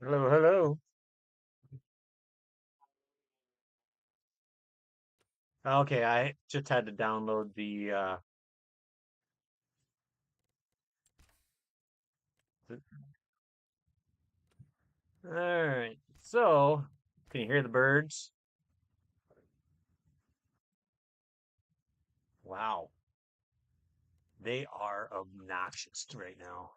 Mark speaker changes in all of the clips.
Speaker 1: Hello, hello. Okay, I just had to download the all right. So, can you hear the birds? Wow, they are obnoxious right now.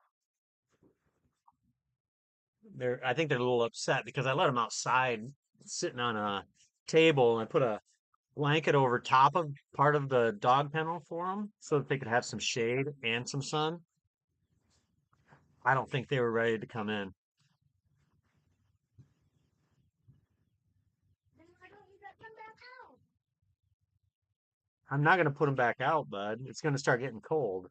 Speaker 1: I think they're a little upset because I let them outside sitting on a table and I put a blanket over top of part of the dog kennel for them so that they could have some shade and some sun. I don't think they were ready to come in. I'm not going to put them back out, bud. It's going to start getting cold.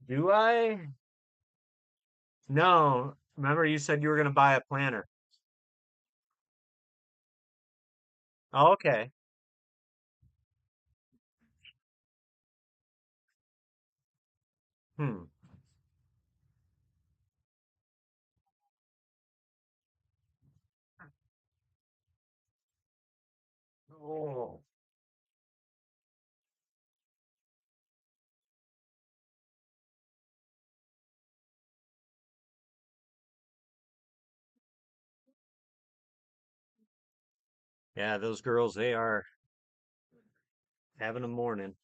Speaker 1: Do I? No. Remember you said you were going to buy a planter. Oh, okay. Hmm. Oh. Yeah, those girls, they are having a morning.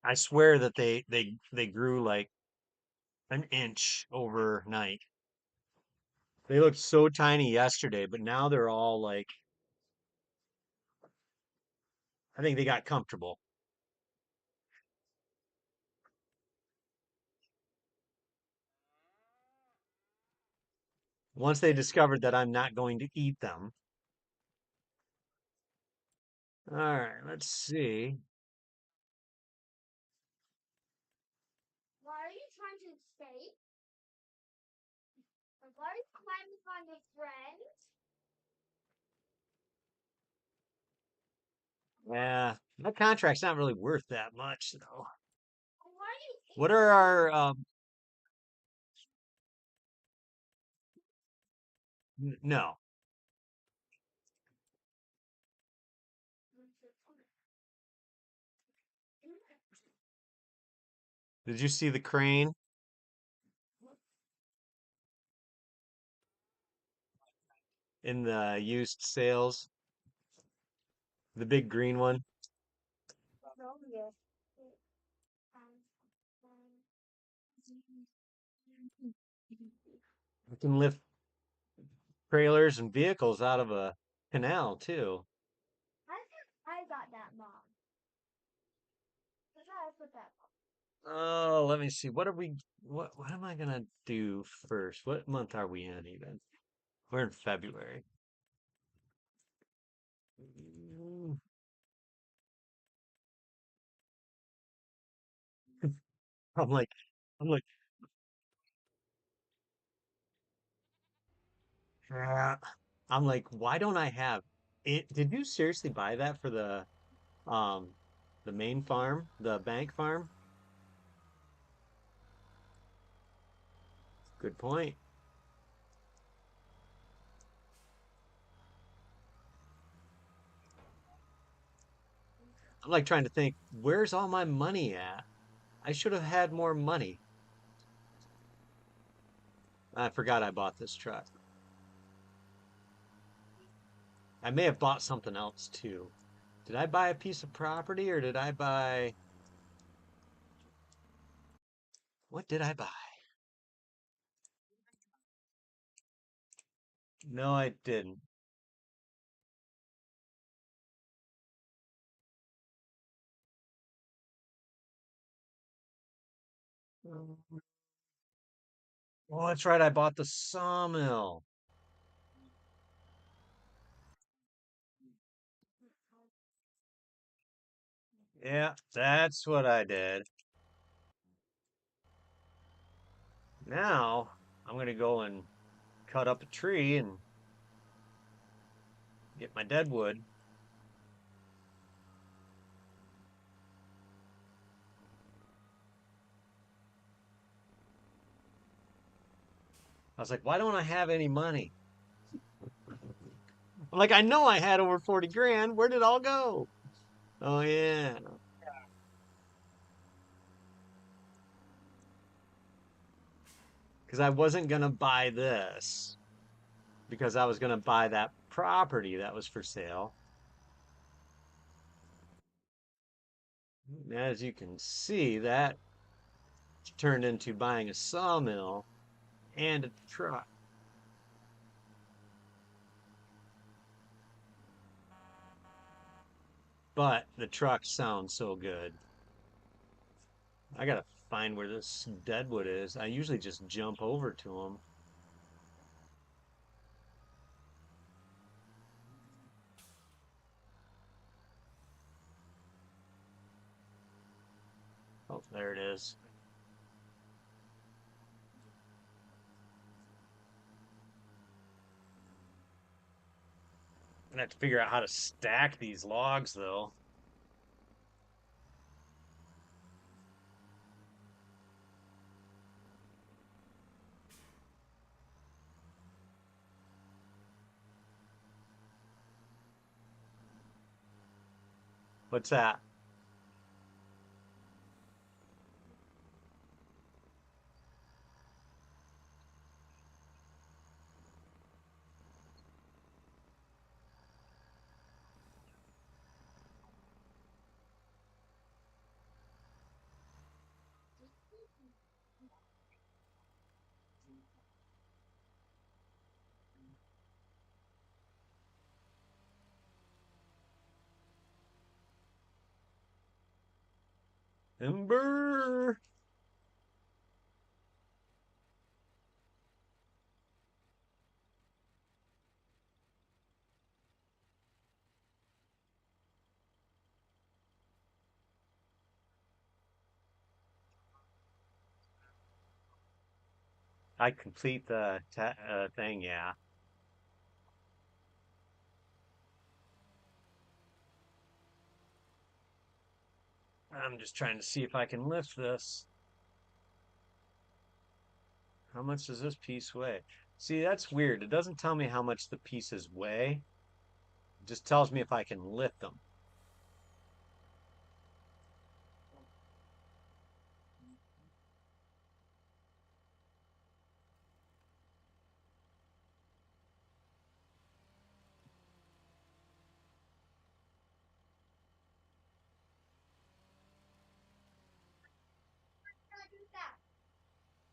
Speaker 1: I swear that they grew like an inch overnight. They looked so tiny yesterday, but now they're all like, I think they got comfortable. Once they discovered that I'm not going to eat them. All right, let's see. Yeah, that contract's not really worth that much, though. What are our no. Did you see the crane in the used sales? The big green one. It can lift trailers and vehicles out of a canal too. Oh, let me see. What am I gonna do first? What month are we in even? We're in February. Mm, I'm like I'm like "Ah." I'm like, why don't I have it? Did you seriously buy that for um the main farm, the bank farm? Good point. I'm like trying to think, where's all my money at? I should have had more money. I forgot I bought this truck. I may have bought something else too. Did I buy a piece of property or did I buy what did I buy? No, I didn't. Oh, that's right. I bought the sawmill. Yeah, that's what I did. Now I'm gonna go and cut up a tree and get my dead wood. I was like, why don't I have any money? I'm like, I know I had over 40 grand. Where did it all go? Oh yeah. Because I wasn't gonna buy this because I was gonna buy that property that was for sale. As you can see, that turned into buying a sawmill and a truck. But the truck sounds so good. I gotta find where this deadwood is. I usually just jump over to them. Oh, there it is. I'm gonna have to figure out how to stack these logs though. What's that? Ember. I complete the thing, yeah. I'm just trying to see if I can lift this. How much does this piece weigh? See, that's weird. It doesn't tell me how much the pieces weigh. It just tells me if I can lift them.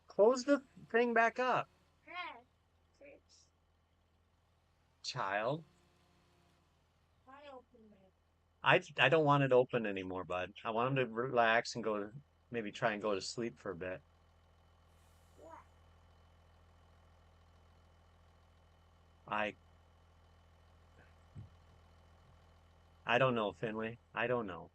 Speaker 1: Close the thing back up, child. I don't want it open anymore, bud. I want him to relax and go to maybe try and go to sleep for a bit. I I don't know, Finley. I don't know.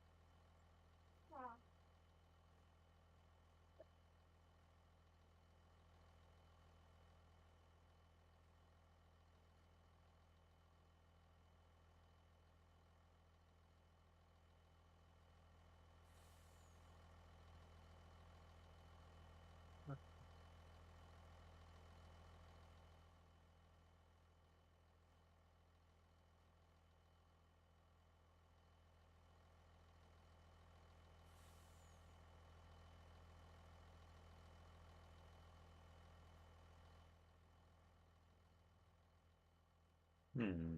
Speaker 1: Hmm.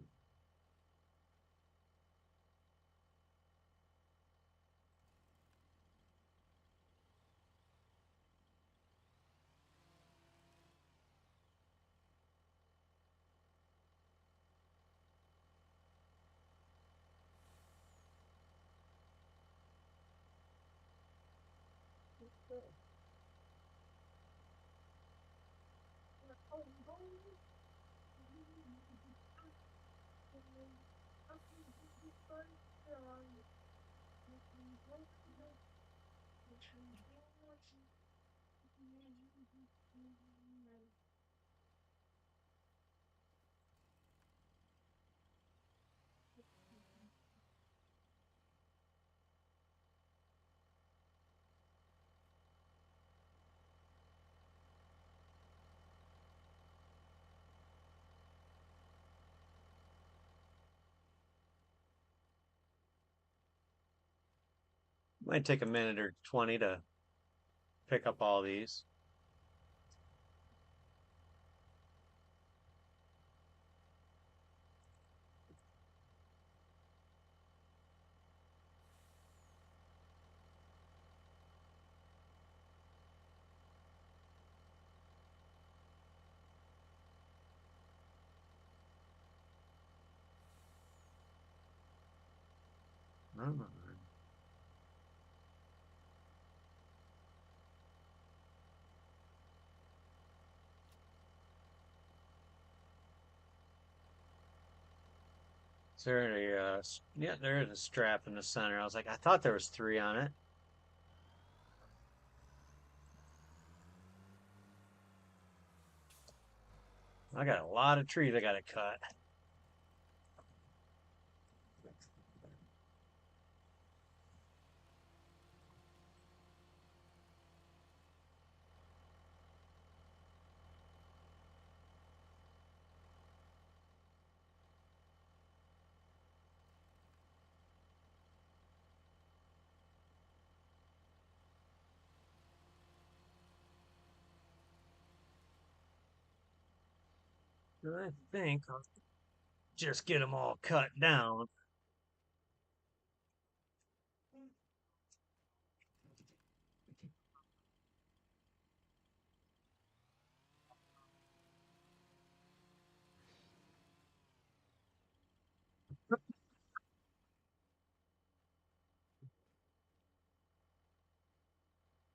Speaker 1: Might take a minute or 20 to pick up all these. Oh. Is there yeah, there is a strap in the center. I was like, I thought there was three on it. I got a lot of trees I got to cut. I think I'll just get them all cut down.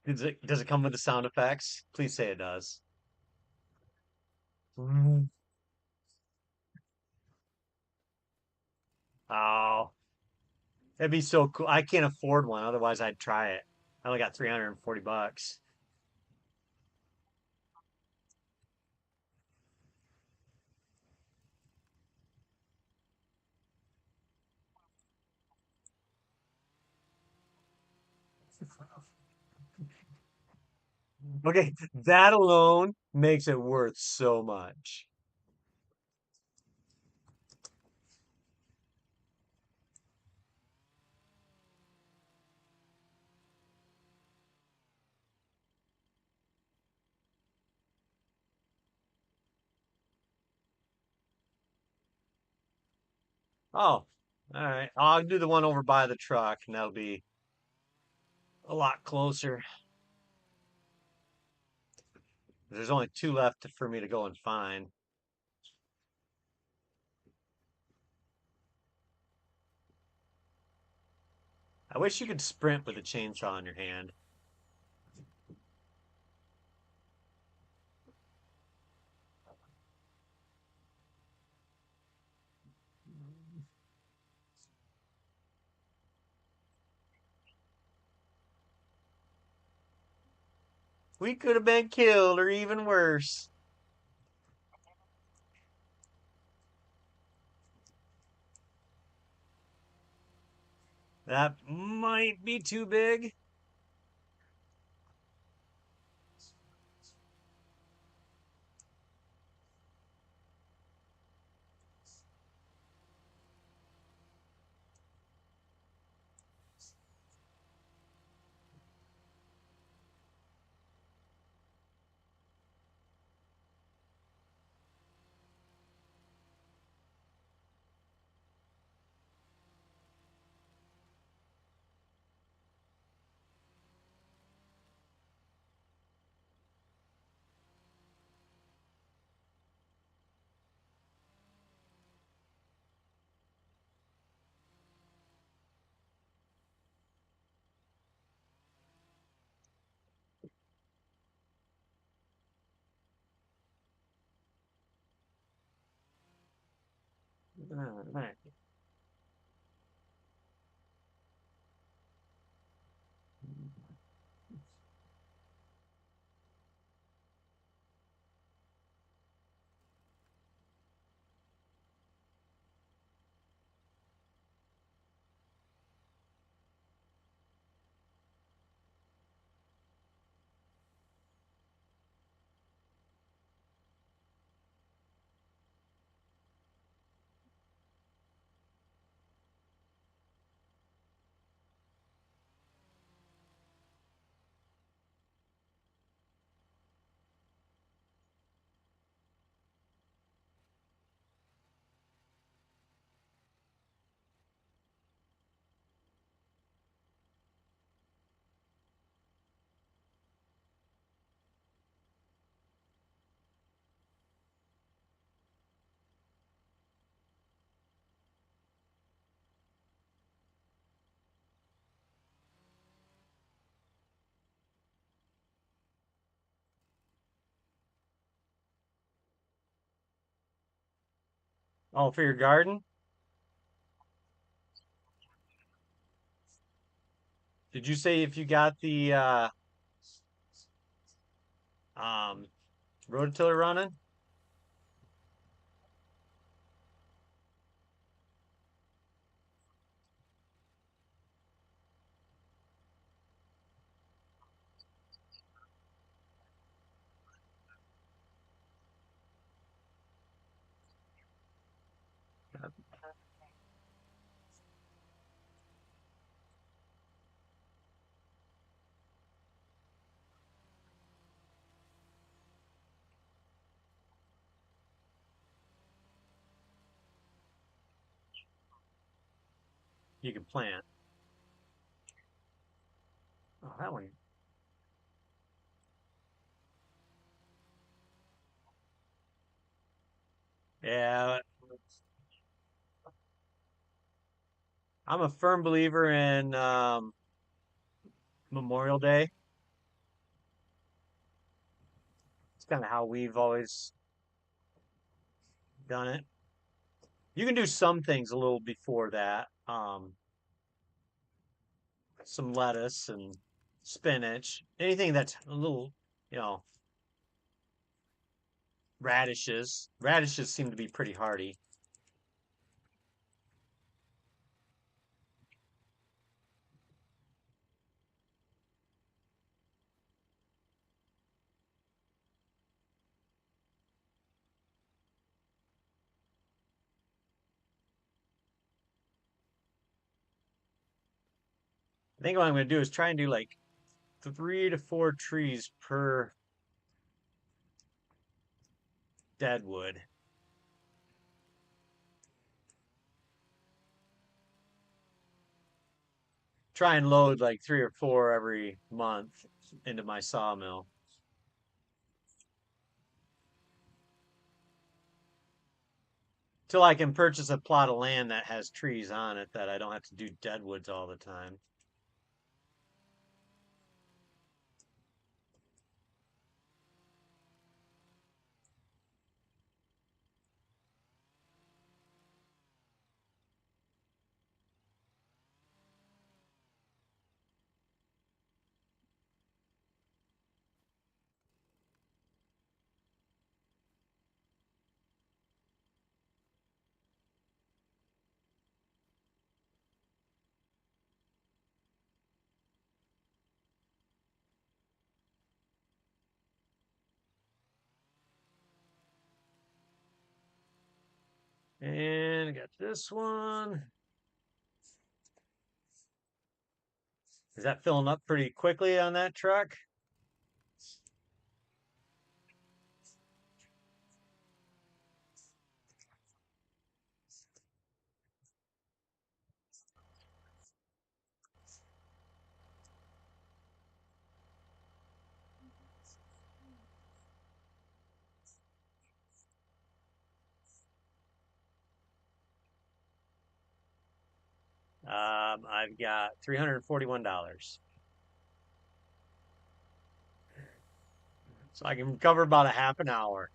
Speaker 1: Does it come with the sound effects? Please say it does. Mm. Oh, that'd be so cool. I can't afford one, otherwise I'd try it. I only got 340 bucks. Okay, that alone makes it worth so much. Oh, all right. I'll do the one over by the truck, and that'll be a lot closer. There's only two left for me to go and find. I wish you could sprint with a chainsaw in your hand. We could have been killed, or even worse. That might be too big. All right. Oh, for your garden? Did you say if you got the um rototiller running? You can plant. Oh, that one. Yeah, I'm a firm believer in Memorial Day. It's kind of how we've always done it. You can do some things a little before that. Some lettuce and spinach, anything that's a little, you know, radishes. Radishes seem to be pretty hardy. I think what I'm going to do is try and do like 3 to 4 trees per deadwood. Try and load like 3 or 4 every month into my sawmill till I can purchase a plot of land that has trees on it that I don't have to do deadwoods all the time. And I got this one. Is that filling up pretty quickly on that truck? I've got $341. So I can cover about a half an hour.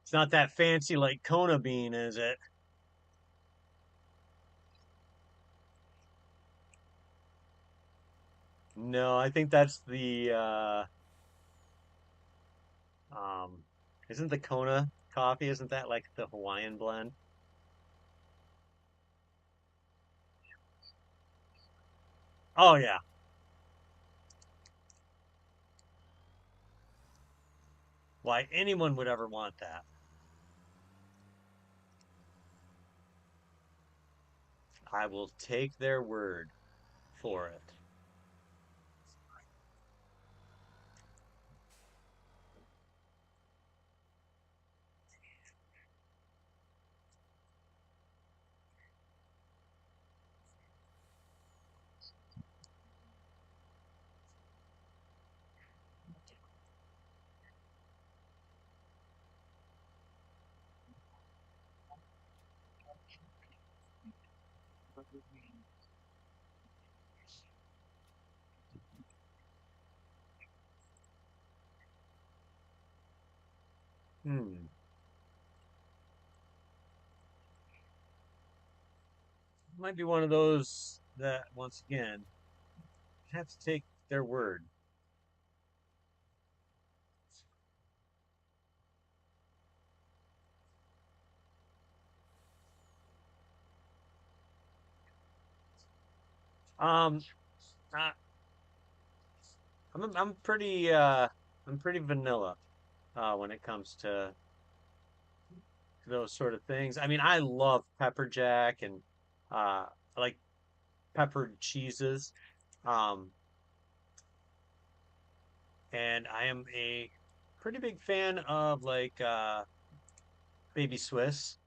Speaker 1: It's not that fancy like Kona bean, is it? No, I think that's the um isn't the Kona coffee, isn't that like the Hawaiian blend? Oh yeah. Why anyone would ever want that. I will take their word for it. Hmm. Might be one of those that once again have to take their word. Um, I, I'm pretty I'm pretty vanilla when it comes to those sort of things. I mean, I love pepper jack and I like peppered cheeses. Um, and I am a pretty big fan of like baby Swiss.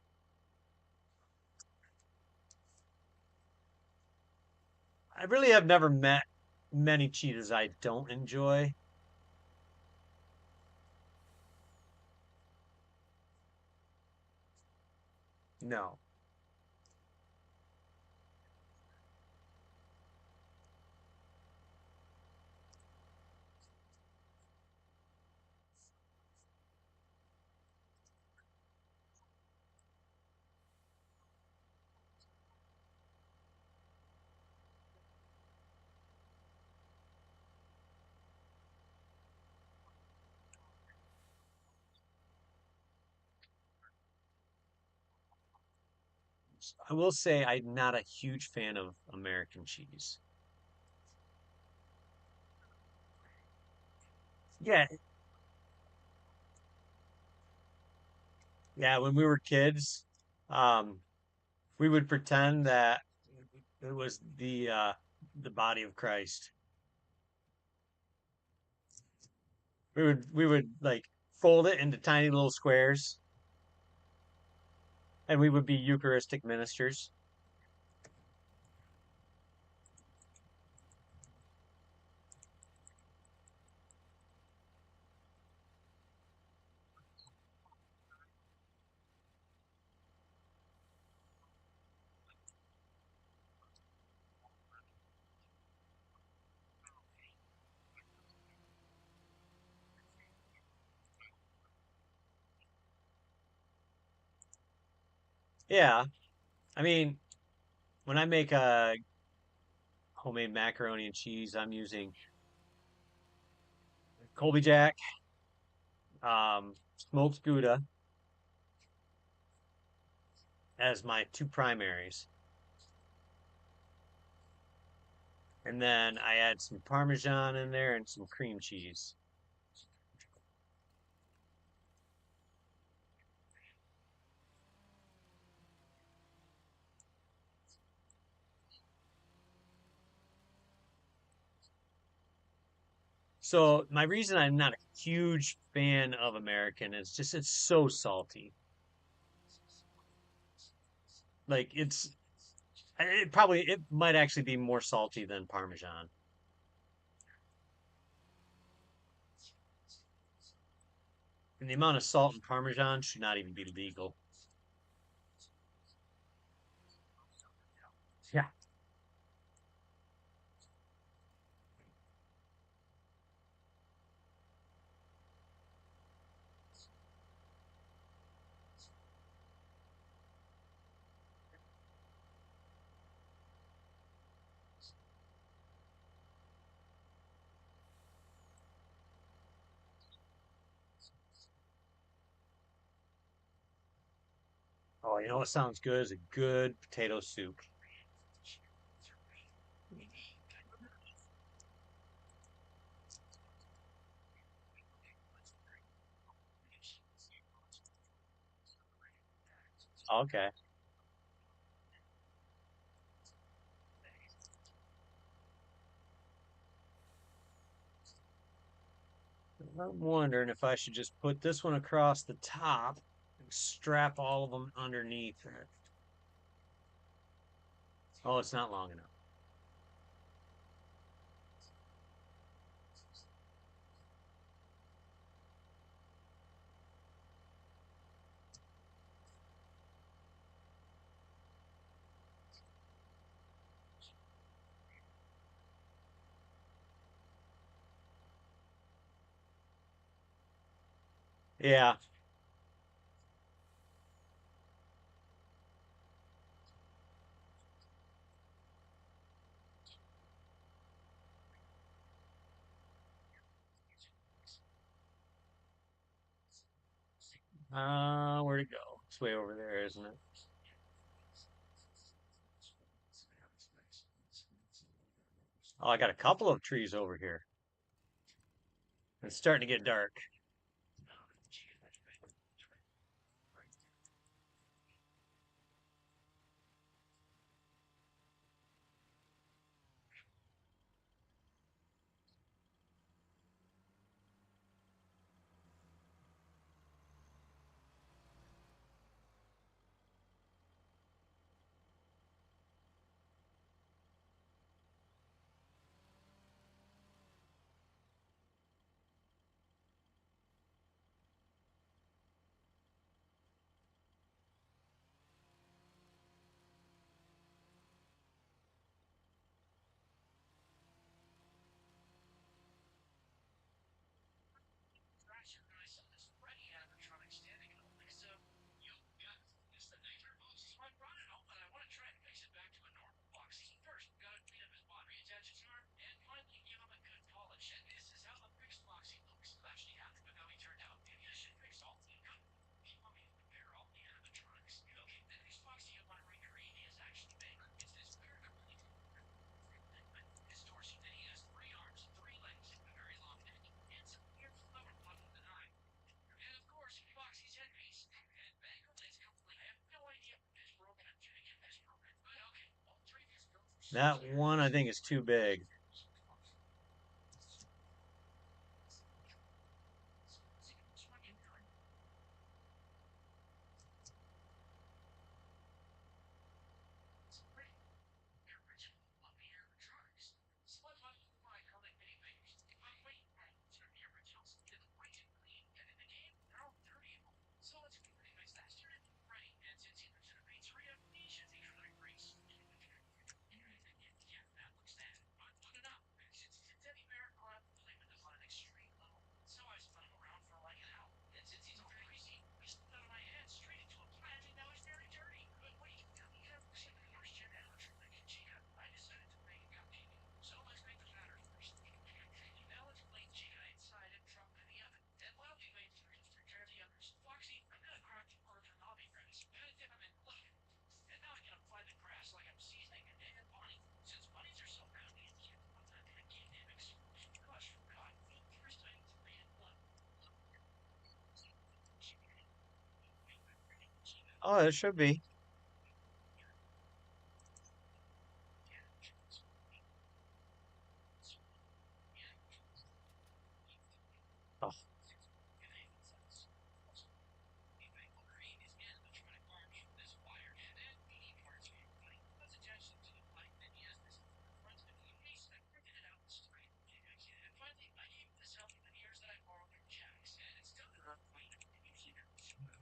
Speaker 1: I really have never met many cheeses I don't enjoy. No. I will say I'm not a huge fan of American cheese. Yeah, yeah, when we were kids, um, we would pretend that it was the body of Christ. We would like fold it into tiny little squares and we would be Eucharistic ministers. Yeah, I mean, when I make a homemade macaroni and cheese, I'm using Colby Jack, smoked Gouda as my two primaries. And then I add some Parmesan in there and some cream cheese. So my reason I'm not a huge fan of American is just it's so salty. Like it might actually be more salty than Parmesan. And the amount of salt in Parmesan should not even be legal. Yeah. Oh, you know what sounds good is a good potato soup. Okay. I'm wondering if I should just put this one across the top and strap all of them underneath it. Oh, it's not long enough. Yeah. Where'd it go? It's way over there, isn't it? Oh, I got a couple of trees over here. It's starting to get dark. That one I think is too big. Oh, it should be. Oh,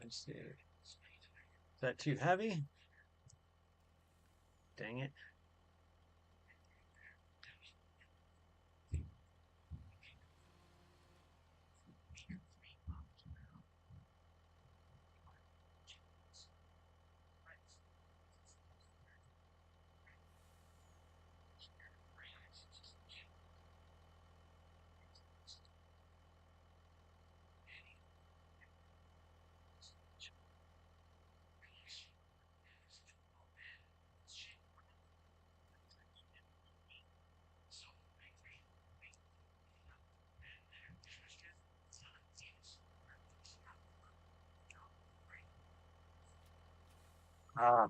Speaker 1: let's see. Is that too heavy? Dang it. Ah,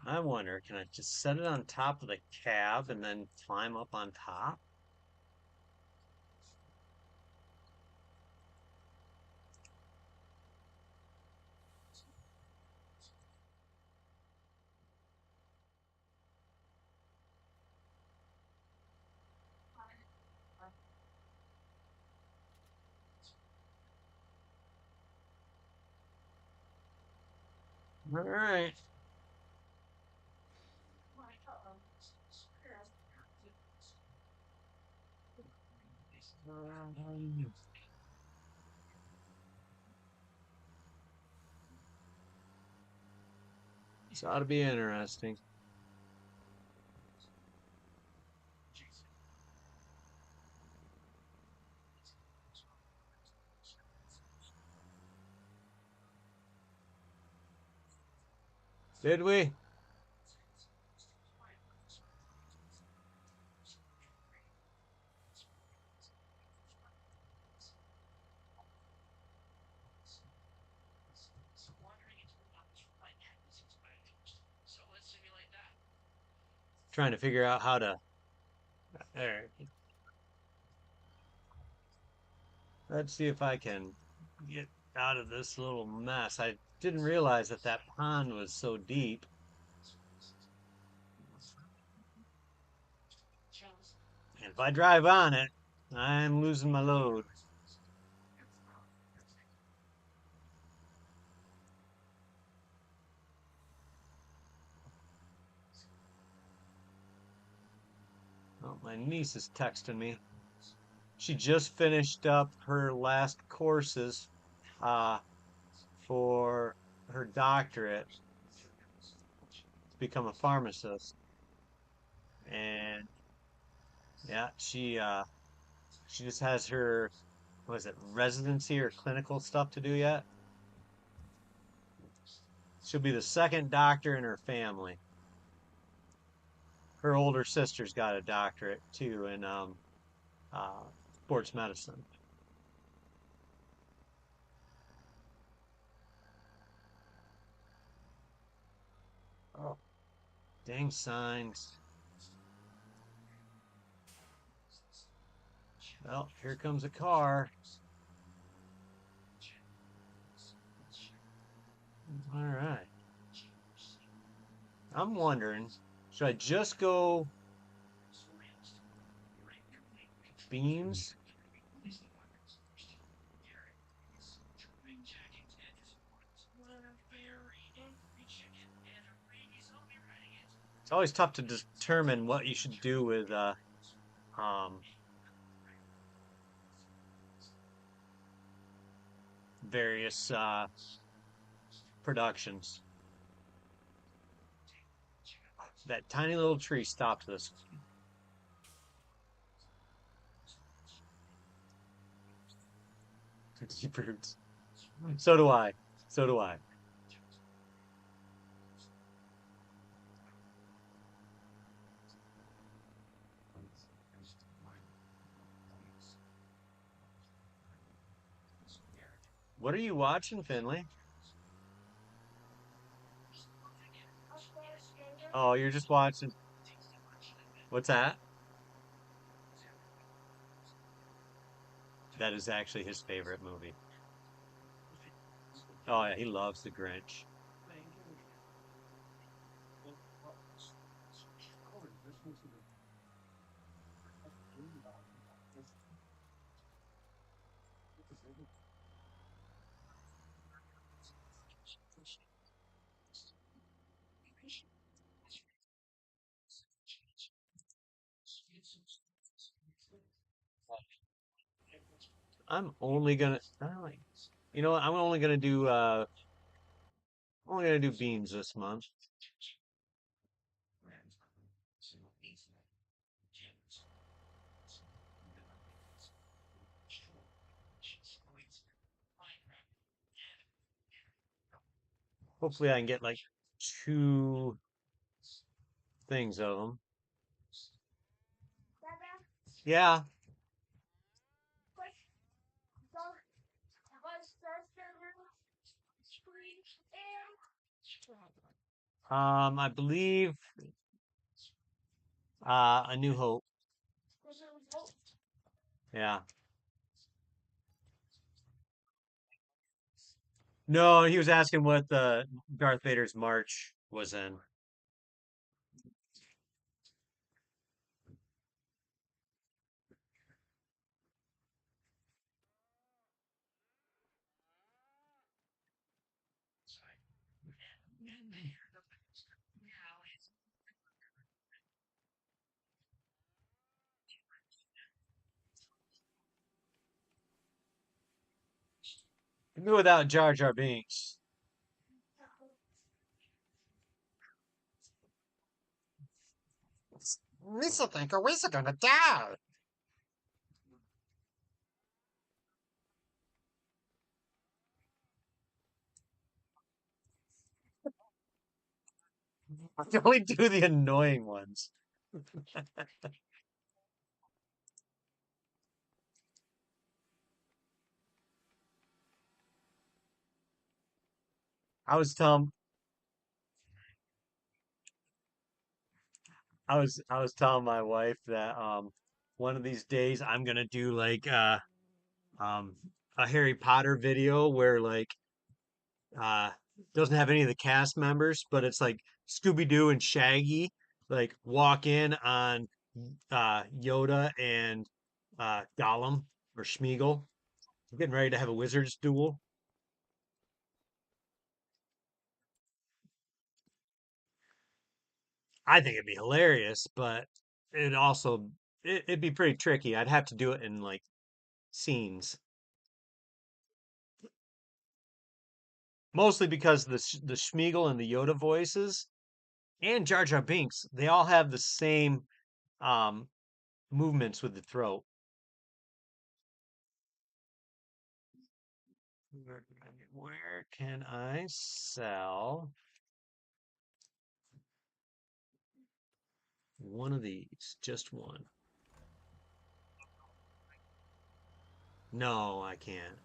Speaker 1: I wonder, can I just set it on top of the cab and then climb up on top? All right. This ought to be interesting. Did we? Trying to figure out how to. There. Let's see if I can get out of this little mess. I didn't realize that that pond was so deep. And if I drive on it, I'm losing my load. Oh, my niece is texting me. She just finished up her last courses uh, for her doctorate to become a pharmacist. And yeah, she just has her, what is it, residency or clinical stuff to do yet. She'll be the second doctor in her family. Her older sister's got a doctorate too in uh, sports medicine. Oh, dang signs. Well, here comes a car. All right. I'm wondering, should I just go beans? It's always tough to determine what you should do with um, various productions. That tiny little tree stopped this. Deep roots. So do I. So do I. What are you watching, Finley? Oh, you're just watching. What's that? That is actually his favorite movie. Oh yeah, he loves The Grinch. I'm only gonna. You know what? I'm only gonna do beans this month. Hopefully, I can get like two things of them. Yeah. I believe A New Hope. Yeah. No, he was asking what the Darth Vader's march was in. Maybe without Jar Jar Binks.
Speaker 2: Lisa think we're gonna die.
Speaker 1: I can only do the annoying ones. I was telling I was telling my wife that one of these days I'm gonna do like um a Harry Potter video where like uh doesn't have any of the cast members, but it's like Scooby Doo and Shaggy like walk in on Yoda and Gollum or Schmeagol. We're getting ready to have a wizard's duel. I think it'd be hilarious, but it'd be pretty tricky. I'd have to do it in like scenes, mostly because the Schmeagol and the Yoda voices and Jar Jar Binks, they all have the same um movements with the throat. Where can I sell one of these? Just one. No, I can't.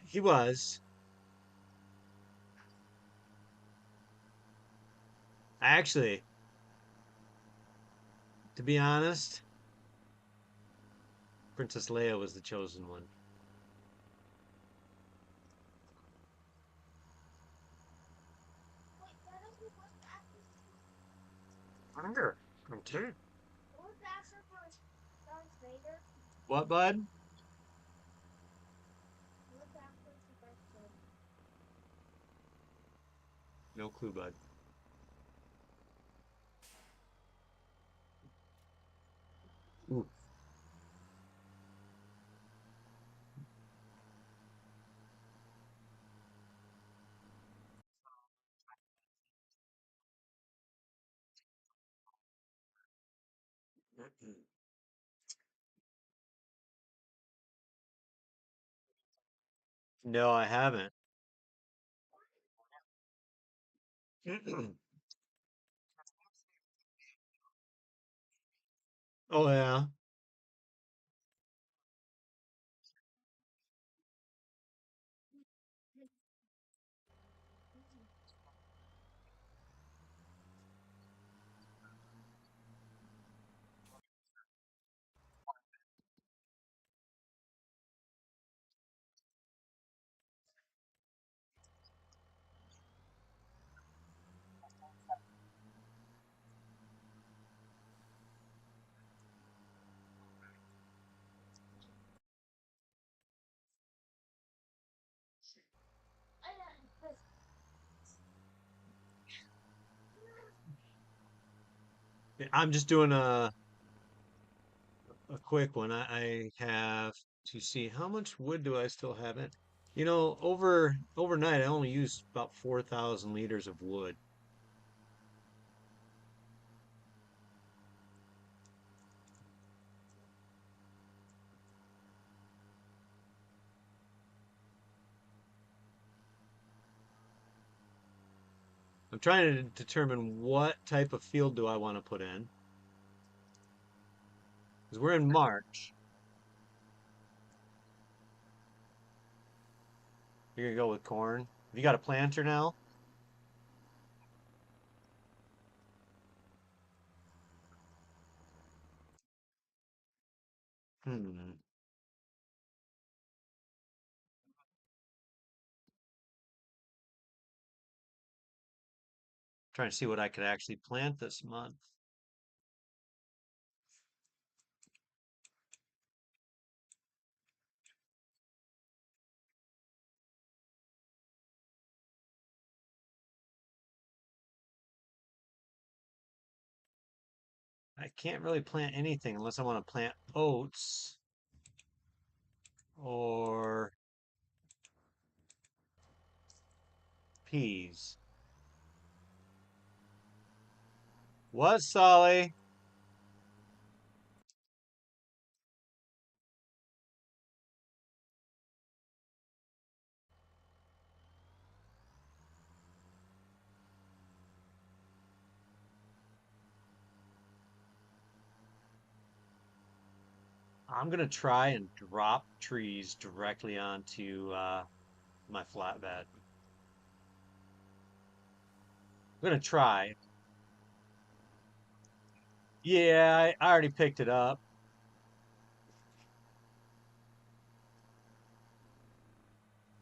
Speaker 1: He was. Actually, to be honest, Princess Leia was the chosen one. Hunger. Okay. What, bud? No clue, bud. Ooh. No, I haven't. Oh yeah. I'm just doing a quick one. I have to see how much wood do I still have in. Overnight I only used about 4,000 liters of wood. I'm trying to determine what type of field do I want to put in because we're in March. You're gonna go with corn. Have you got a planter now? Hmm. Trying to see what I could actually plant this month. I can't really plant anything unless I want to plant oats or peas. What, Sully? I'm gonna try and drop trees directly onto my flatbed. I'm gonna try. Yeah, I already picked it up.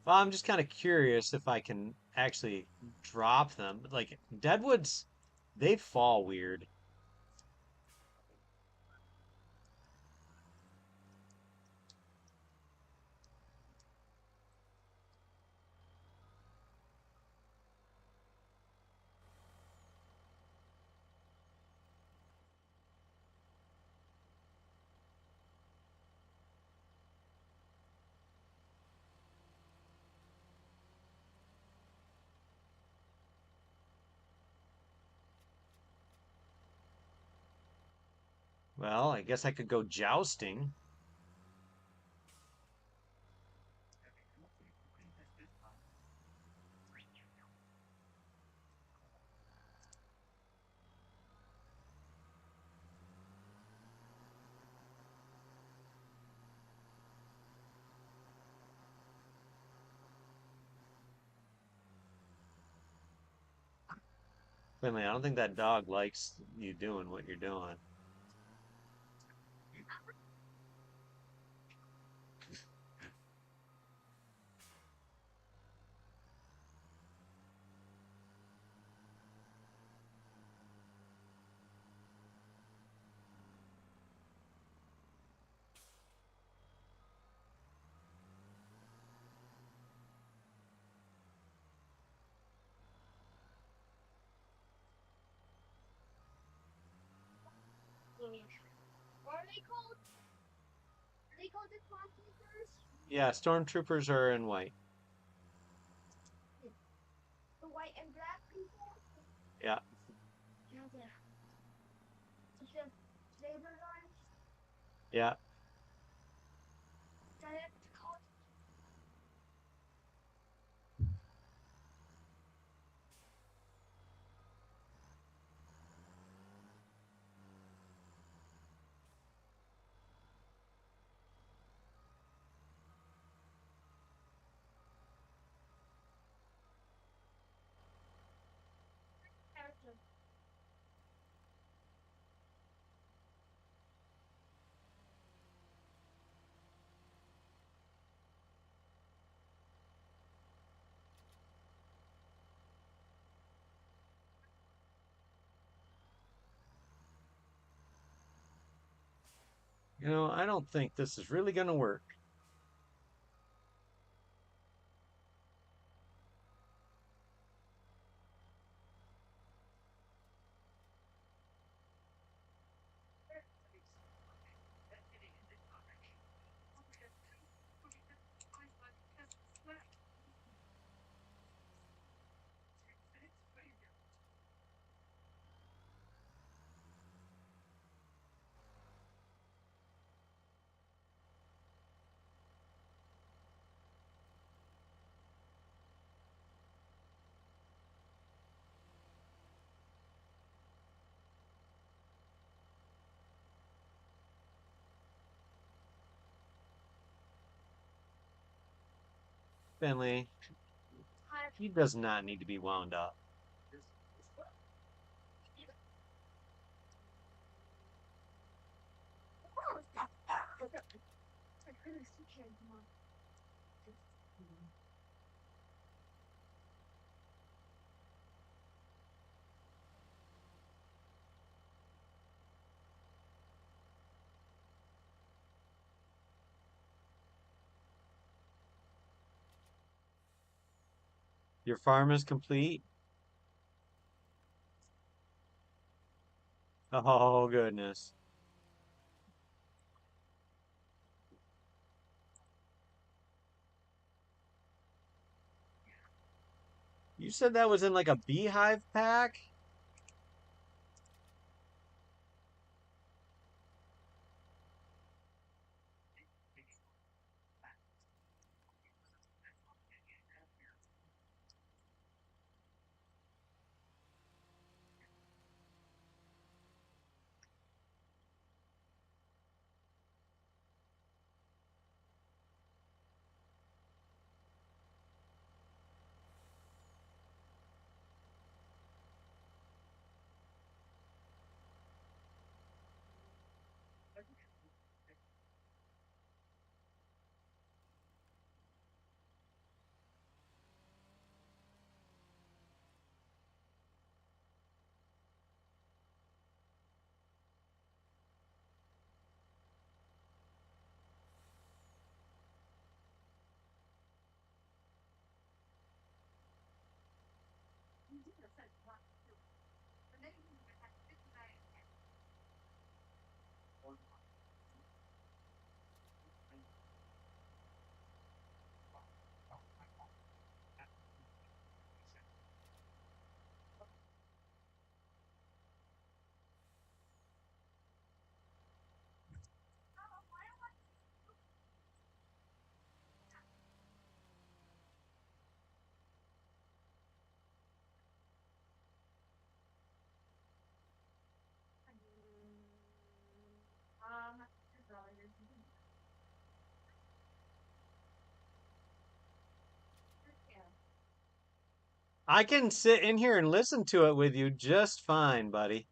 Speaker 1: Well, I'm just kind of curious if I can actually drop them. Like deadwoods, they fall weird. Well, I guess I could go jousting. Finley, I don't think that dog likes you doing what you're doing. Yeah, stormtroopers are in white. Yeah, yeah. I don't think this is really gonna work. Finley, he does not need to be wound up. Your farm is complete. Oh, goodness. You said that was in like a beehive pack? I can sit in here and listen to it with you just fine, buddy.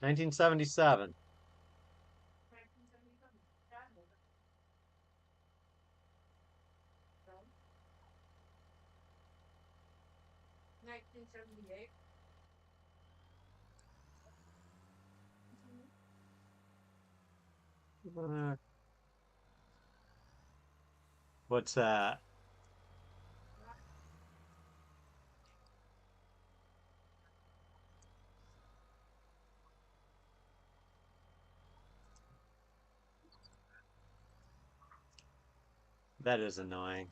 Speaker 1: 1977. Uh, what's that? That is annoying.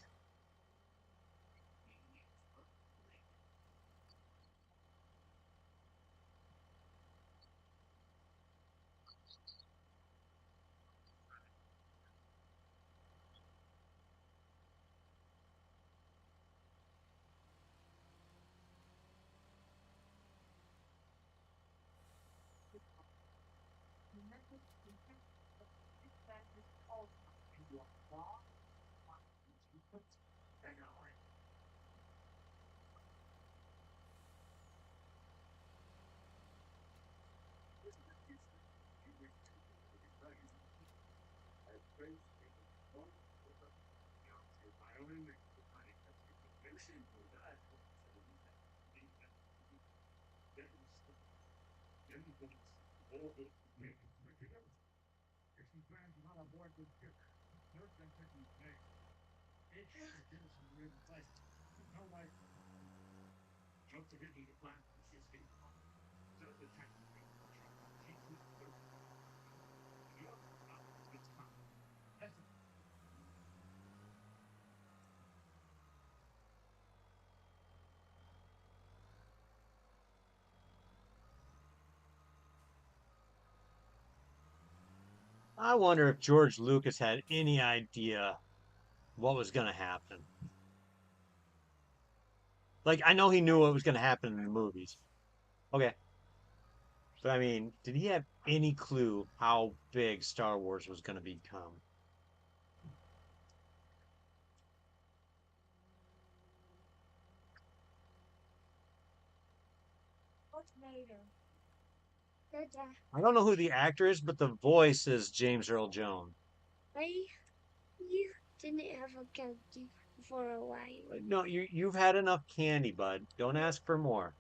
Speaker 1: I wonder if George Lucas had any idea what was going to happen. Like, I know he knew what was going to happen in the movies. Okay. But I mean, did he have any clue how big Star Wars was going to become? I don't know who the actor is, but the voice is James Earl Jones. No, you've had enough candy, bud. Don't ask for more.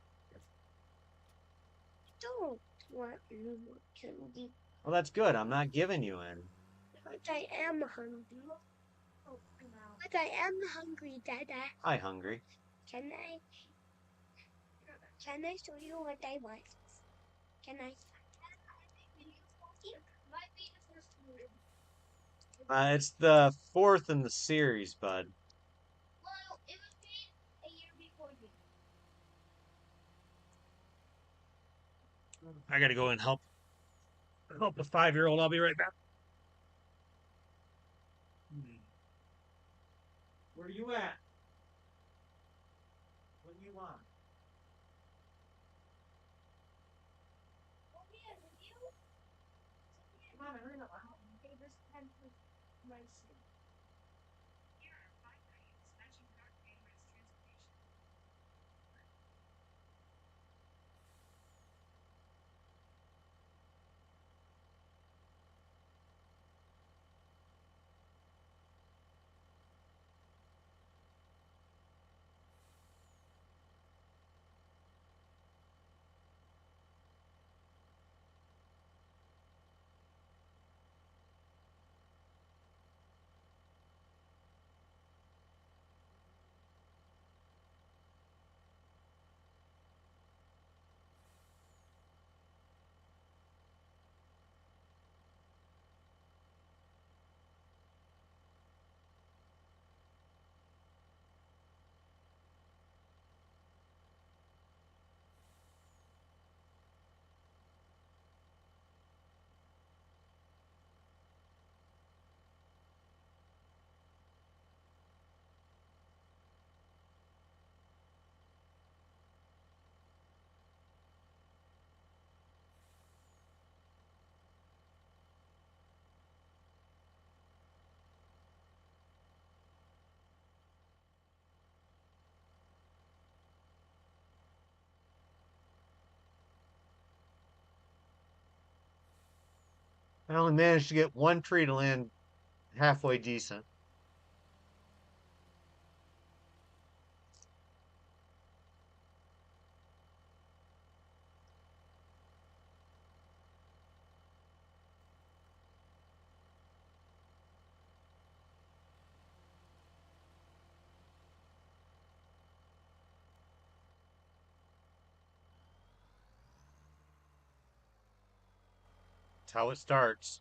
Speaker 1: Well, that's good. I'm not giving you any. Hi, hungry. It's the fourth in the series, bud. I gotta go and help a 5-year-old. I'll be right back. Where are you at? What do you want? Come on, hurry up. I only managed to get one tree to land halfway decent. That's how it starts.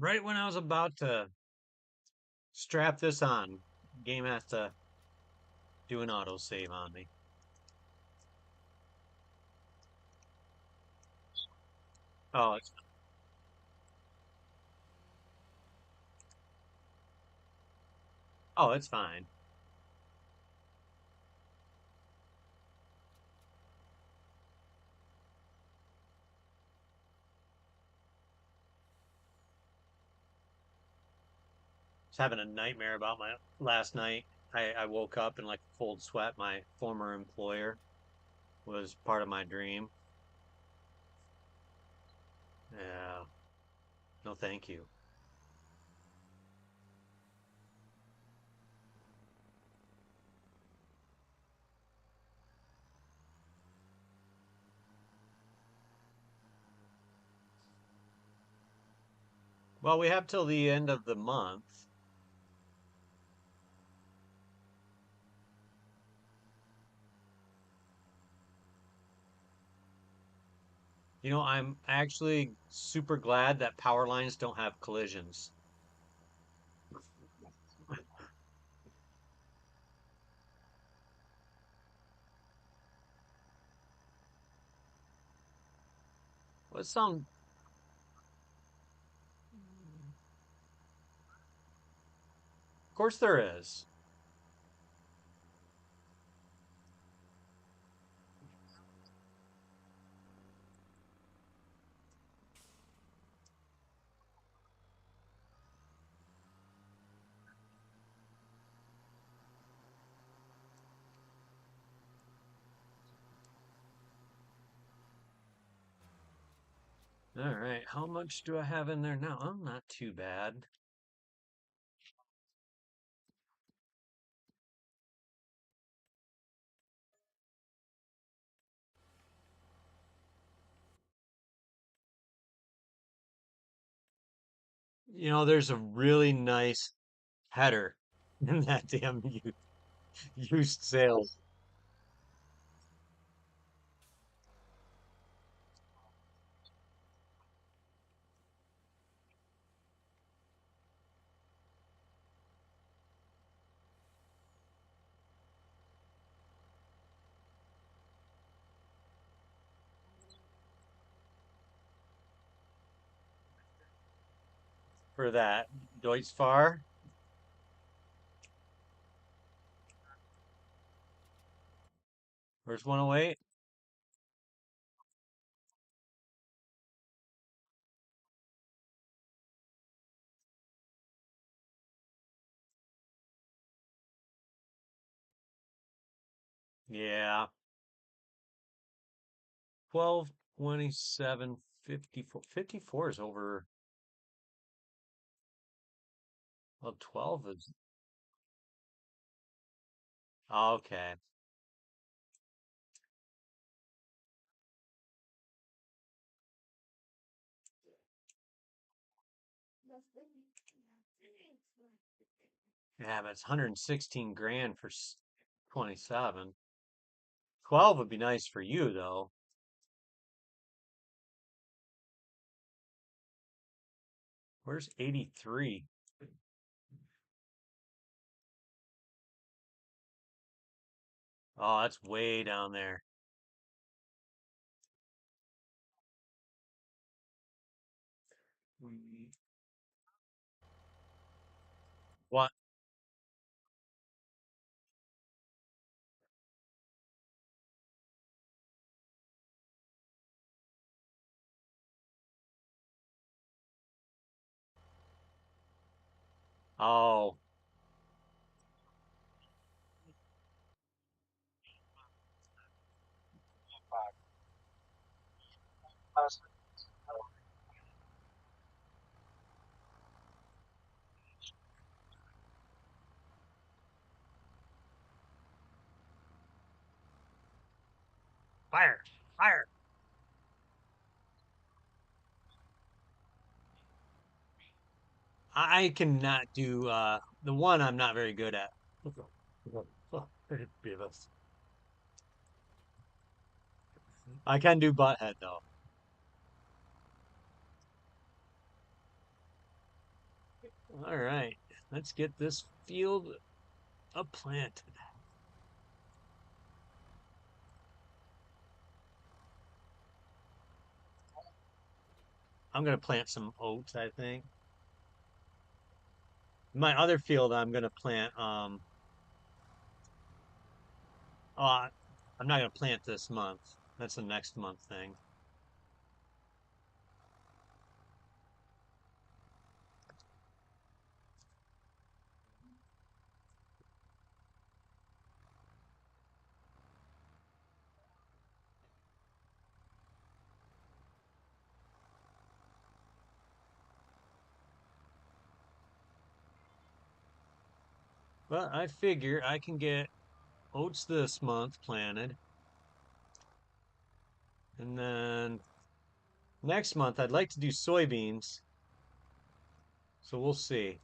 Speaker 1: Right when I was about to strap this on, game has to do an autosave on me. Oh, it's fine. Was having a nightmare about my last night. I woke up in like a cold sweat. My former employer was part of my dream. Yeah, no, thank you. Well, we have till the end of the month. I'm actually super glad that power lines don't have collisions. Well, it sound, of course there is. All right, how much do I have in there now? Oh, not too bad. There's a really nice header in that damn used sales for that. Deutschfar, where's 108? Yeah, 12, 27, 54. 54 is over. Well, 12 is. Okay. Yeah, but it's 116 grand for 27. 12 would be nice for you though. Where's 83? Oh, that's way down there. What? Oh, fire, fire. I cannot do the one I'm not very good at. I can do butthead though. All right, let's get this field up planted. I'm gonna plant some oats, I think. My other field I'm gonna plant uh I'm not gonna plant this month. That's the next month thing. But I figure I can get oats this month planted, and then next month I'd like to do soybeans, so we'll see.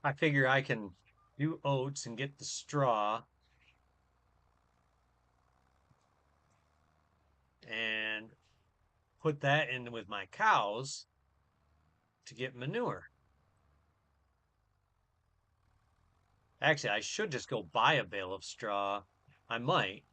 Speaker 1: I figure I can do oats and get the straw and put that in with my cows to get manure. Actually, I should just go buy a bale of straw. I might.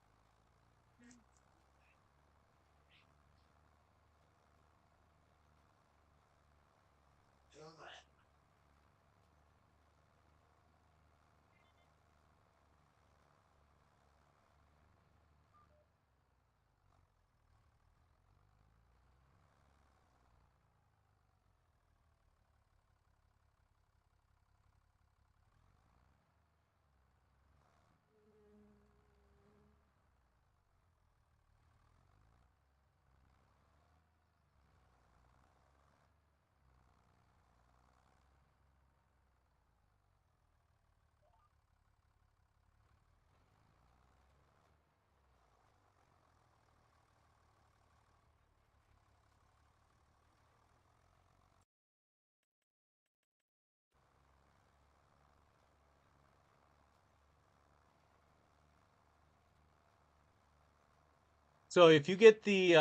Speaker 1: So if you get the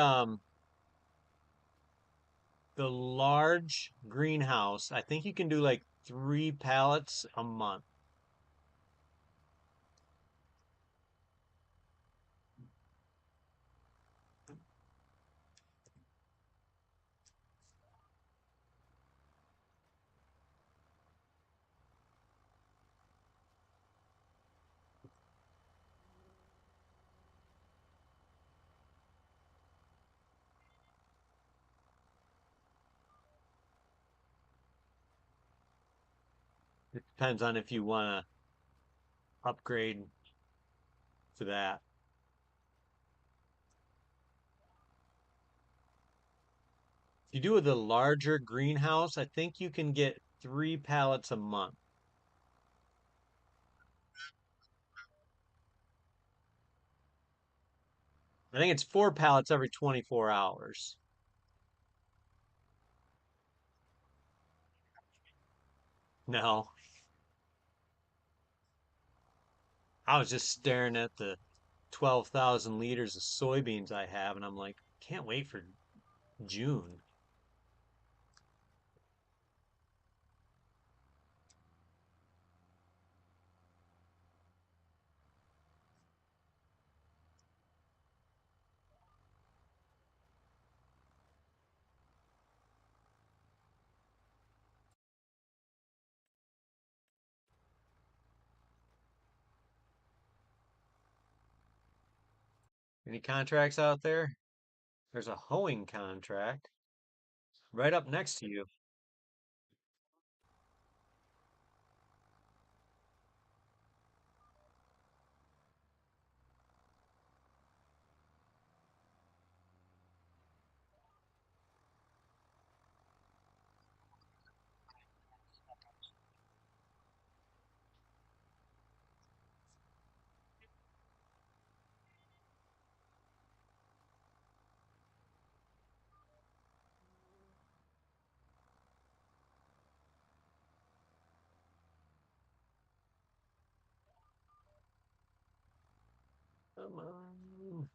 Speaker 1: large greenhouse, I think you can do like 3 pallets a month. depends on if you want to upgrade for that. If you do with a larger greenhouse, I think you can get 3 pallets a month. I think it's 4 pallets every 24 hours. No, I was just staring at the 12,000 liters of soybeans I have, and I'm like, can't wait for June. Any contracts out there? There's a hoeing contract right up next to you. Come on.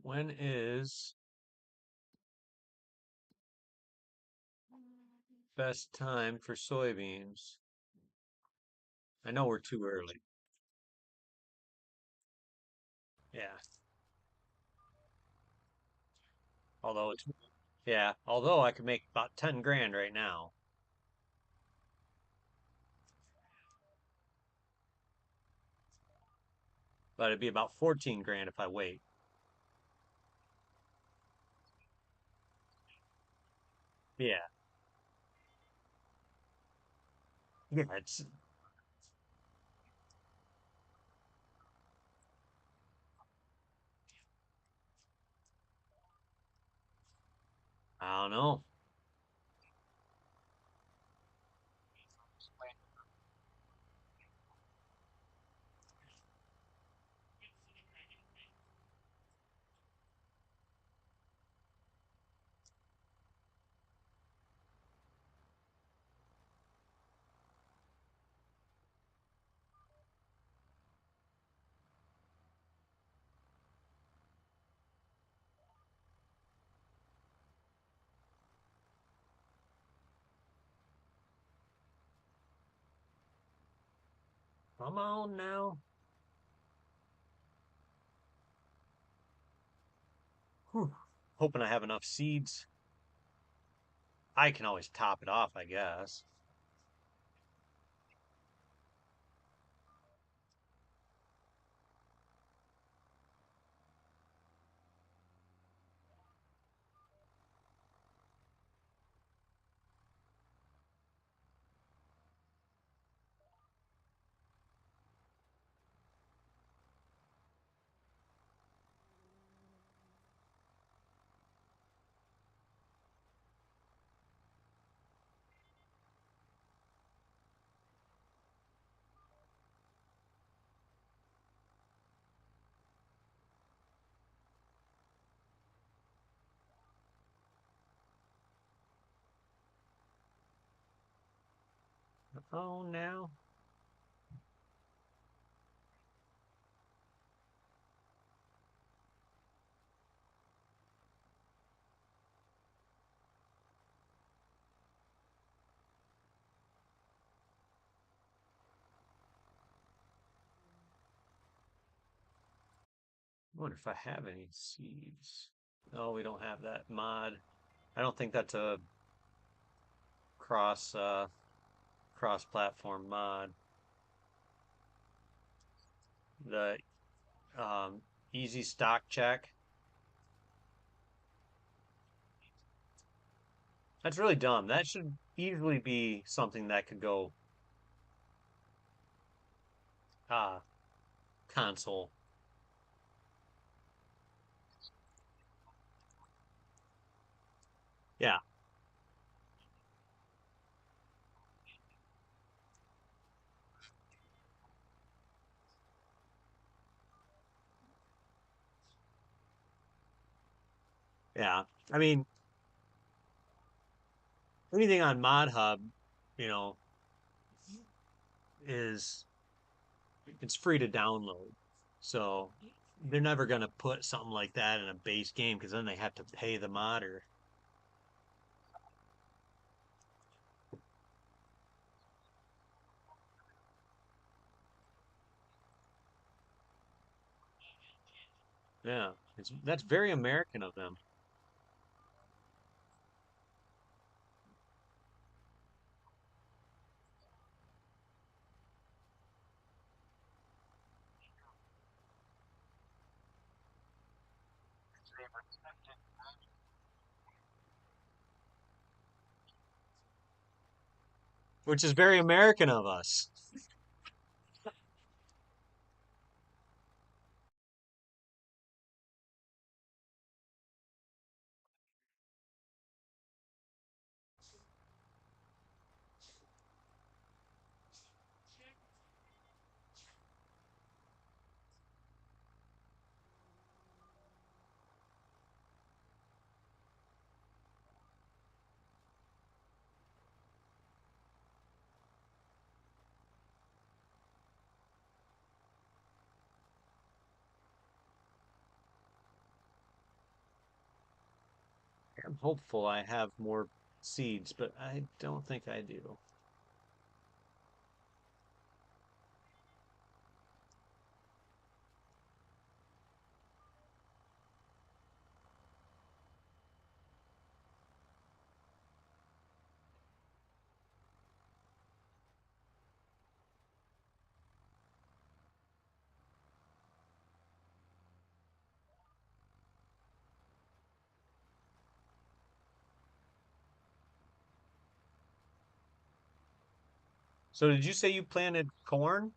Speaker 1: When is best time for soybeans? I know we're too early. Yeah. Although it's, yeah, although I could make about 10 grand right now, but it'd be about 14 grand if I wait. Yeah. Yeah. I don't know. Come on now. Whew. Hoping I have enough seeds. I can always top it off, I guess. Oh, now. I wonder if I have any seeds. No, we don't have that mod. I don't think that's a cross cross platform mod. The um, easy stock check. That's really dumb. That should easily be something that could go uh console. Yeah, yeah. I mean, anything on Mod Hub, you know, is it's free to download. So they're never gonna put something like that in a base game because then they have to pay the modder. Yeah, that's very American of them. Which is very American of us. I'm hopeful I have more seeds, but I don't think I do. So did you say you planted corn?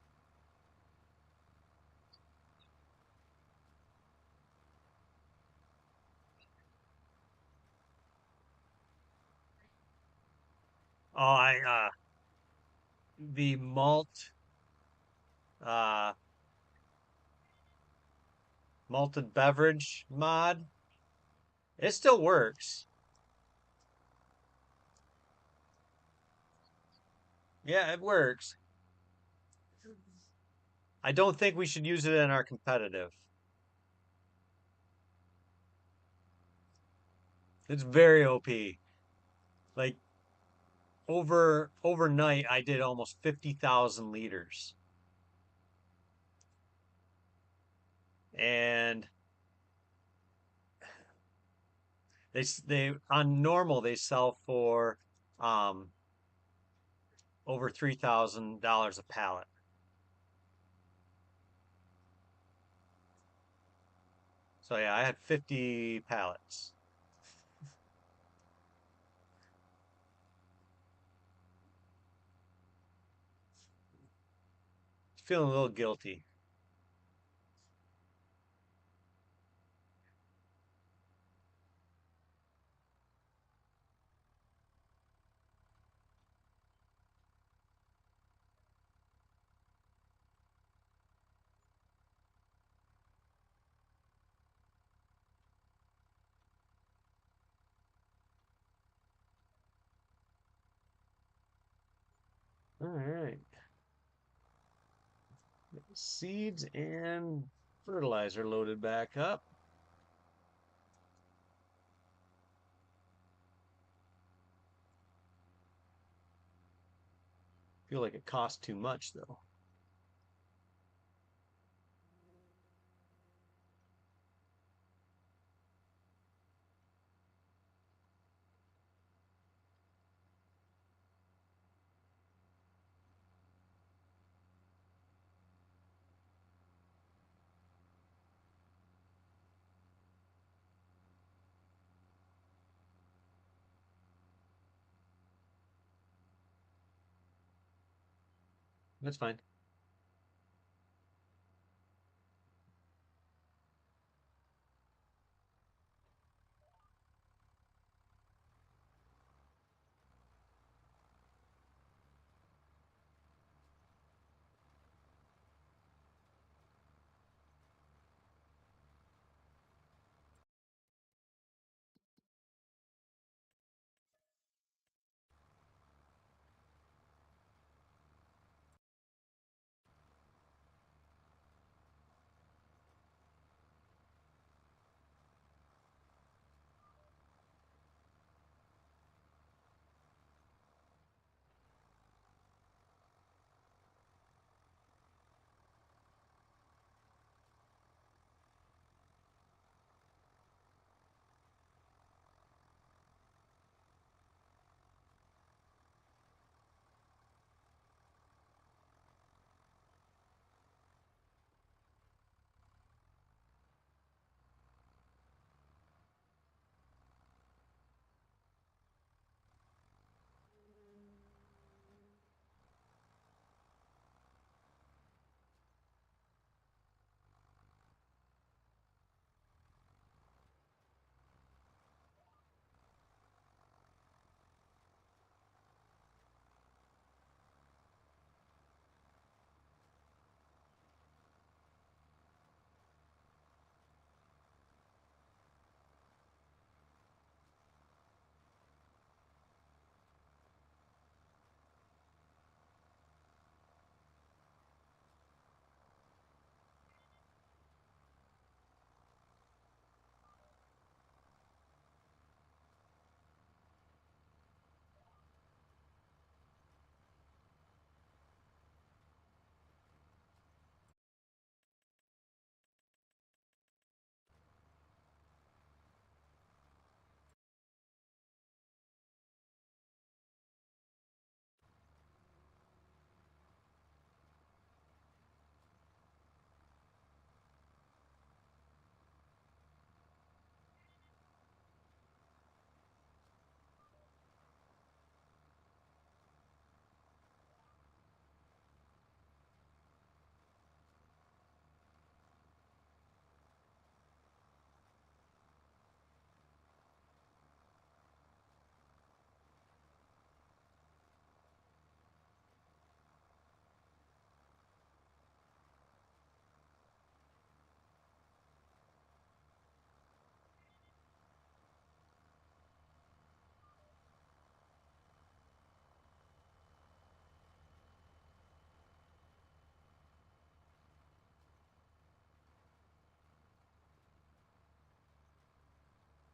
Speaker 1: Oh, I the uh malted beverage mod. It still works. Yeah, it works. I don't think we should use it in our competitive. It's very OP. Like overnight, I did almost 50,000 liters, and they on normal they sell for um over $3,000 a pallet. So yeah, I had 50 pallets. Feeling a little guilty. All right. Seeds and fertilizer loaded back up. Feel like it costs too much though. That's fine.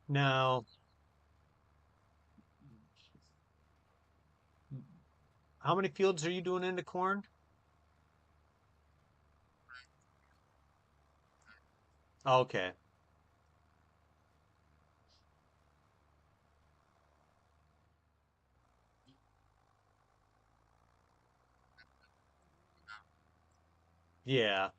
Speaker 1: Now, how many fields are you doing into corn? Okay. Yeah.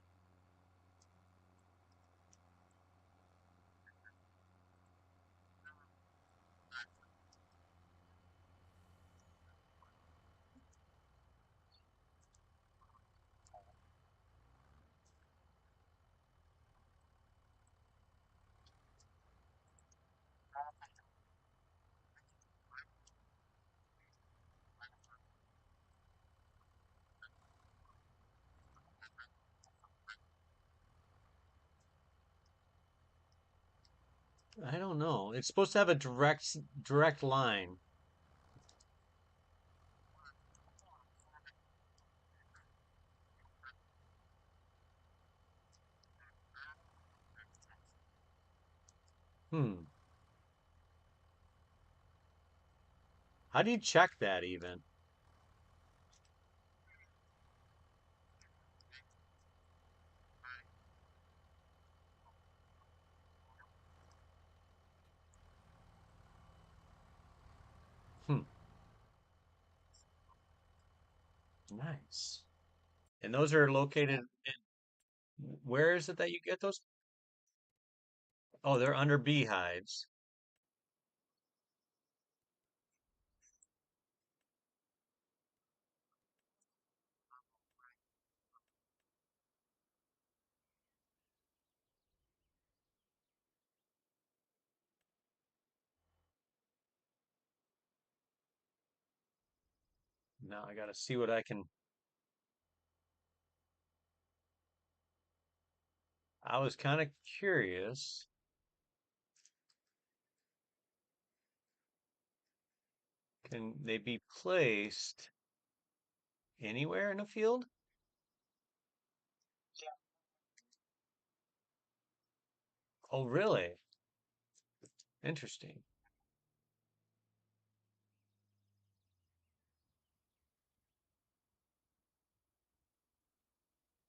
Speaker 1: I don't know. It's supposed to have a direct line. Hmm. How do you check that even? Hmm. Nice. And those are located where is it that you get those? Oh, they're under beehives. Now I gotta see what I can. I was kind of curious. Can they be placed anywhere in a field? Oh, really? Interesting.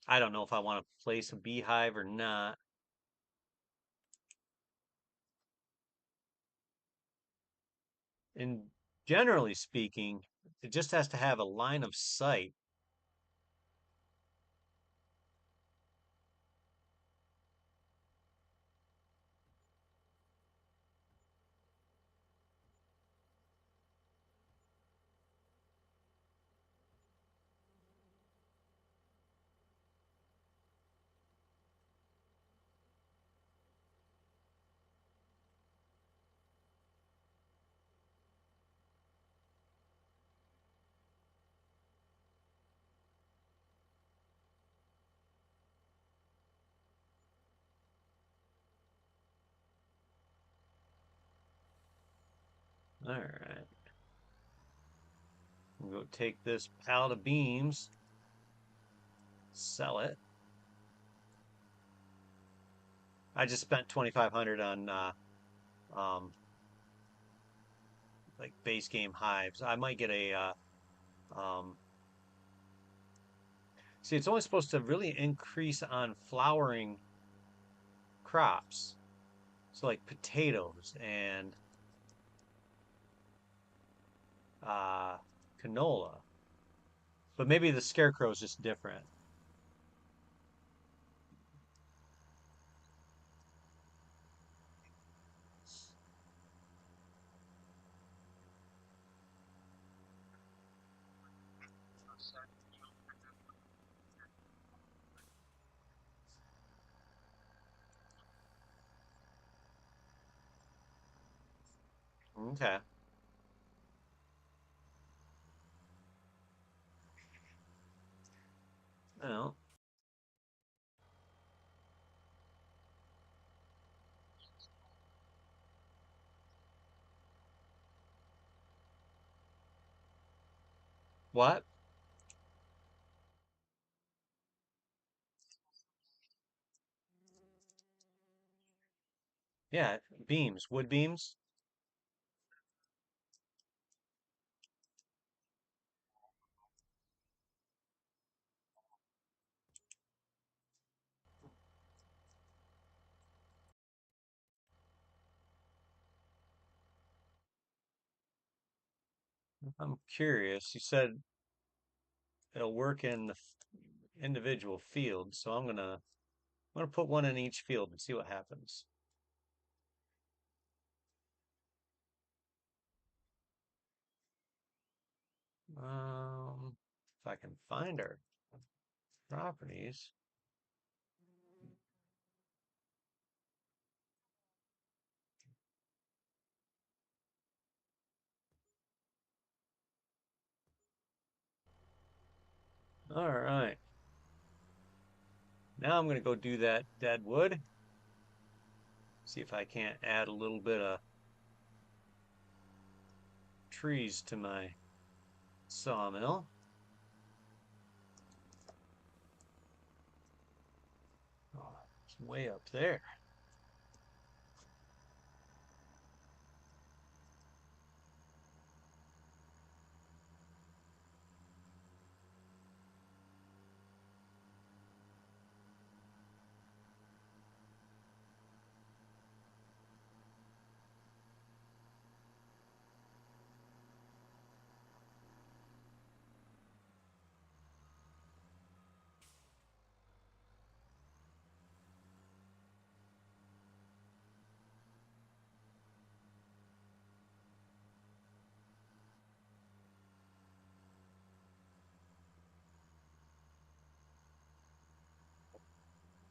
Speaker 1: I don't know if I want to place a beehive or not. And generally speaking, it just has to have a line of sight. All right. We'll go take this pallet of beams, sell it. I just spent 2,500 on um like base game hives. I might get a um see it's only supposed to really increase on flowering crops. So like potatoes and uh canola. But maybe the scarecrow is just different. Okay. Well, what? Yeah, beams, wood beams. I'm curious. You said it'll work in the individual fields, so I'm gonna put one in each field and see what happens. If I can find our properties. All right. Now I'm gonna go do that dead wood. See if I can't add a little bit of trees to my sawmill. Oh, it's way up there.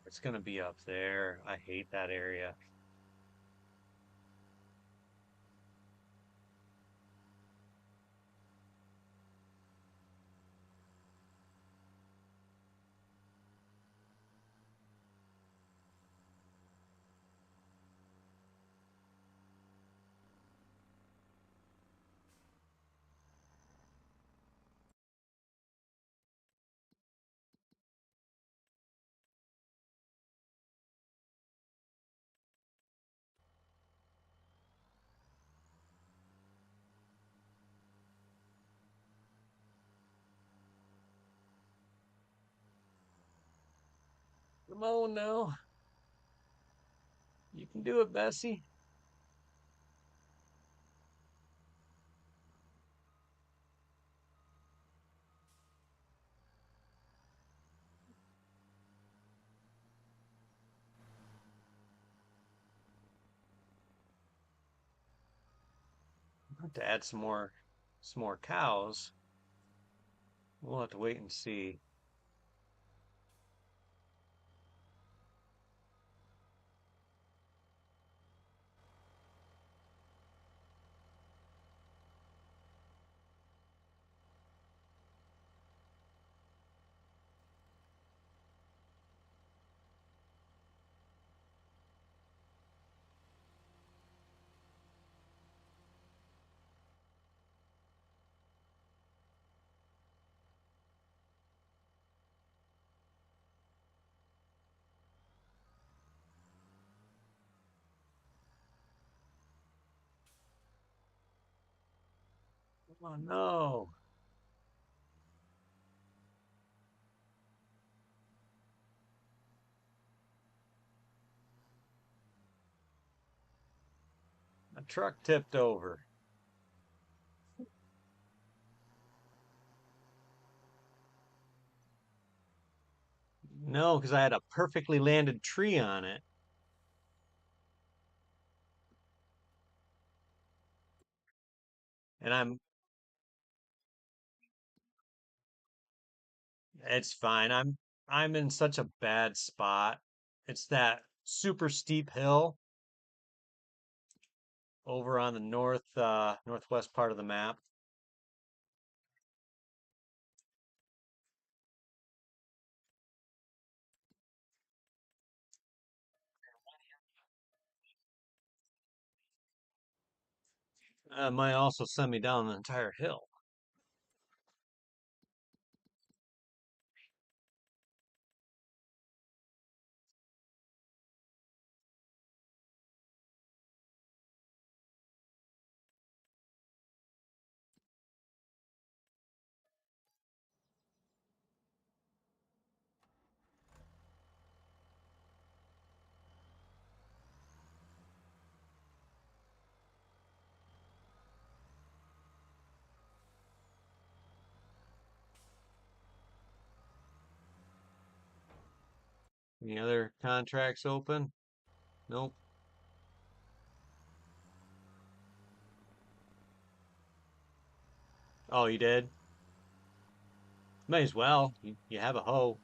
Speaker 1: It's gonna be up there. I hate that area. Come on now. You can do it, Bessie. Have to add some more cows. We'll have to wait and see. Oh no. A truck tipped over. No, because I had a perfectly landed tree on it. And it's fine. I'm in such a bad spot. It's that super steep hill over on the northwest part of the map. Might also send me down the entire hill. Any other contracts open? Nope. Oh, you did? May as well. You have a hoe.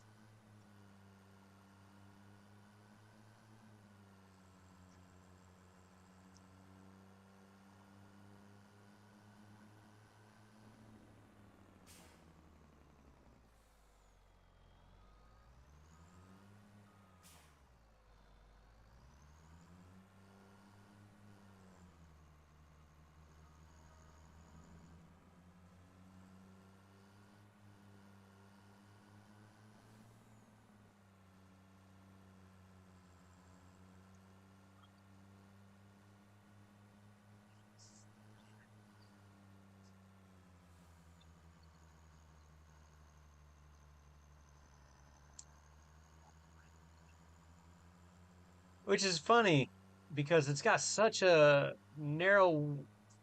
Speaker 1: Which is funny because it's got such a narrow,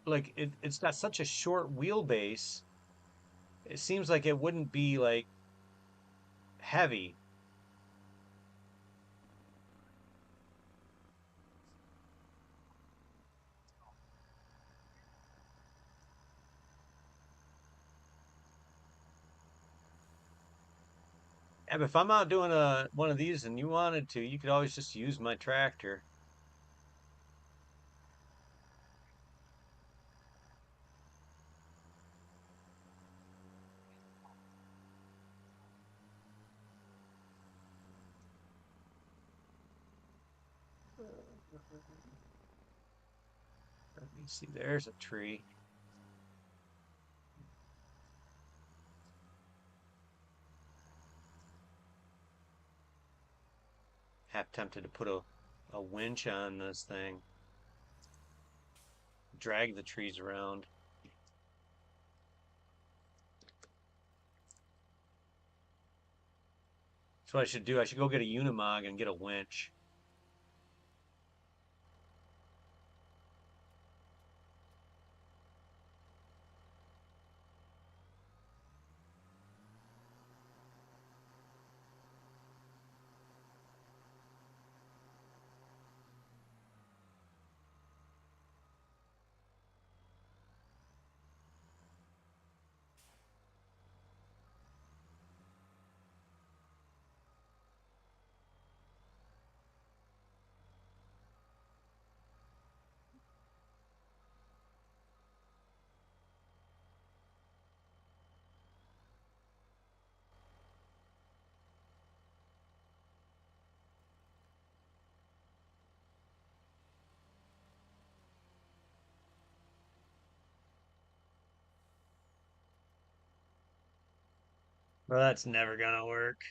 Speaker 1: like it's got such a short wheelbase. It seems like it wouldn't be like heavy. And if I'm out doing a one of these and you wanted to, you could always just use my tractor. Let me see. There's a tree. Half tempted to put a winch on this thing, drag the trees around. So what I should do. I should go get a Unimog and get a winch. Well, that's never gonna work.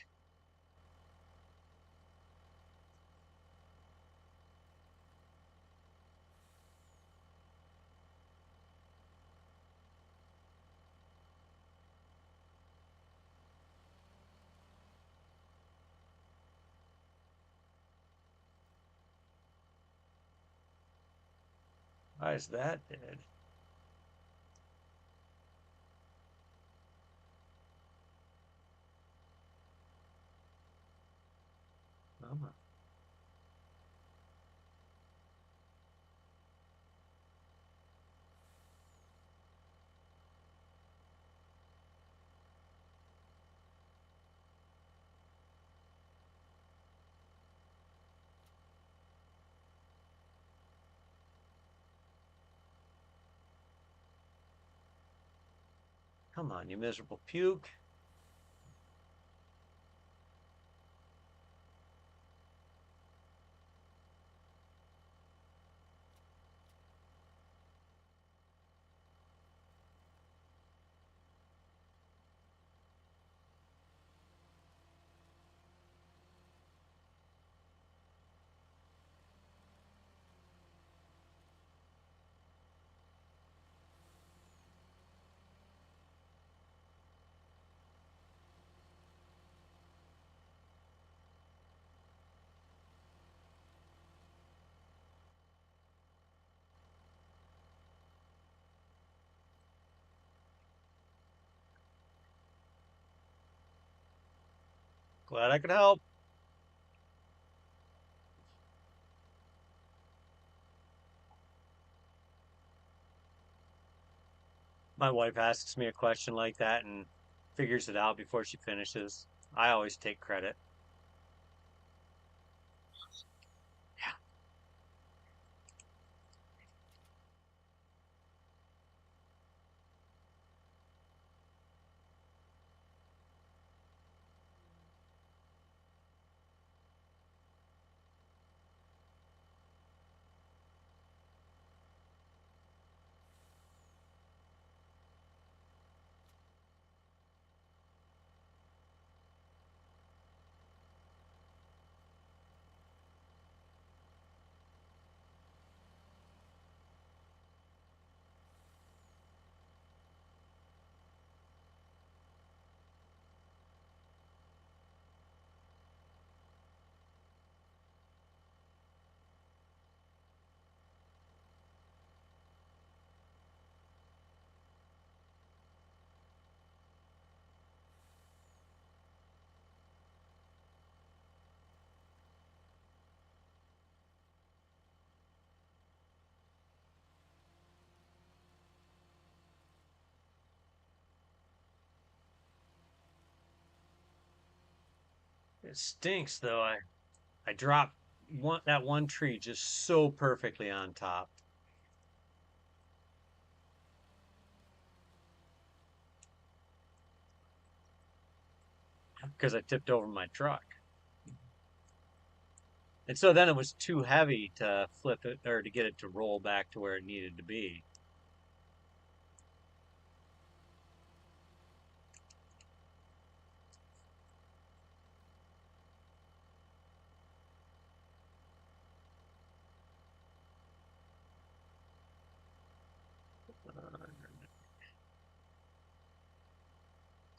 Speaker 1: Why is that dead? Oh, come on, you miserable puke. Glad I could help. My wife asks me a question like that and figures it out before she finishes. I always take credit. It stinks though. I dropped that one tree just so perfectly on top because I tipped over my truck. And so then it was too heavy to flip it or to get it to roll back to where it needed to be.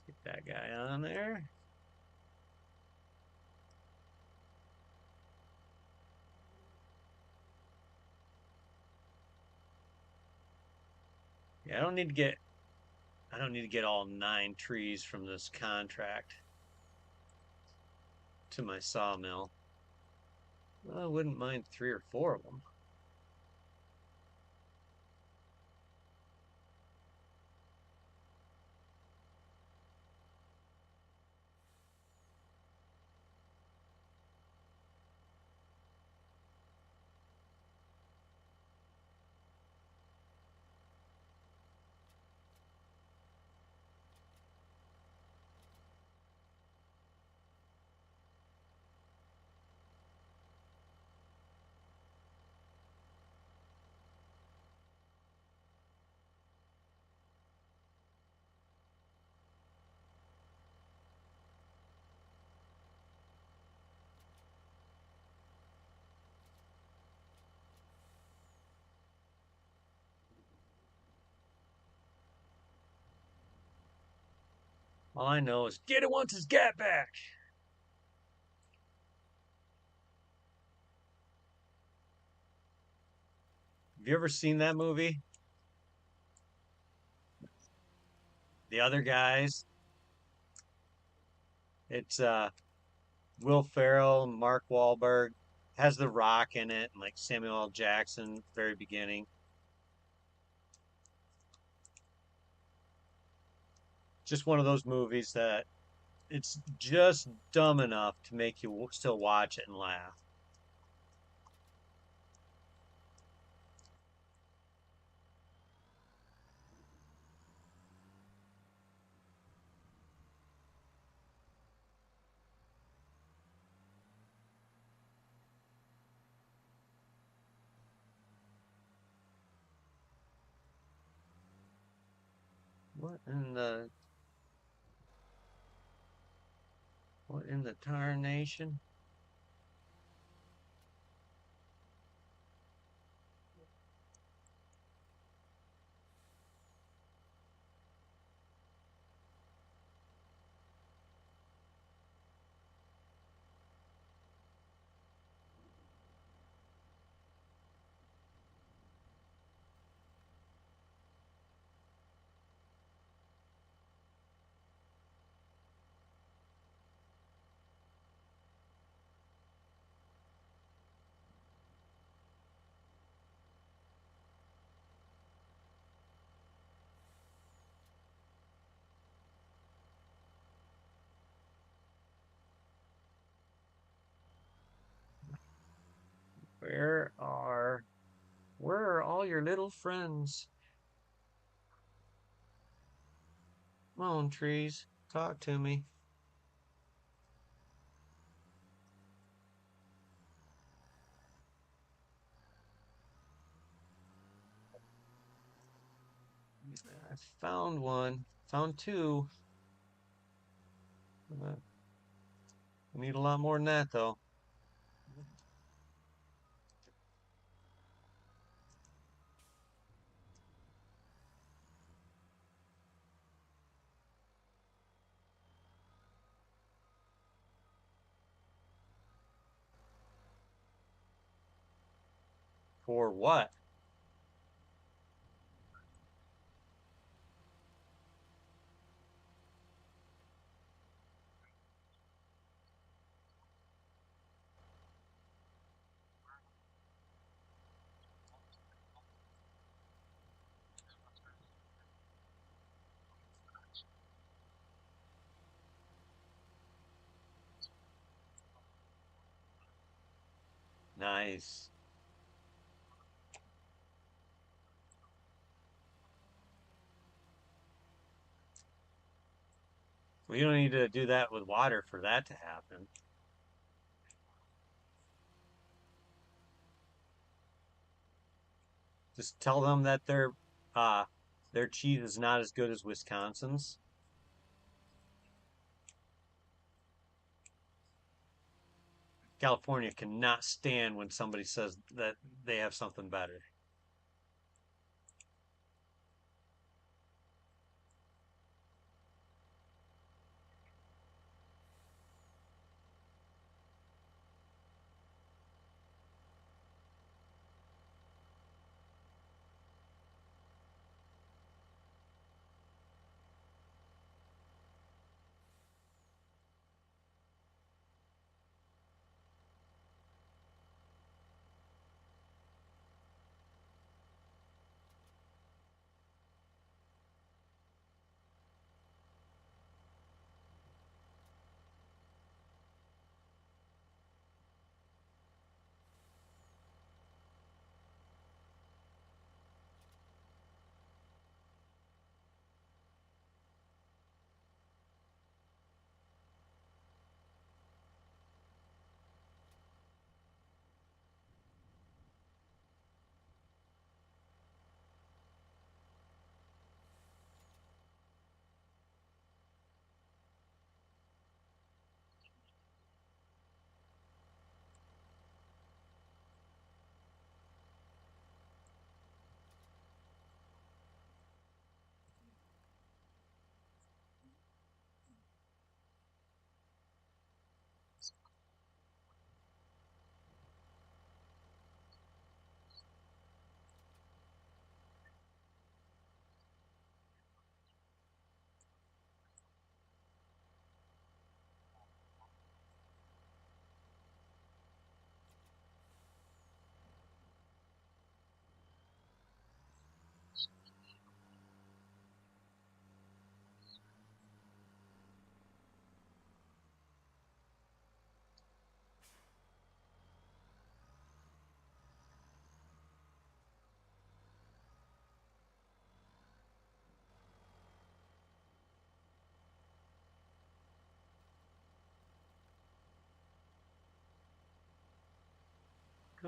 Speaker 1: Get that guy on there. Yeah, I don't need to get all 9 trees from this contract to my sawmill. Well, I wouldn't mind 3 or 4 of them. All I know is get it wants his gat back. Have you ever seen that movie? The Other Guys. It's Will Ferrell, Mark Wahlberg, has The Rock in it, and like Samuel L. Jackson, very beginning. Just one of those movies that it's just dumb enough to make you still watch it and laugh. What in the what in the tarnation? Where are where are all your little friends? Come on, trees, talk to me. I found one. Found two. I need a lot more than that though. For what? Nice. We don't need to do that with water for that to happen. Just tell them that their cheese is not as good as Wisconsin's. California cannot stand when somebody says that they have something better.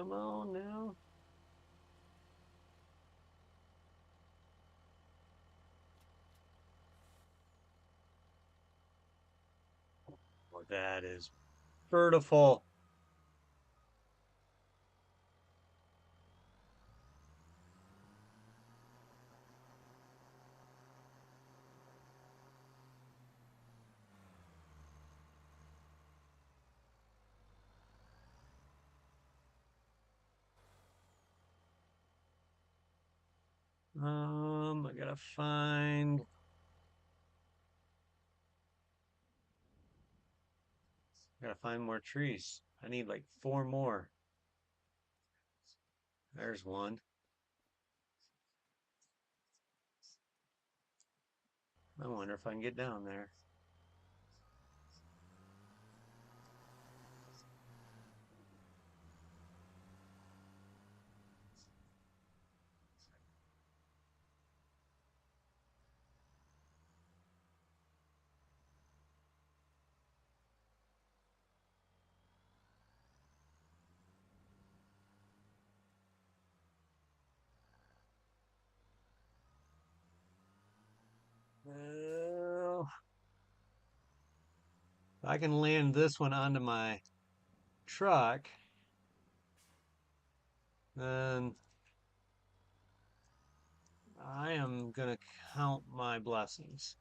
Speaker 1: Come on now. Oh, that is beautiful. I gotta find more trees. I need like four more. There's one. I wonder if I can get down there. Well, if I can land this one onto my truck, then I am gonna count my blessings.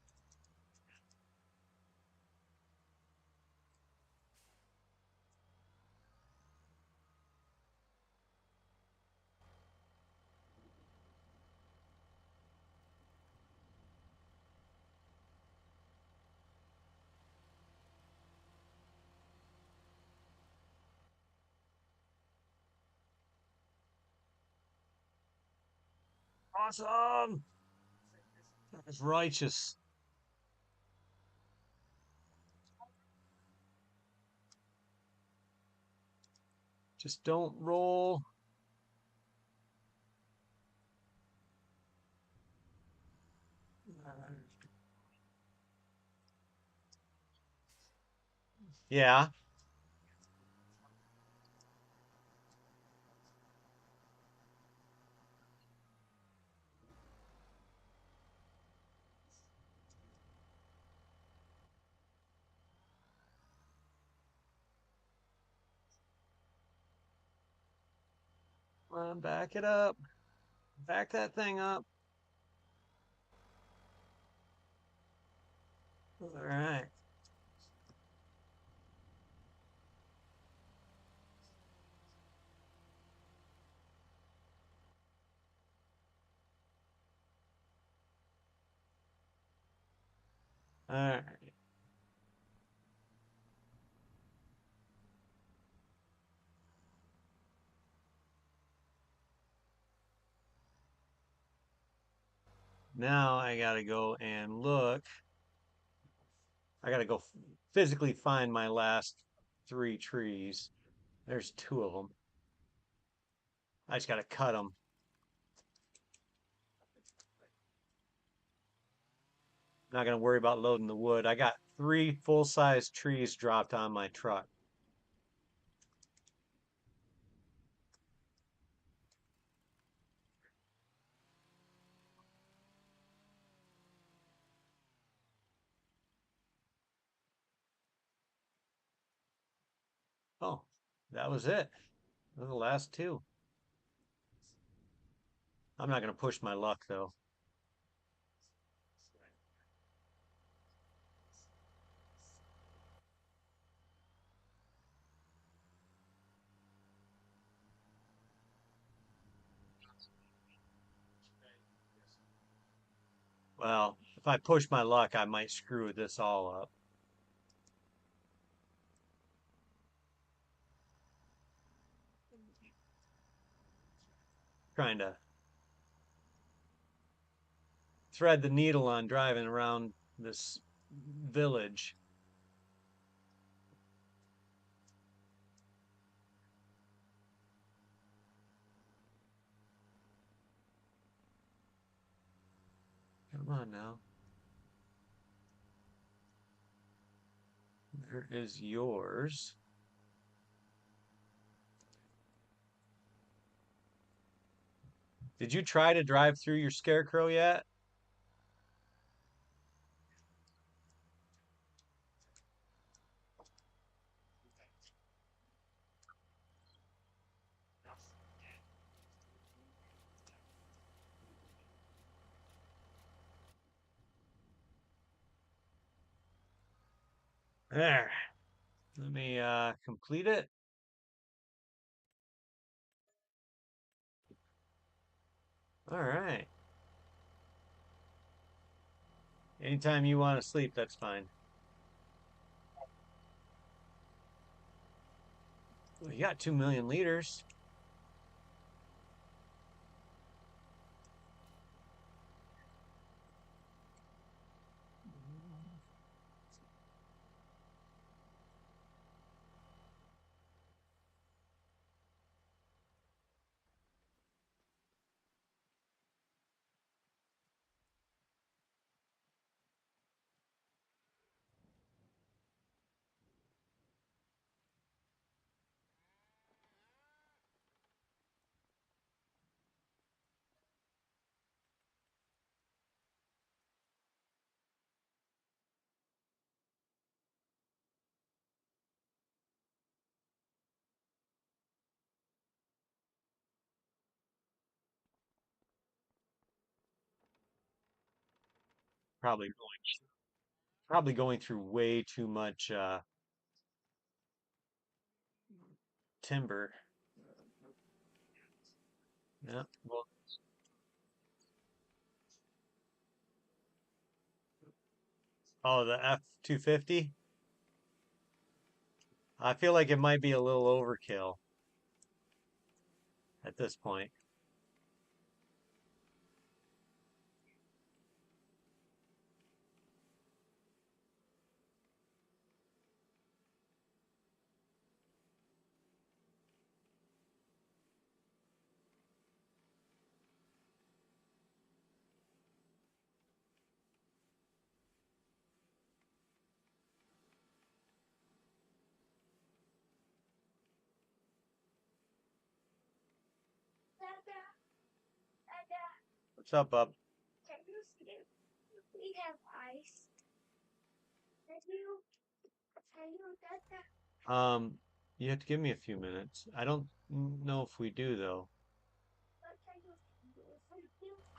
Speaker 1: Awesome! That's righteous. Just don't roll. Yeah. Come on, back it up. Back that thing up. All right. All right. Now I gotta go and look. I gotta go physically find my last three trees. There's two of them. I just gotta cut them. Not gonna worry about loading the wood. I got three full-size trees dropped on my truck. Oh, that was it. Those are the last two. I'm not gonna push my luck though. Well, if I push my luck, I might screw this all up. Trying to thread the needle on driving around this village. Come on now. There is yours. Did you try to drive through your scarecrow yet? There. Let me complete it. All right. Anytime you want to sleep, that's fine. Well, you got 2 million liters. Probably probably going through way too much timber. Yeah. Well, oh, the F-250. I feel like it might be a little overkill at this point. What's up, bub? Um, you have to give me a few minutes. I don't know if we do though.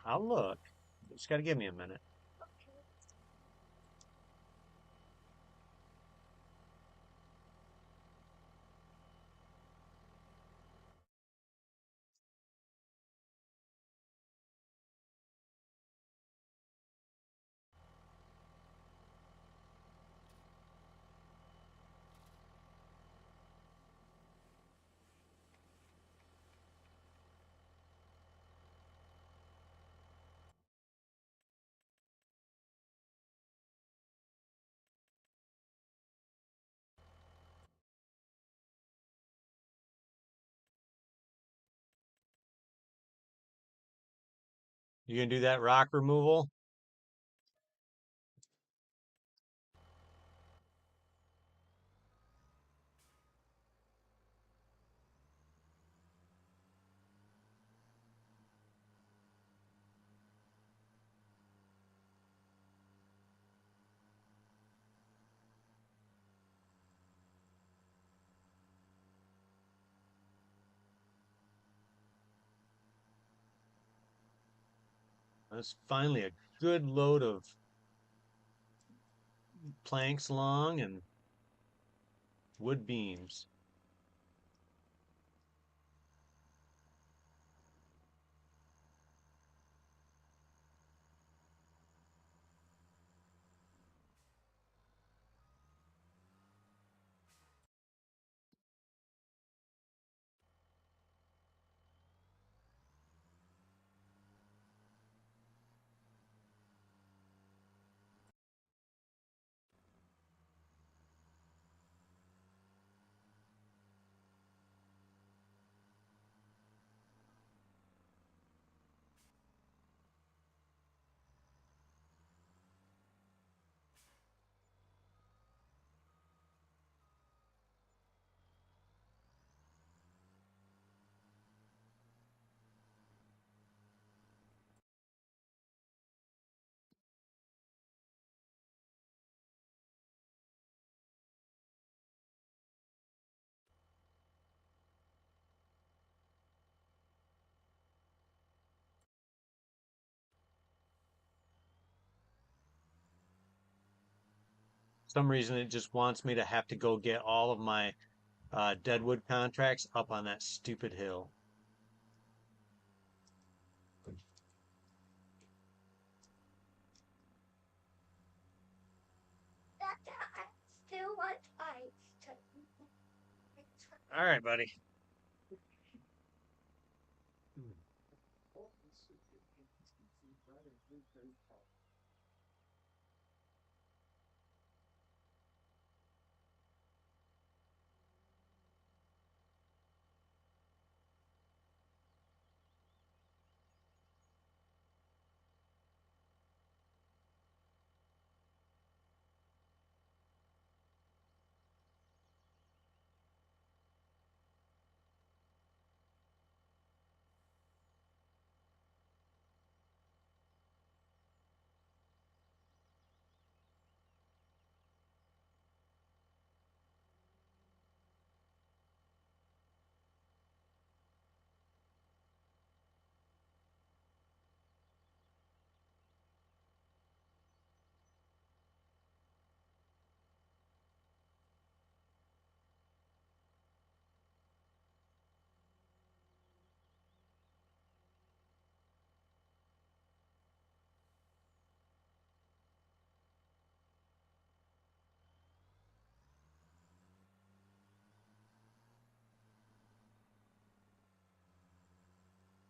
Speaker 1: I'll look. Just got to give me a minute. You gonna do that rock removal? That's finally a good load of planks long and wood beams. some reason it just wants me to have to go get all of my deadwood contracts up on that stupid hill.
Speaker 2: I still want ice.
Speaker 1: All right, buddy.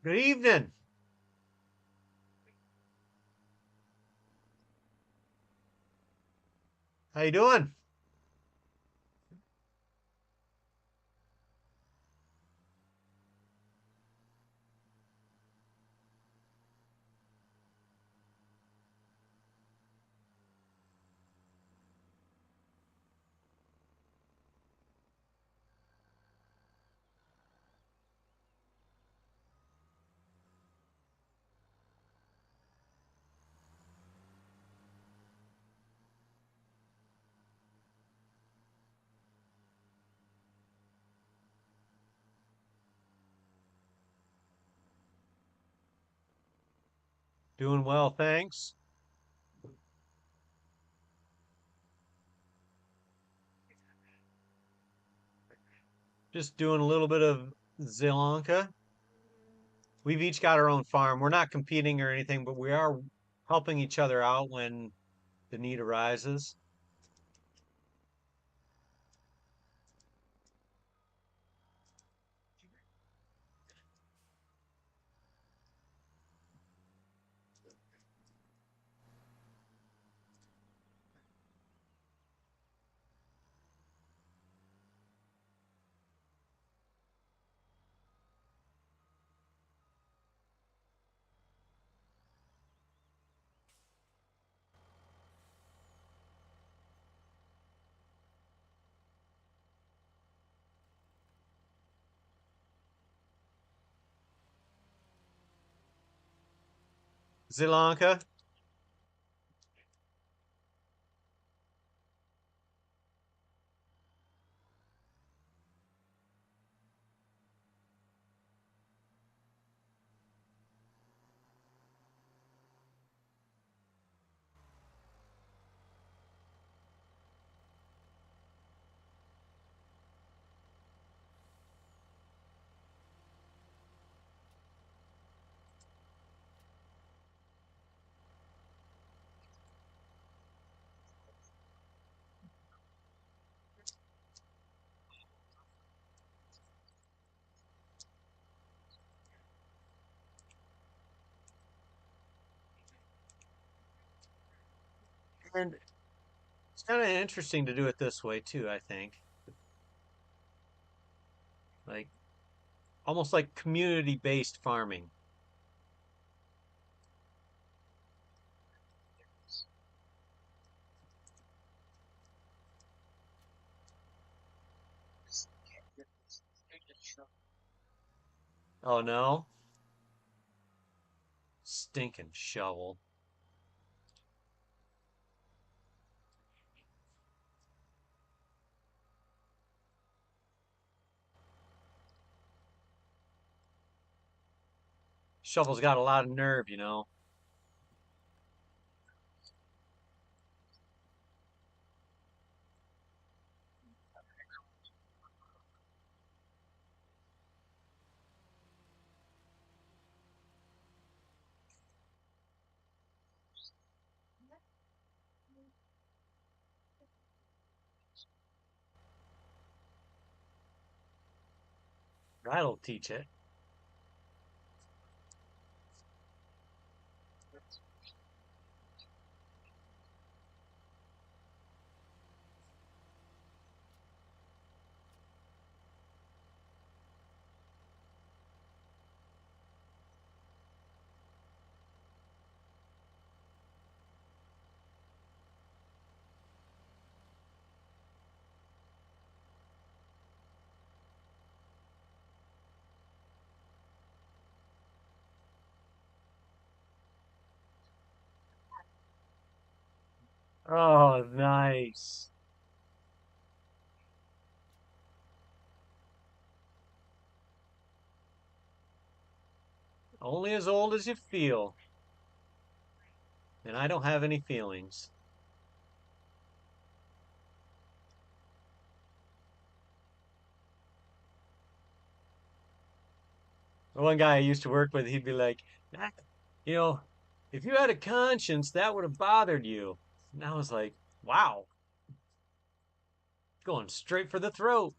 Speaker 1: Good evening. How you doing? Doing well, thanks. Just doing a little bit of Zilanka. We've each got our own farm. We're not competing or anything, but we are helping each other out when the need arises. Zilanka, and it's kind of interesting to do it this way too, I think. Like almost like community-based farming. Oh no, stinking shovel. Shovel's got a lot of nerve. That'll teach it. Oh, nice. Only as old as you feel. And I don't have any feelings. One guy I used to work with, he'd be like, "Ah, you know, if you had a conscience, that would have bothered you." And I was like, wow, going straight for the throat.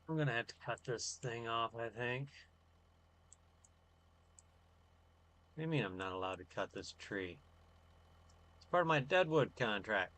Speaker 1: I'm gonna have to cut this thing off, I think. What do you mean I'm not allowed to cut this tree? It's part of my deadwood contract.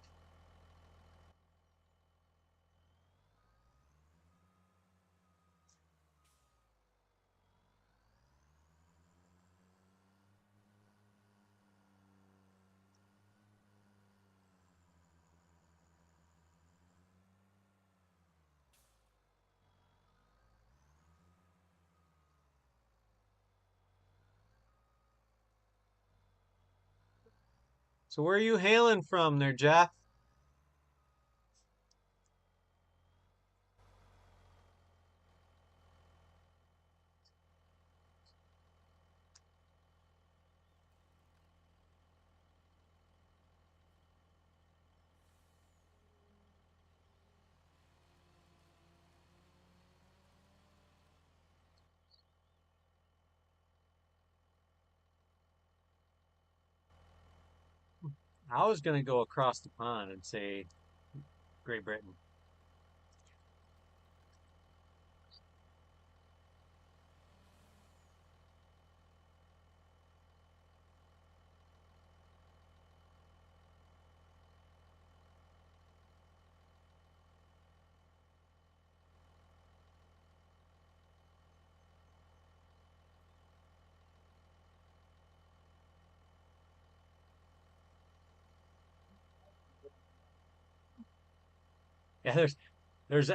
Speaker 1: So where are you hailing from there, Jeff? I was gonna go across the pond and say Great Britain. Yeah, there's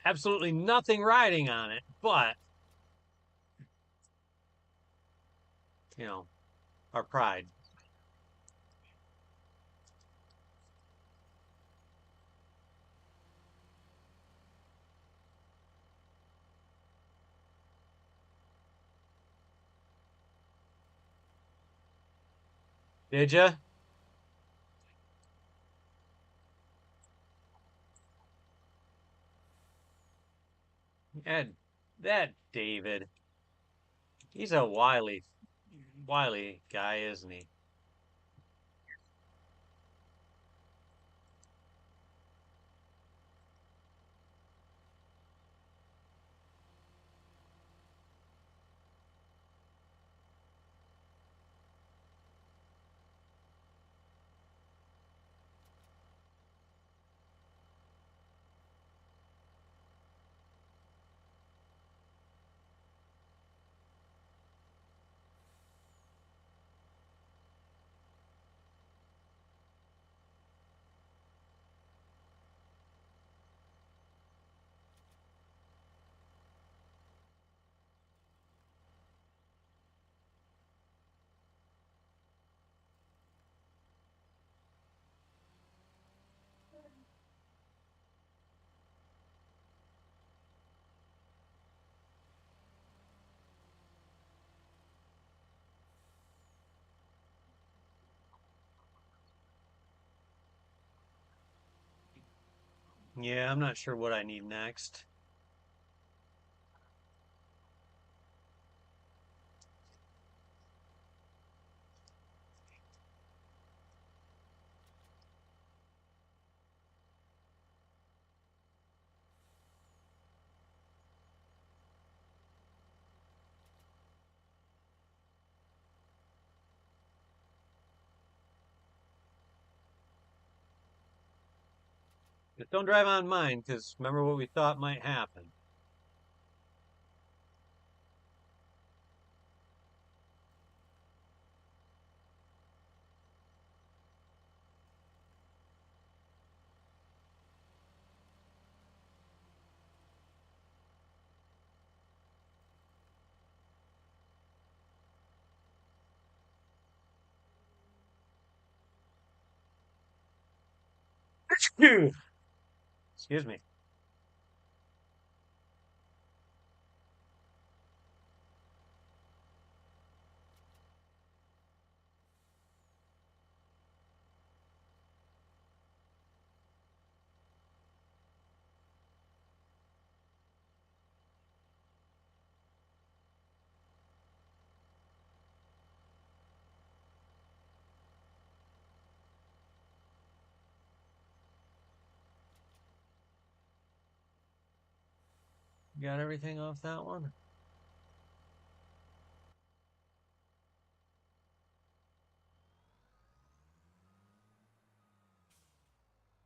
Speaker 1: absolutely nothing riding on it, but you know, our pride. Did you? And that David, he's a wily guy, isn't he? Yeah, I'm not sure what I need next. Just don't drive on mine, because remember what we thought might happen. Excuse me. Got everything off that one?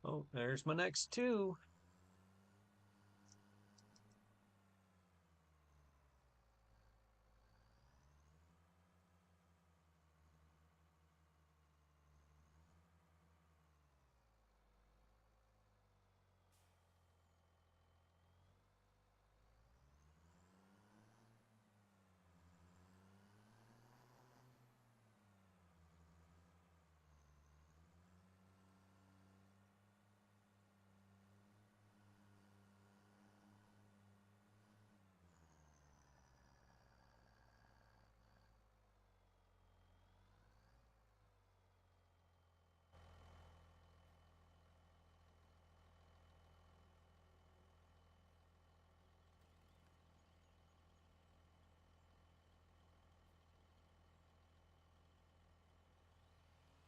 Speaker 1: Oh, there's my next two.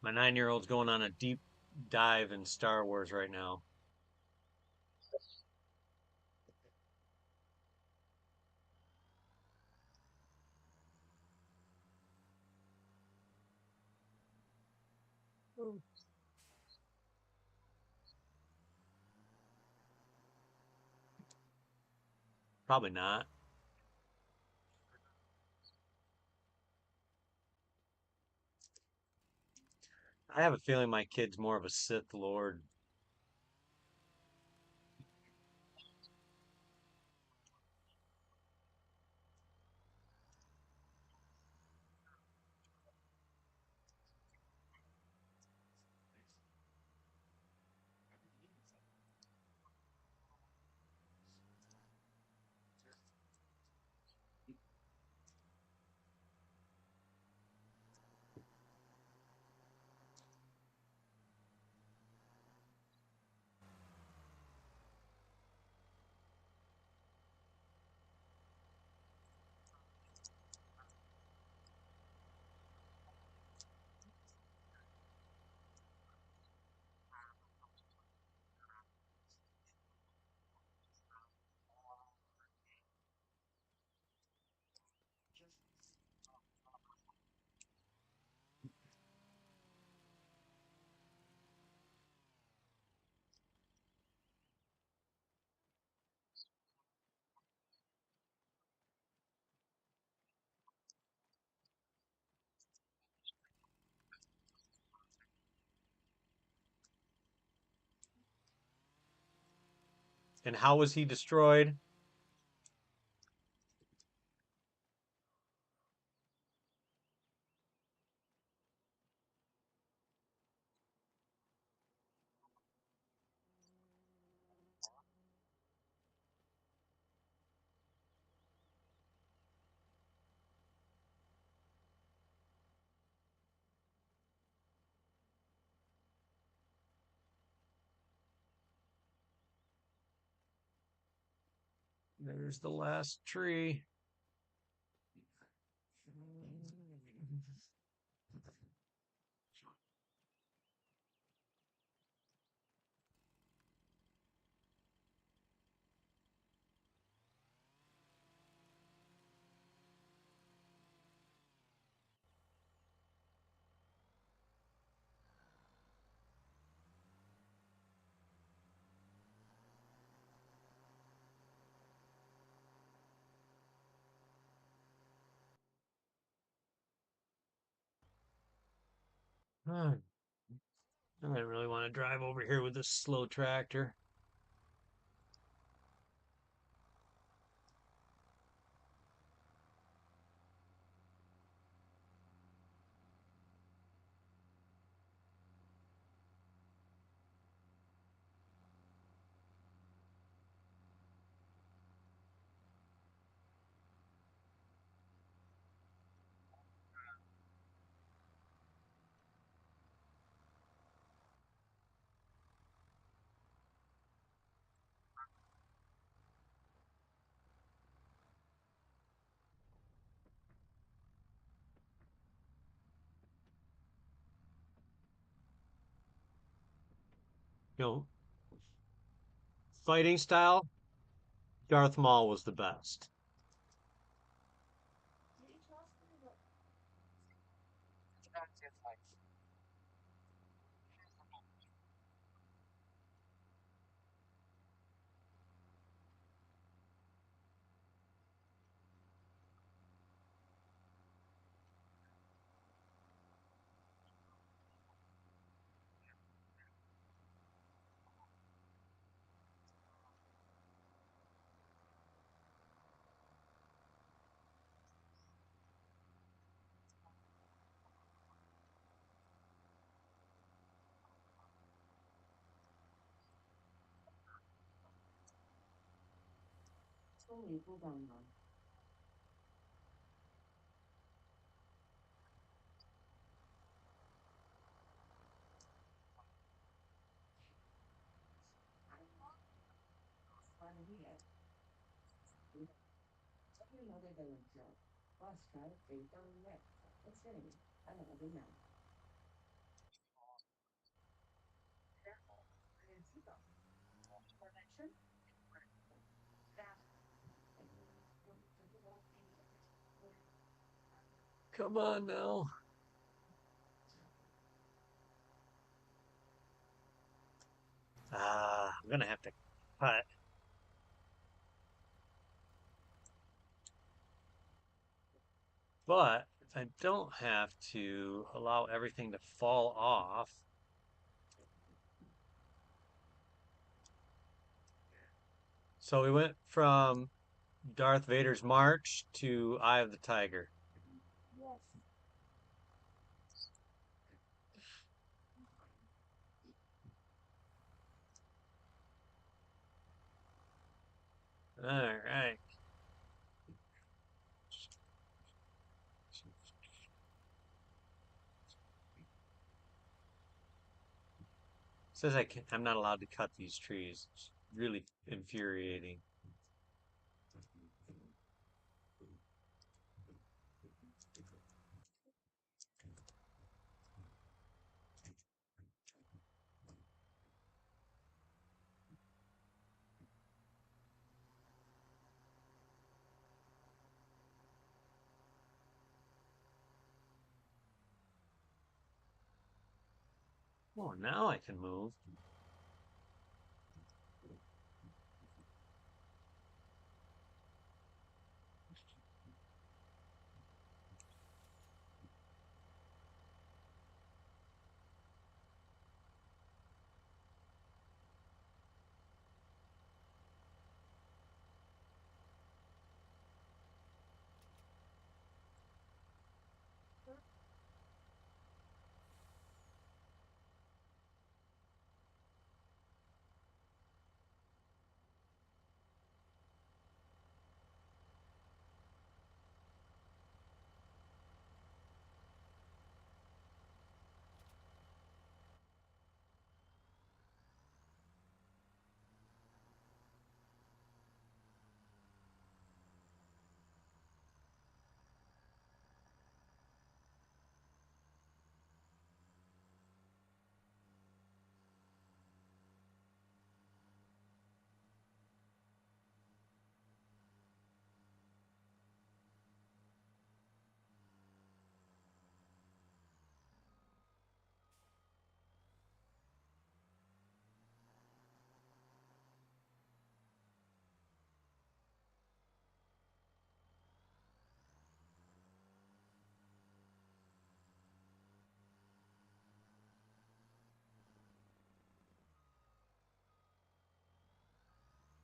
Speaker 1: My 9-year-old's going on a deep dive in Star Wars right now. Probably not. I have a feeling my kid's more of a Sith Lord. And how was he destroyed? There's the last tree. I don't really want to drive over here with this slow tractor. You know, fighting style, Darth Maul was the best. Come on now. I'm gonna have to cut, but I don't have to allow everything to fall off. So we went from Darth Vader's March to Eye of the Tiger. All right. Says I'm not allowed to cut these trees. It's really infuriating. Oh, now I can move.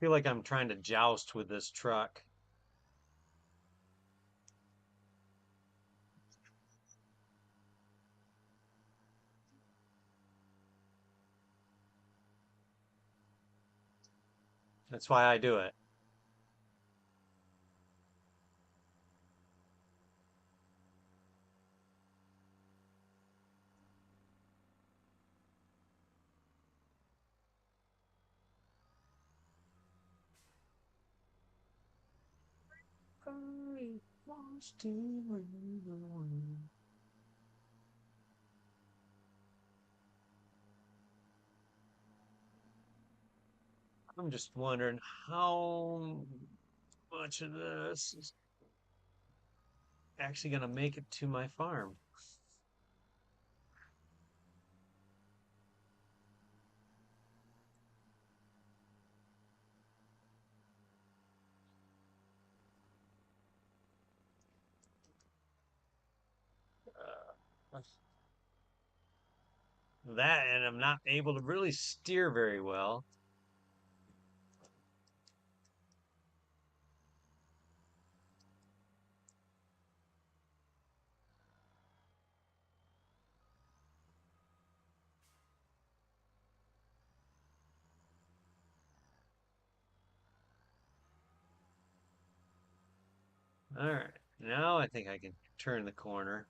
Speaker 1: feel like I'm trying to joust with this truck. That's why I do it. I'm just wondering how much of this is actually going to make it to my farm. Uh, that, and I'm not able to really steer very well. All right, now I think I can turn the corner.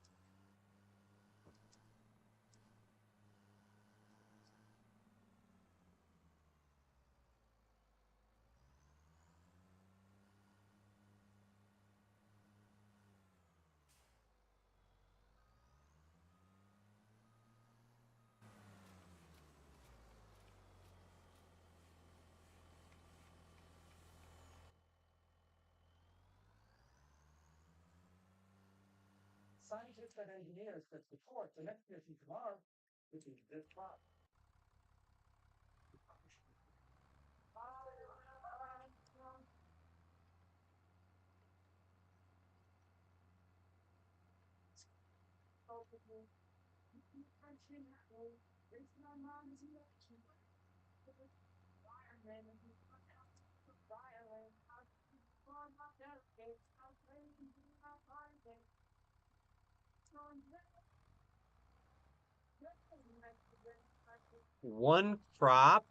Speaker 1: One crop.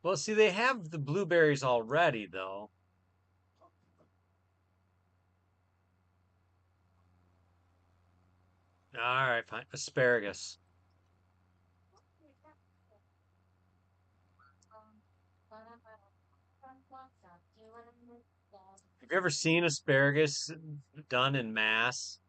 Speaker 1: Well, see, they have the blueberries already, though. All right, fine. Asparagus. Have you ever seen asparagus done in mass?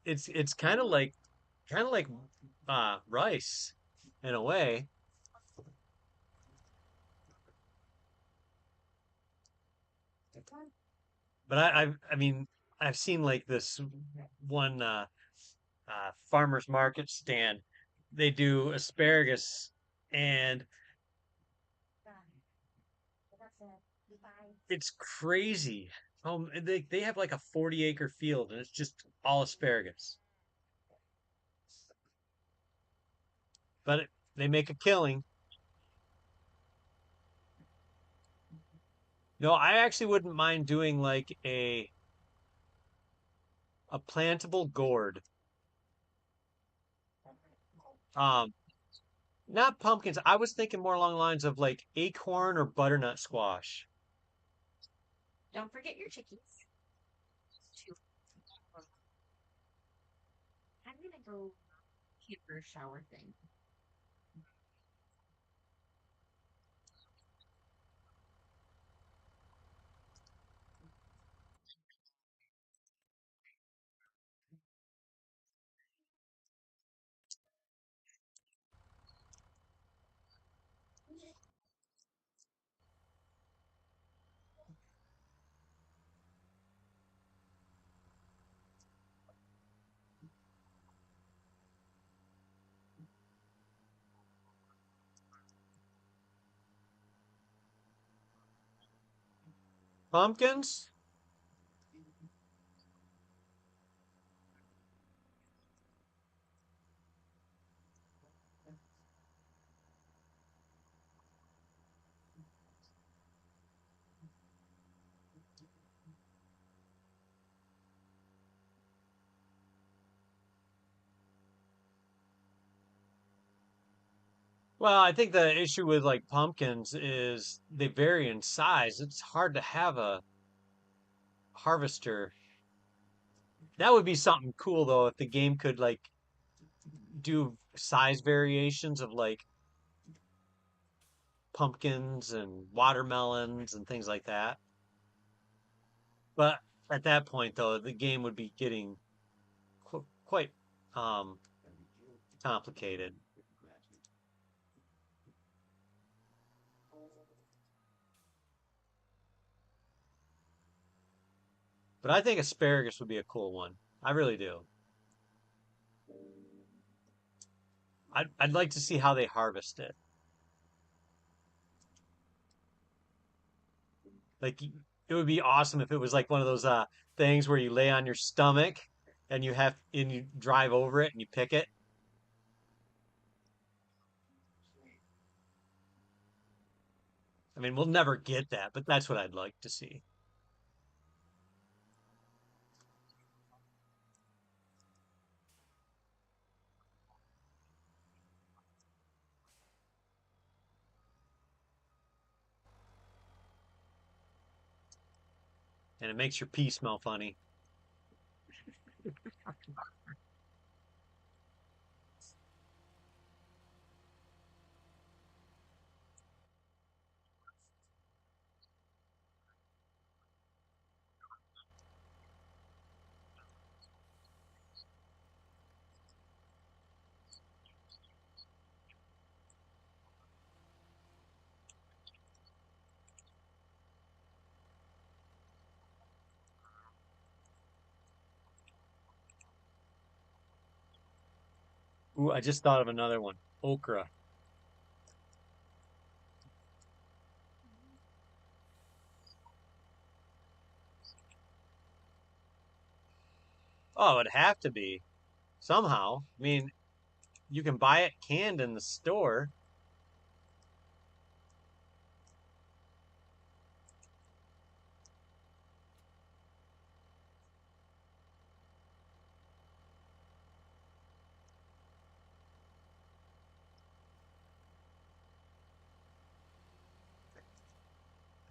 Speaker 1: It's kind of like rice in a way. But I mean, I've seen like this one farmer's market stand. They do asparagus, and it's crazy. They have like a 40-acre field, and it's just all asparagus. But they make a killing. No, I actually wouldn't mind doing like a plantable gourd. Um, Not pumpkins. I was thinking more along the lines of like acorn or butternut squash.
Speaker 2: Don't forget your chickies. I'm gonna go hit for a shower thing.
Speaker 1: Pumpkins? Well, I think the issue with like pumpkins is they vary in size. It's hard to have a harvester. That would be something cool though if the game could like do size variations of like pumpkins and watermelons and things like that. But at that point though, the game would be getting quite um complicated. But I think asparagus would be a cool one. I really do. I'd like to see how they harvest it. Like it would be awesome if it was like one of those things where you lay on your stomach and you drive over it and you pick it. I mean, we'll never get that, but that's what I'd like to see. And it makes your pee smell funny. Ooh, I just thought of another one. Okra. Oh, it would have to be somehow. I mean, you can buy it canned in the store.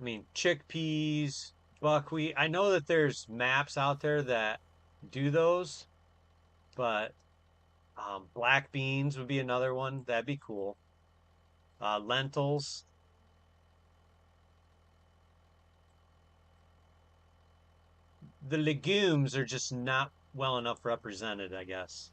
Speaker 1: I mean, chickpeas, buckwheat. I know that there's maps out there that do those, but black beans would be another one. That'd be cool. Lentils. The legumes are just not well enough represented, I guess.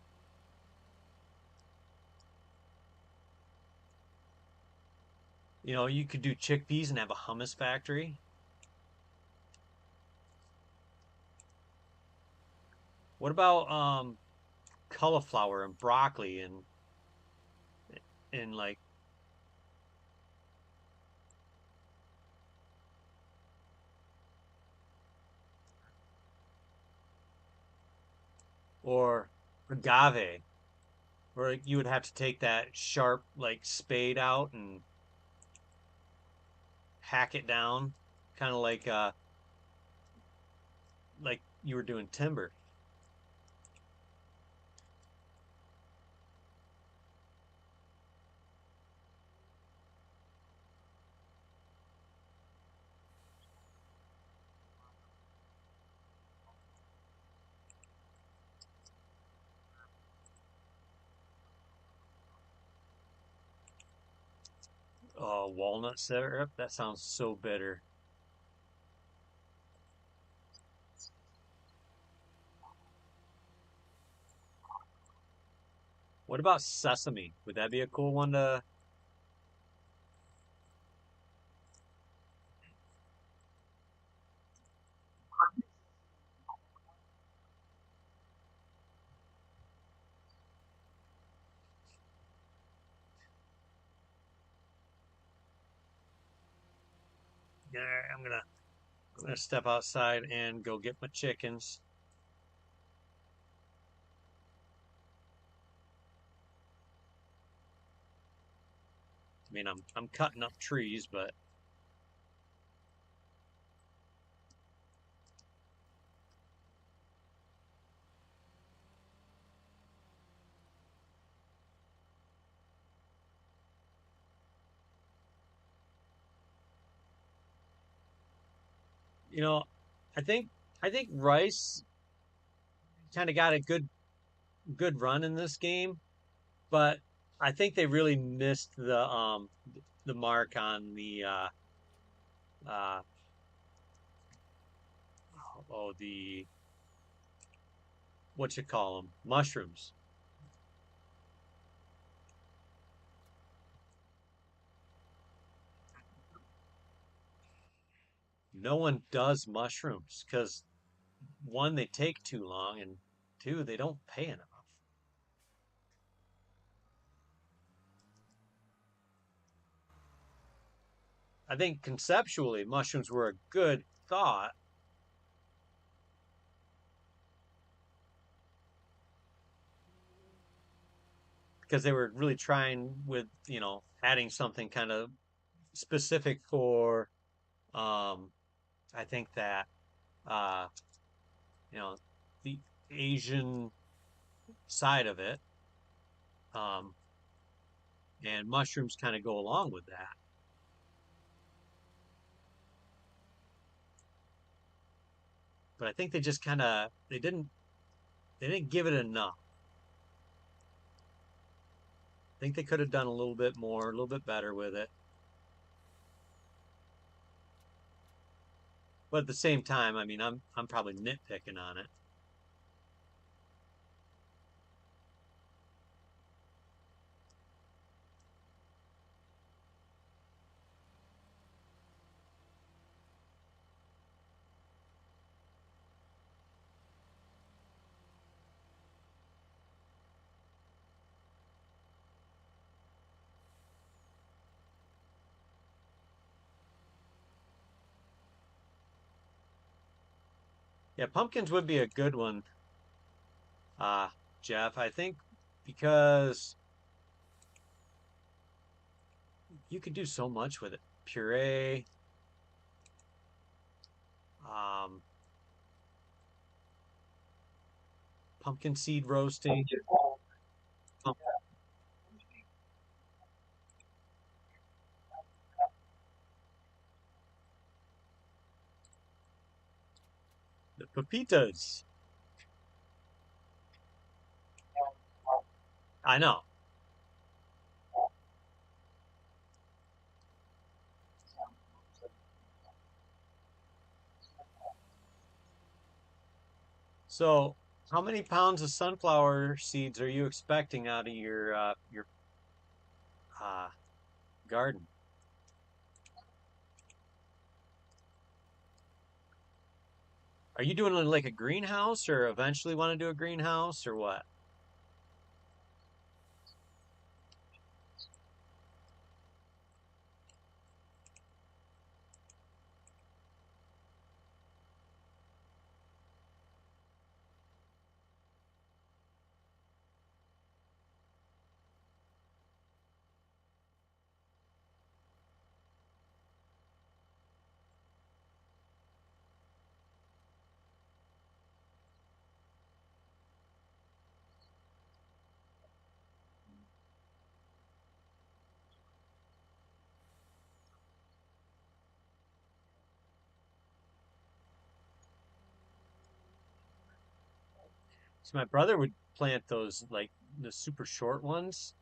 Speaker 1: You know, you could do chickpeas and have a hummus factory. What about cauliflower and broccoli and like or agave, where you would have to take that sharp like spade out and hack it down, kind of like you were doing timber. Oh, walnut syrup. That sounds so bitter. What about sesame? Would that be a cool one to? Yeah, I'm gonna I'm gonna step outside and go get my chickens. I mean, I'm cutting up trees, but you know, I think I think Rice kind of got a good run in this game, but I think they really missed the mark on the uh the what you call them mushrooms. No one does mushrooms because one, they take too long, and two, they don't pay enough. I think conceptually mushrooms were a good thought because they were really trying with, adding something kind of specific for um I think that uh you know the Asian side of it, um and mushrooms kind of go along with that. But I think they just kind of they didn't give it enough. I think they could have done a little bit more, a little bit better with it. But at the same time, I mean, I'm probably nitpicking on it. Yeah, pumpkins would be a good one, uh, Jeff. I think because you could do so much with it. Puree, um, pumpkin seed roasting, pump, the pepitas. I know. So, how many pounds of sunflower seeds are you expecting out of your uh, garden? Are you doing like a greenhouse, or eventually want to do a greenhouse, or what? So my brother would plant those like the super short ones,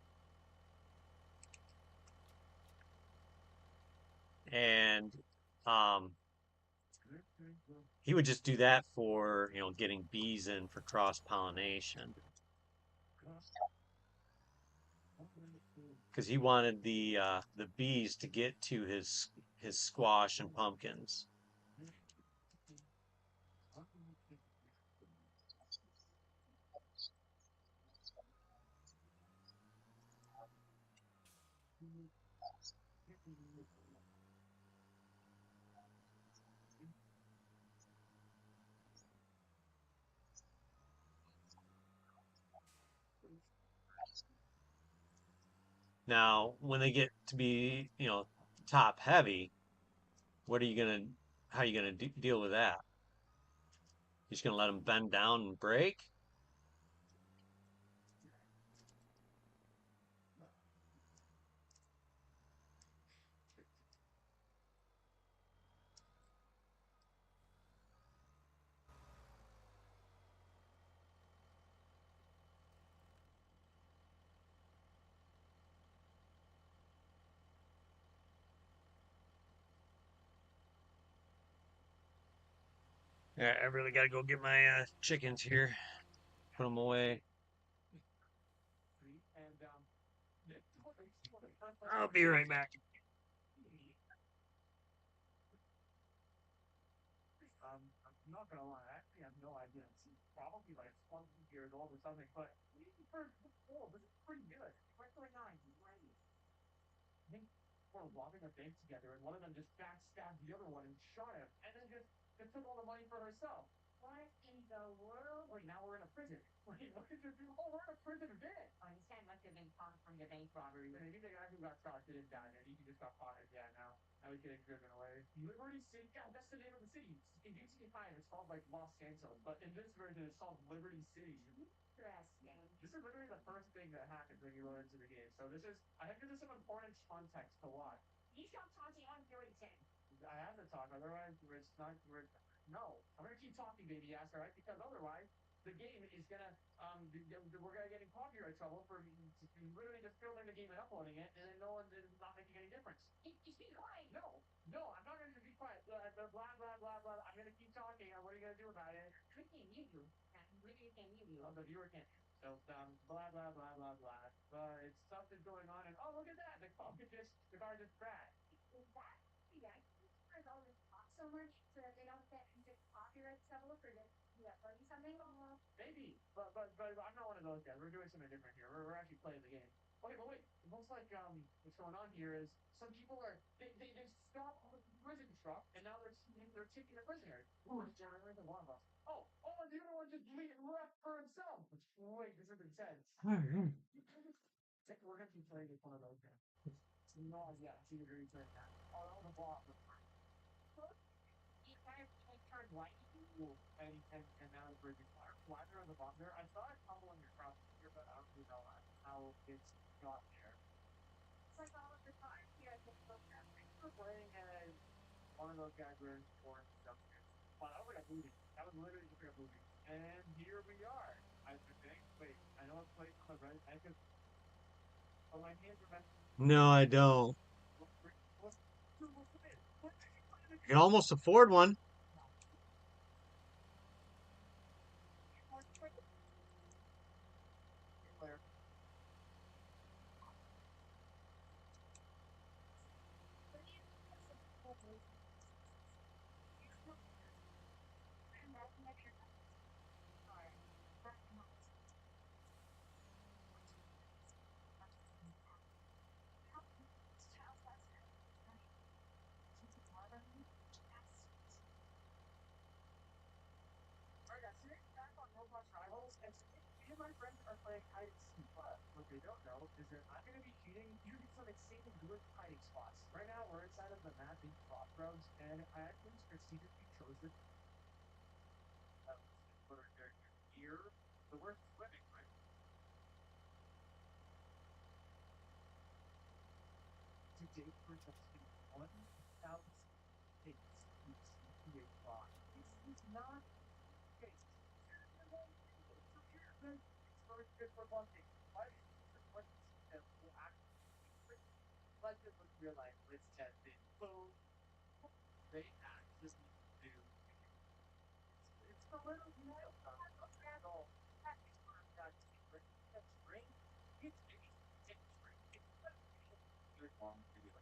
Speaker 1: and um, he would just do that for getting bees in for cross pollination because he wanted the bees to get to his squash and pumpkins. Now, when they get to be, top heavy, what are you gonna, how are you gonna deal with that? You're just gonna let them bend down and break? Yeah, I really gotta go get my chickens here, put them away. I'll be right back.
Speaker 2: What in the world? Einstein must have been caught from the bank robbery. Interesting. You stop talking, I'm doing it. Just be quiet. We can't mute you. We can't mute you. Is that yeah? Turn all this off so much so that they don't get into copyright trouble for just uploading something? You kind of like turn white. It's like all of the time here at the program.
Speaker 1: No, I don't. You can almost afford one.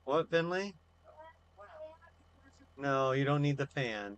Speaker 1: What, Finley? No, you don't need the fan.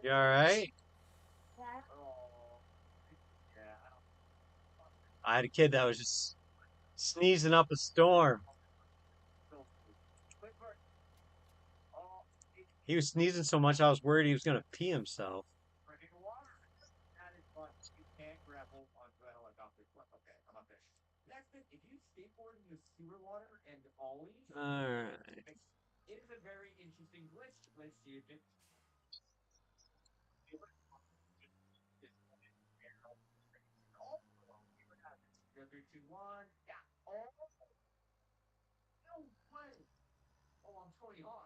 Speaker 1: You all right?
Speaker 2: Yeah.
Speaker 1: I had a kid that was just sneezing up a storm. He was sneezing so much I was worried he was going to pee himself. All right.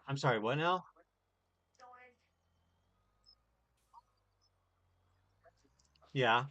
Speaker 1: I'm sorry, what now? Yeah.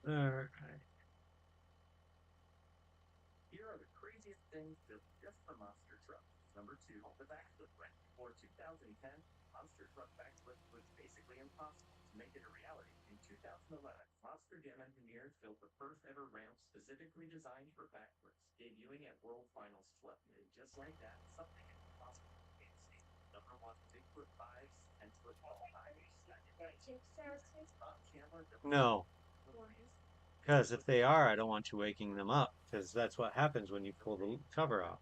Speaker 1: All right. No, because if they are, I don't want you waking them up because that's what happens when you pull the cover off.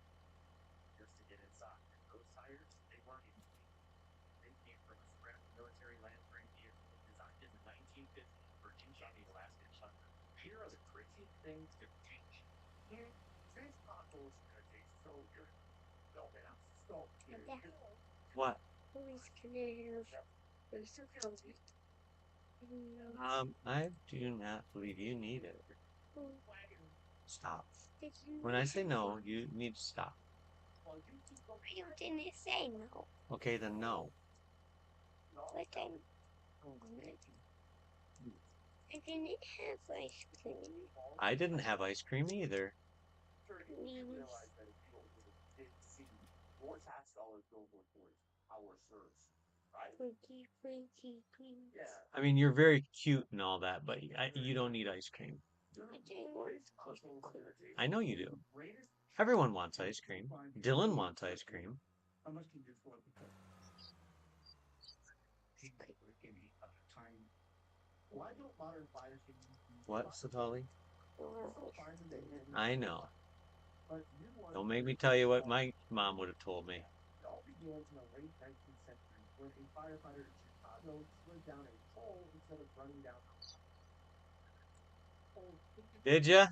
Speaker 1: What? I do not believe you need it. Stop. When I say no, you need to stop.
Speaker 2: You didn't say no,
Speaker 1: Okay, then no.
Speaker 2: but I didn't have ice cream.
Speaker 1: I didn't have ice cream either.
Speaker 2: Means Twinkie, Twinkie, Twinkie.
Speaker 1: I mean, you're very cute and all that, but you don't need ice cream.
Speaker 2: I didn't want ice cream.
Speaker 1: I know you do. Everyone wants ice cream. Dylan wants ice cream. What, Satali?
Speaker 2: Or ice cream.
Speaker 1: I know. Don't make me tell you what my mom would have told me. Did you?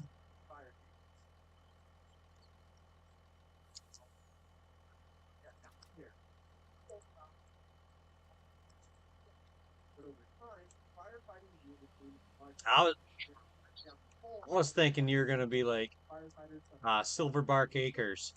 Speaker 1: I was, I was thinking you were gonna be like Silverbark Acres.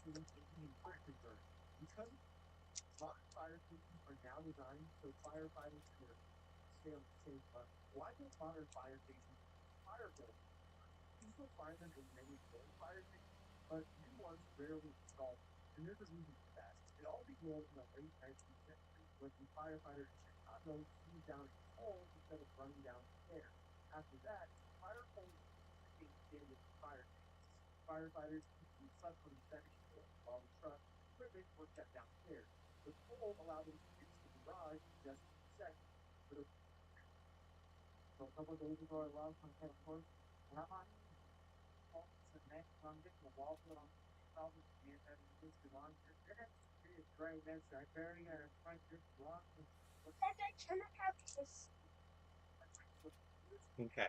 Speaker 2: That I cannot have this.
Speaker 1: Okay,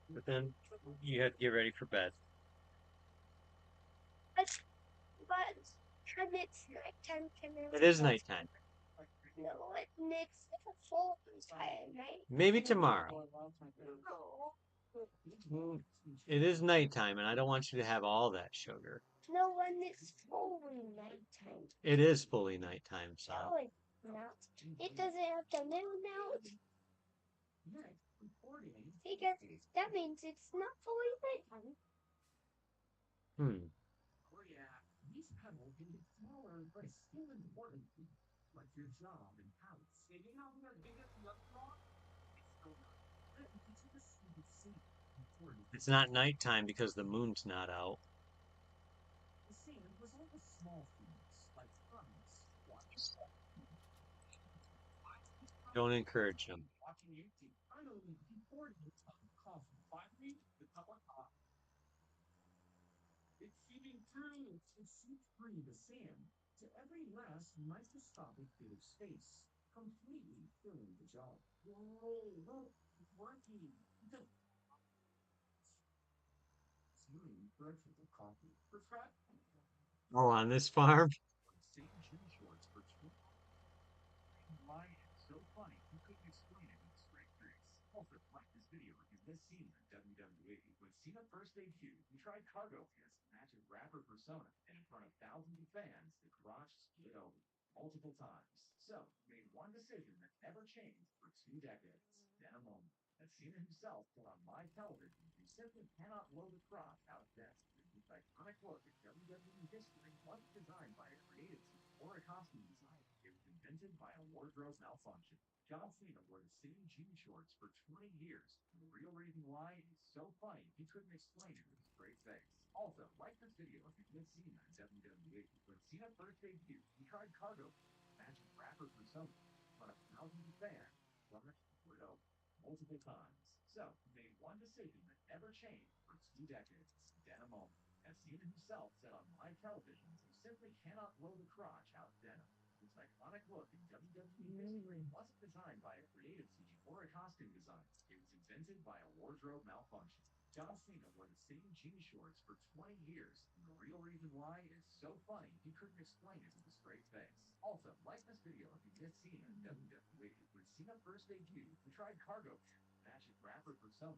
Speaker 1: but then you had to get ready for bed.
Speaker 2: But, but when it's nighttime, can I
Speaker 1: It is nighttime.
Speaker 2: no, it makes it a full entire night.
Speaker 1: Maybe tomorrow.
Speaker 2: No.
Speaker 1: Mm, it is nighttime, and I don't want you to have all that sugar.
Speaker 2: No one is fully nighttime.
Speaker 1: It is fully nighttime, son.
Speaker 2: No, it's not. It doesn't have the moon out. Because that means it's not fully nighttime.
Speaker 1: Hmm. It's not nighttime because the moon's not out. Don't encourage him. Oh, on this farm?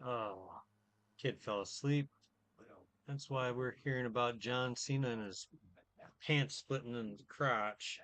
Speaker 1: Oh, kid fell asleep. That's why we're hearing about John Cena and his pants splitting in the crotch.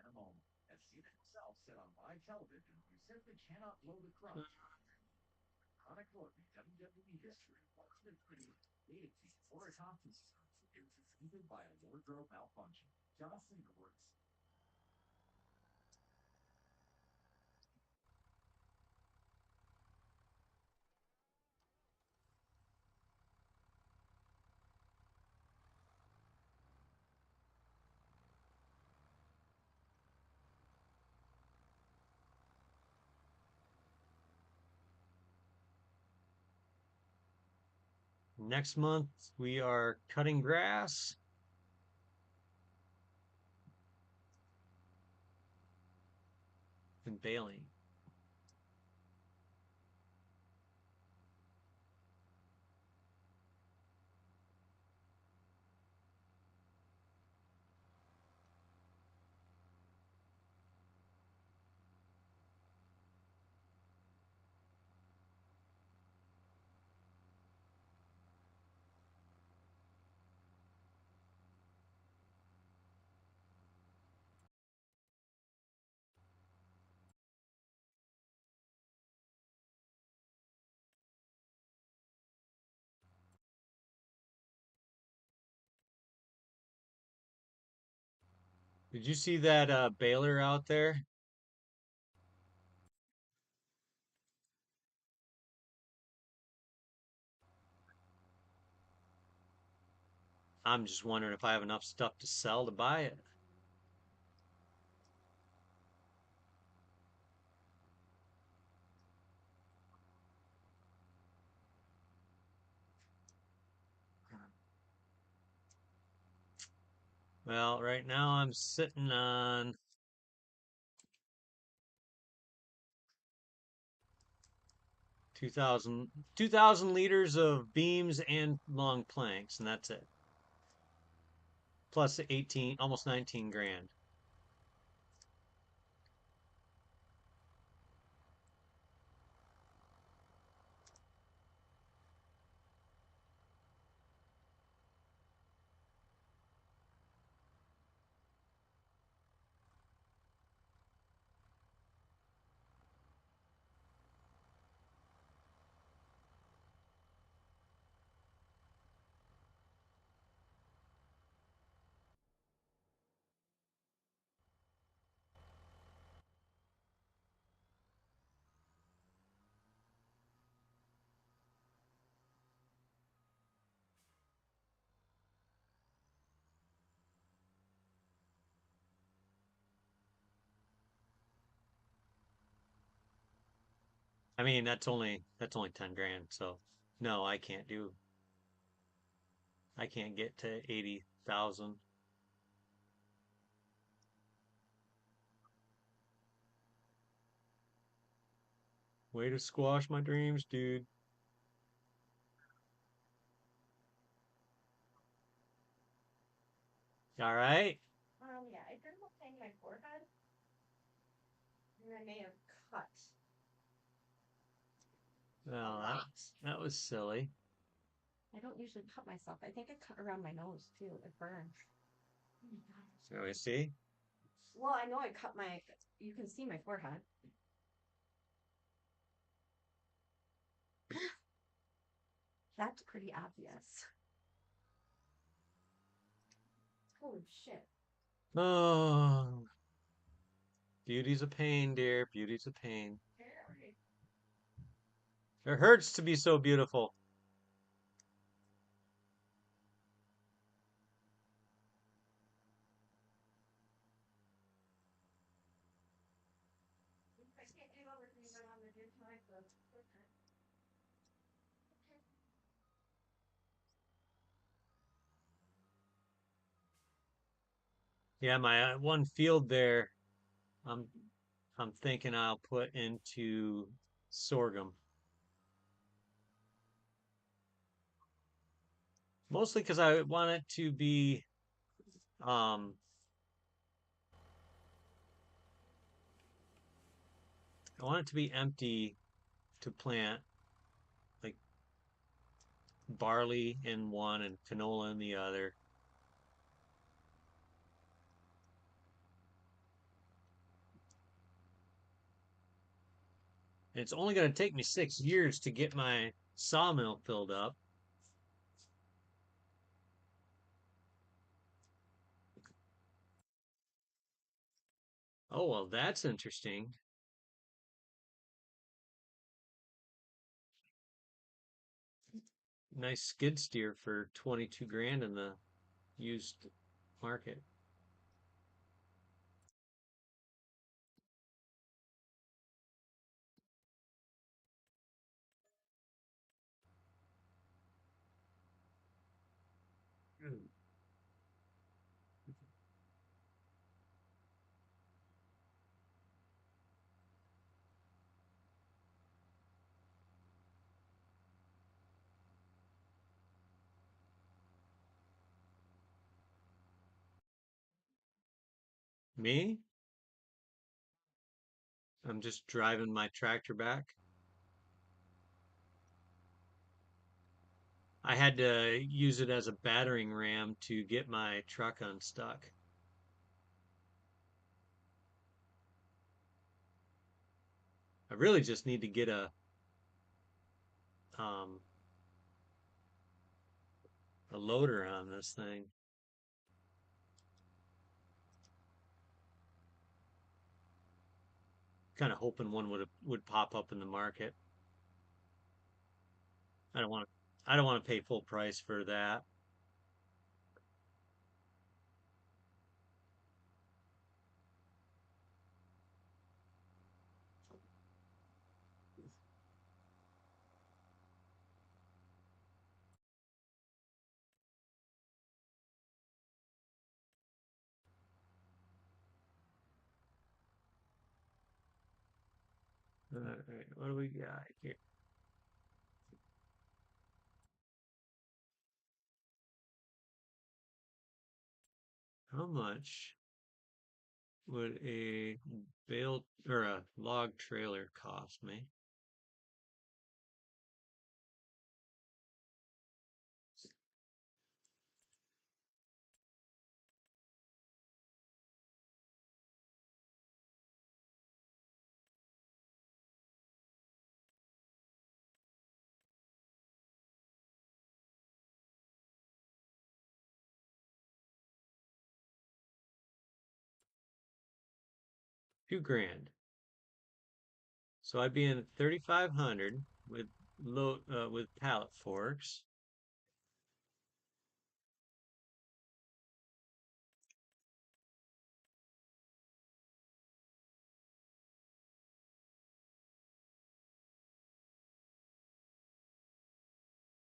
Speaker 1: Next month, we are cutting grass. and baling. Did you see that baler out there? I'm just wondering if I have enough stuff to sell to buy it. Well, right now I'm sitting on 2,000 liters of beams and long planks, and that's it. Plus 18, almost 19 grand. I mean, that's only 10 grand, so no, I can't get to 80,000. Way to squash my dreams, dude. All right.
Speaker 2: Yeah, I did not paint my forehead, and I may have cut a
Speaker 1: Well, that,
Speaker 2: lot.
Speaker 1: that was silly.
Speaker 2: I don't usually cut myself. I think I cut around my nose too. It burned. Oh my god.
Speaker 1: So we see.
Speaker 2: Well, I know I cut my. You can see my forehead. That's pretty obvious. Holy shit.
Speaker 1: Oh, beauty's a pain, dear. Beauty's a pain.
Speaker 2: Very.
Speaker 1: It hurts to be so beautiful.
Speaker 2: I can't do everything that I'm gonna do tonight, though. Okay.
Speaker 1: Yeah, my one field there, I'm I'm thinking I'll put into sorghum. Mostly because I want it to be um I want it to be empty to plant like barley in one and canola in the other. And it's only going to take me 6 years to get my sawmill filled up. Oh, well, that's interesting. Nice skid steer for 22 grand in the used market. Hmm. Me? I'm just driving my tractor back. I had to use it as a battering ram to get my truck unstuck. I really just need to get um a loader on this thing. Kind of hoping one would pop up in the market. I don't want to I don't want to pay full price for that. All right, what do we got here? How much would a bale or a log trailer cost me? $2,000. So I'd be in at 3,500 with with pallet forks.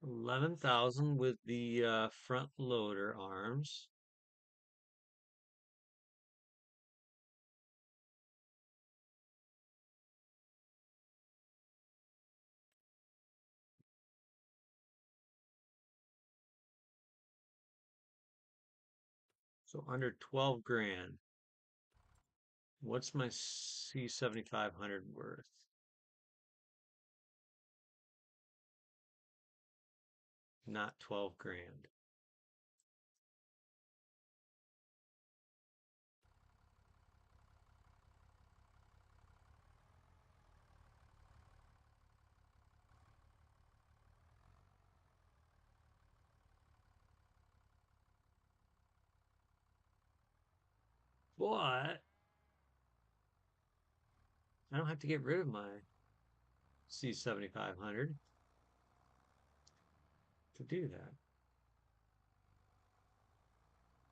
Speaker 1: $11,000 with the front loader arms. So under 12 grand. What's my C7500 worth? Not 12 grand. But I don't have to get rid of my C7500 to do that.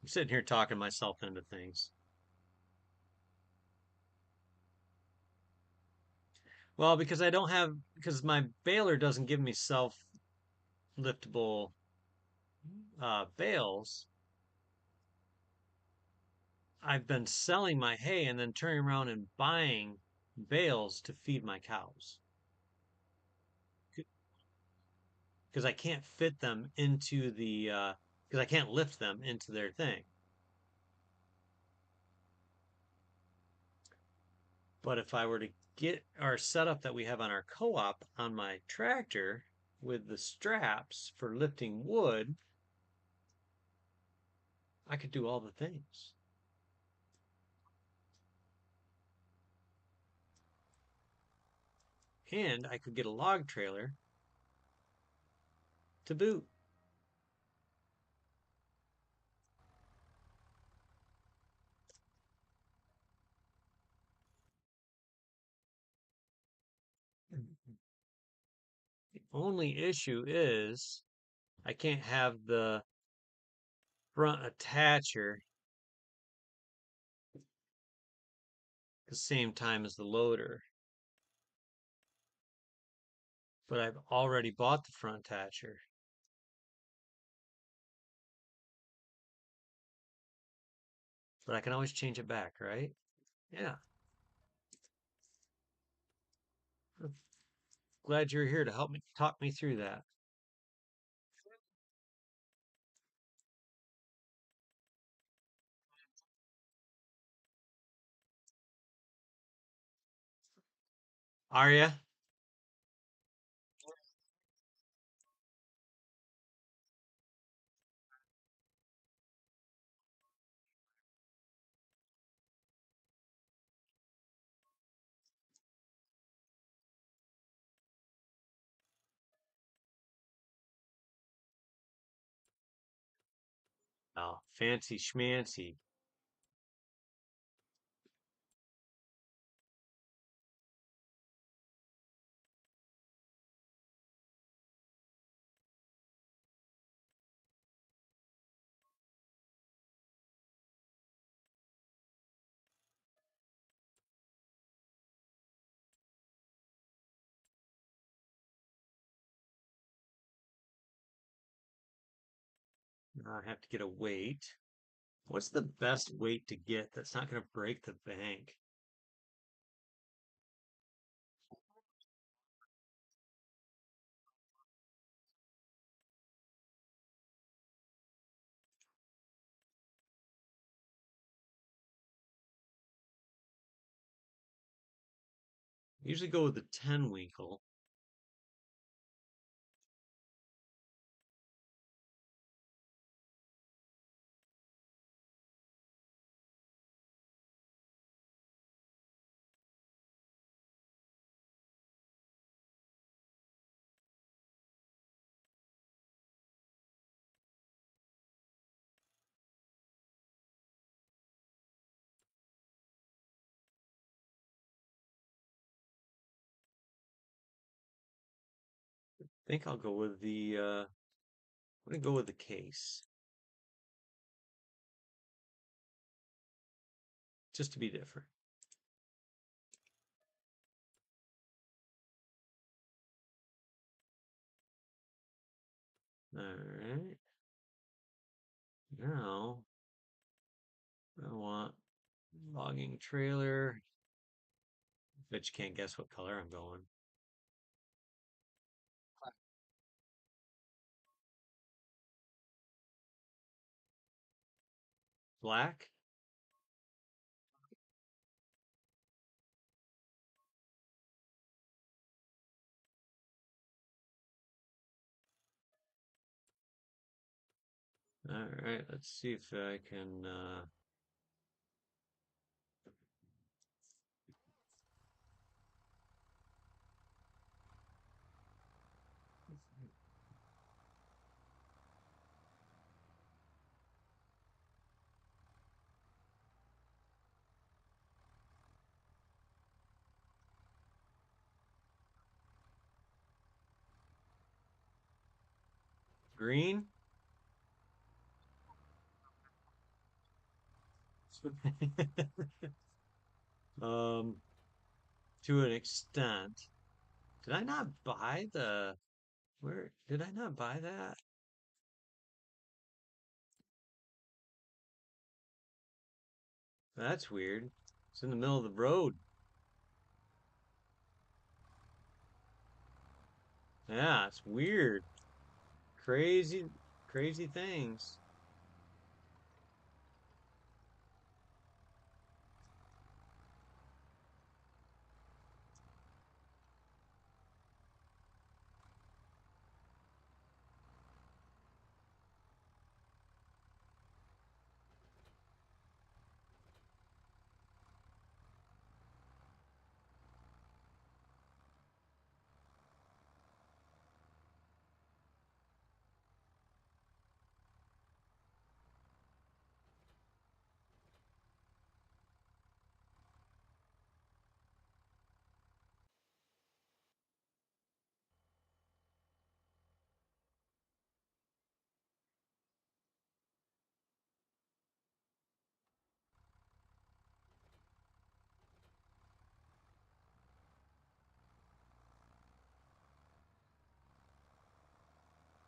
Speaker 1: I'm sitting here talking myself into things. Well, because I don't have, because my baler doesn't give me self-liftable bales. I've been selling my hay and then turning around and buying bales to feed my cows because I can't fit them into the because I can't lift them into their thing. But if I were to get our setup that we have on our co-op on my tractor with the straps for lifting wood, I could do all the things. And I could get a log trailer to boot. The only issue is I can't have the front attacher at the same time as the loader. But I've already bought the front attacher. But I can always change it back, right? Yeah. I'm glad you're here to help me talk me through that. Are you? Oh, fancy schmancy. I have to get a weight. What's the best weight to get that's not going to break the bank? Usually go with the 10 winkle. I think I'll go with I'm gonna go with the case, just to be different. All right. Now I want logging trailer. Bet you can't guess what color I'm going. Black? All right, let's see if I can green. Um, to an extent. Did I not buy the where did I not buy that? That's weird. It's in the middle of the road. Yeah, it's weird. Crazy, crazy things.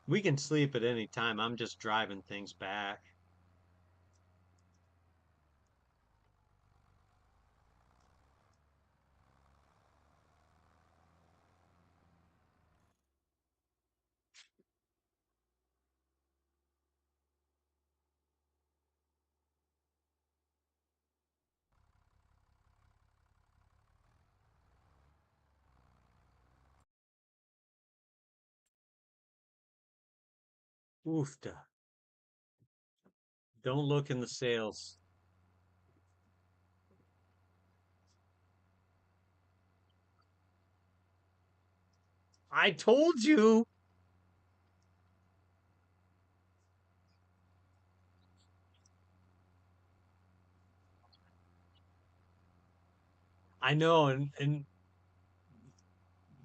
Speaker 1: We can sleep at any time. I'm just driving things back. Oofta. Don't look in the sales. I told you. I know, and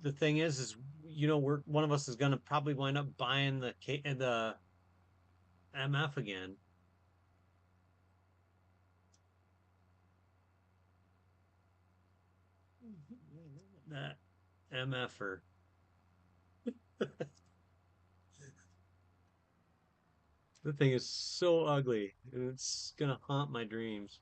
Speaker 1: the thing is, we're one of us is gonna probably wind up buying the MF again. That MFer. The thing is so ugly, and it's gonna haunt my dreams.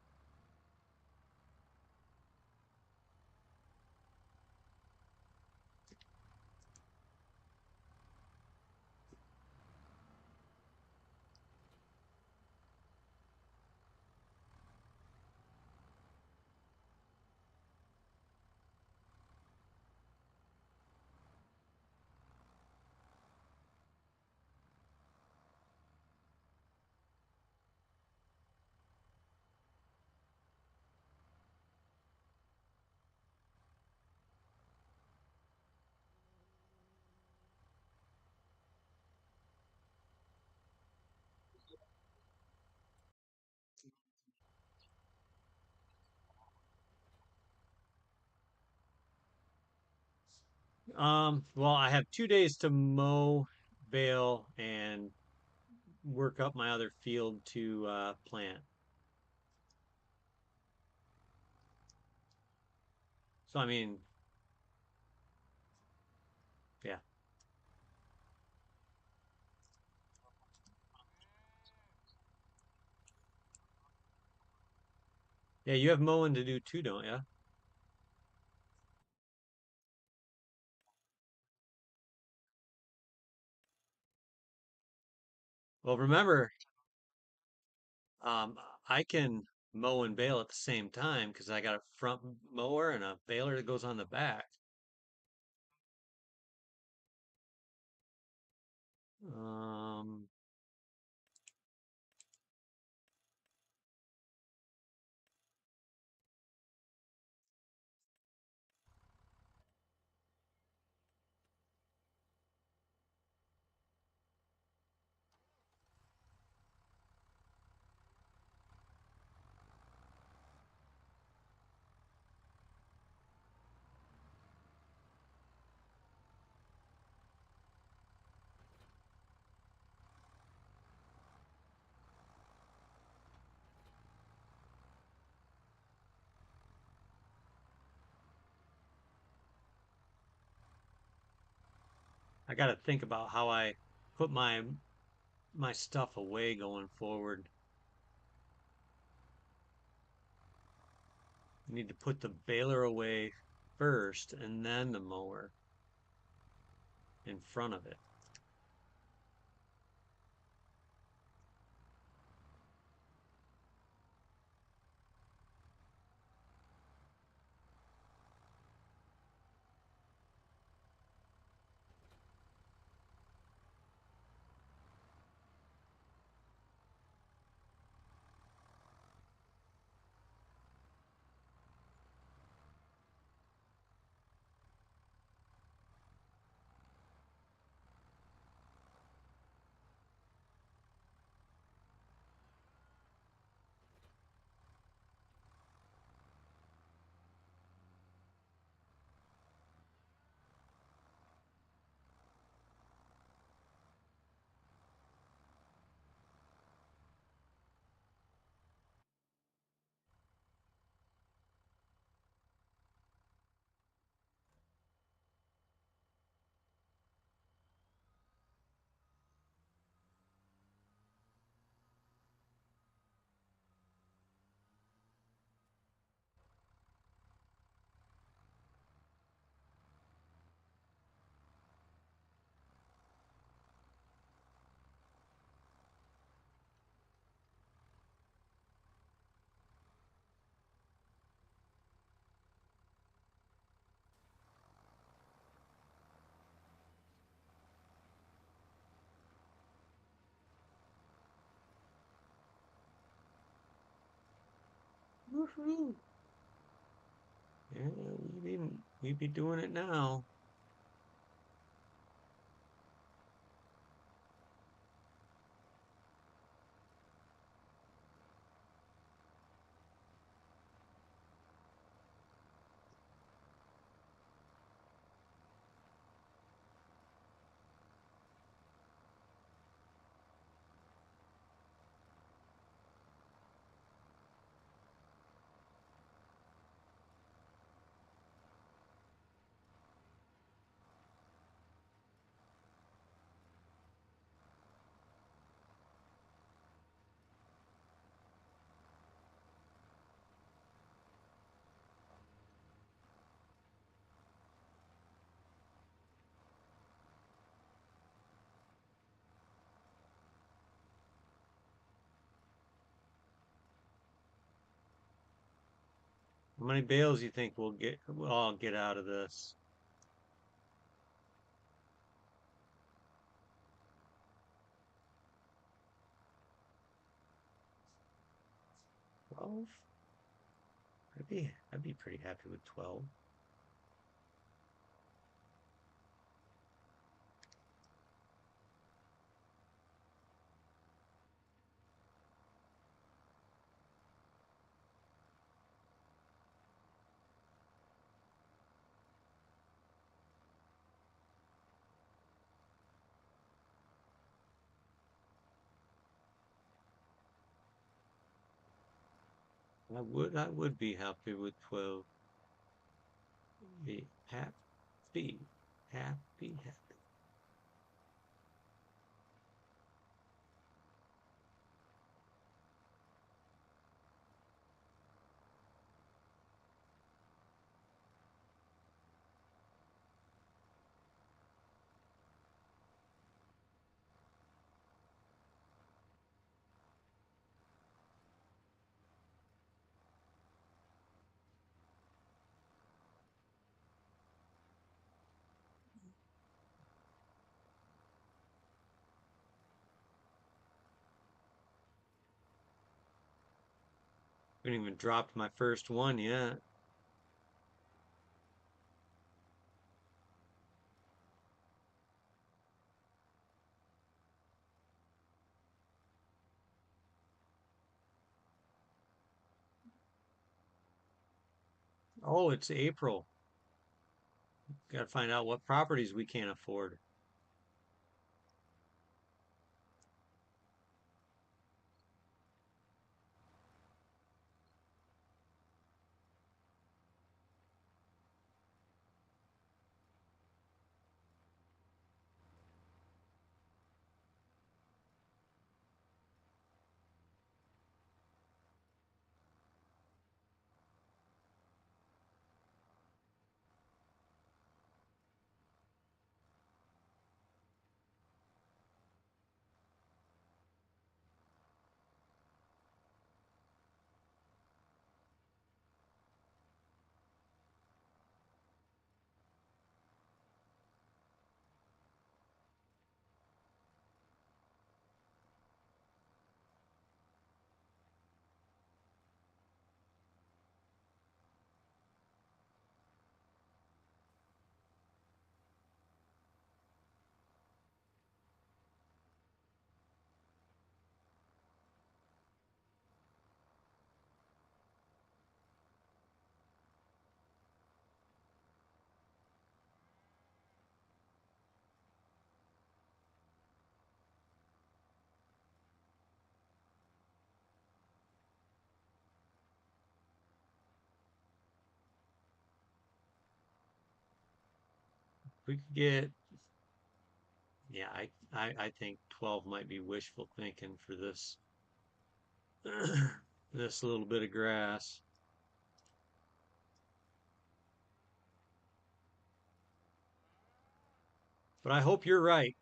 Speaker 1: Well, I have 2 days to mow, bale, and work up my other field to plant. So I mean, yeah, yeah. You have mowing to do too, don't you? Well, remember, um, I can mow and bale at the same time because I got a front mower and a baler that goes on the back. Um, I got to think about how I put my stuff away going forward. I need to put the baler away first and then the mower in front of it. Woohoo! Yeah, we be doing it now. 'How many bales you think we'll all get out of this? 12? I'd be pretty happy with 12. I would be happy with 12. Be happy, happy. I haven't even dropped my first one yet. Oh, it's April. Got to find out what properties we can't afford. We could get, yeah, I think 12 might be wishful thinking for this, this little bit of grass. But I hope you're right.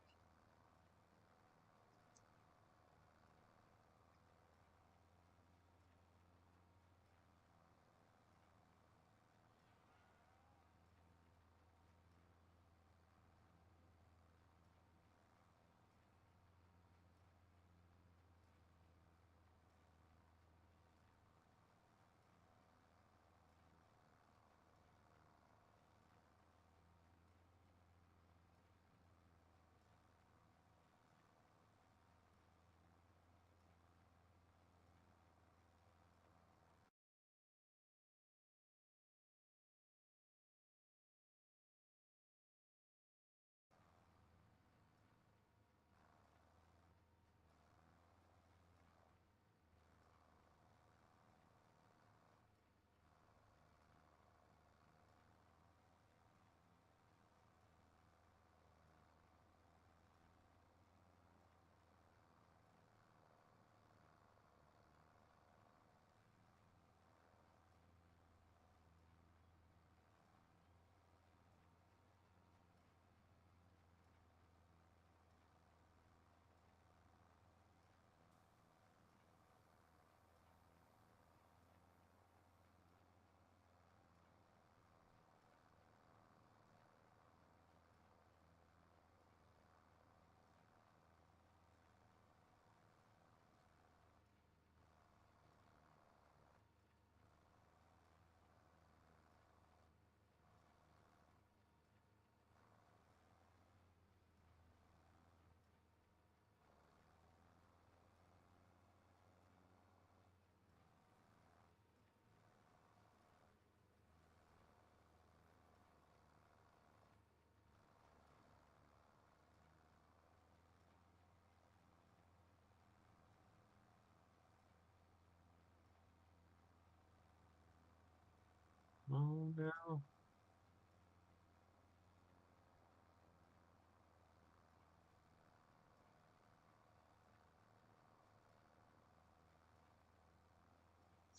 Speaker 1: Oh no.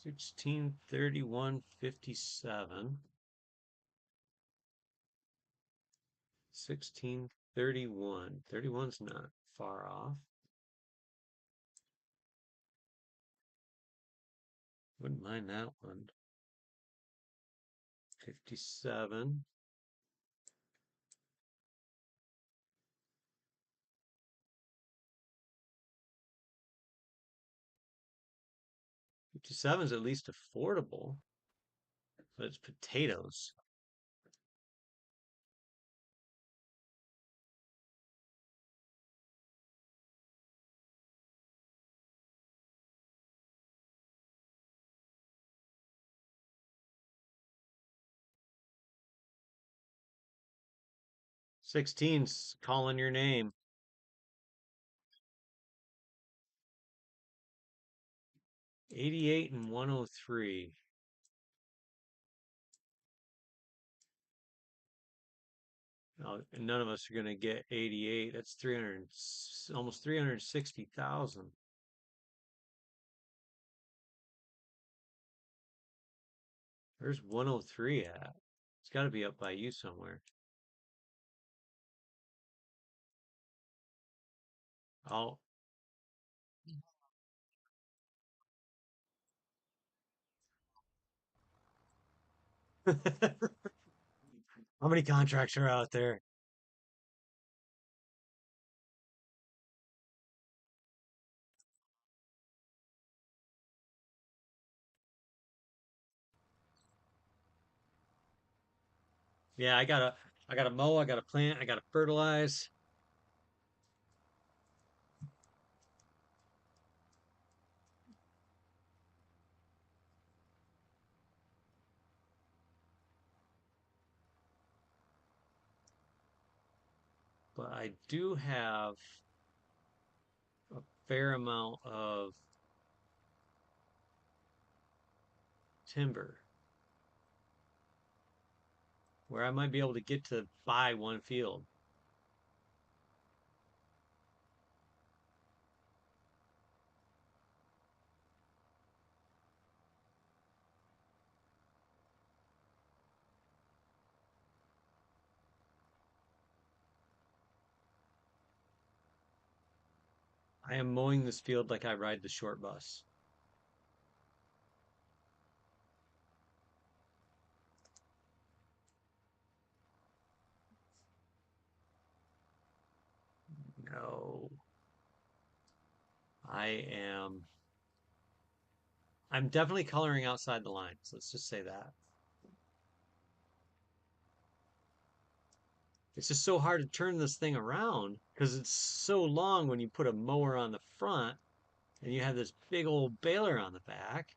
Speaker 1: 1631.57. 1631. 31's not far off. Wouldn't mind that one. 57. 57 is at least affordable, but it's potatoes. 16's calling your name. 88 and 103. Oh, and none of us are going to get 88. That's 300, almost 360,000. Where's 103 at? It's got to be up by you somewhere. Oh. How many contracts are out there? Yeah, I gotta mow, I gotta plant, I gotta fertilize. But I do have a fair amount of timber where I might be able to get to buy one field. I am mowing this field like I ride the short bus. No, I am. I'm definitely coloring outside the lines. Let's just say that. It's just so hard to turn this thing around because it's so long when you put a mower on the front and you have this big old baler on the back.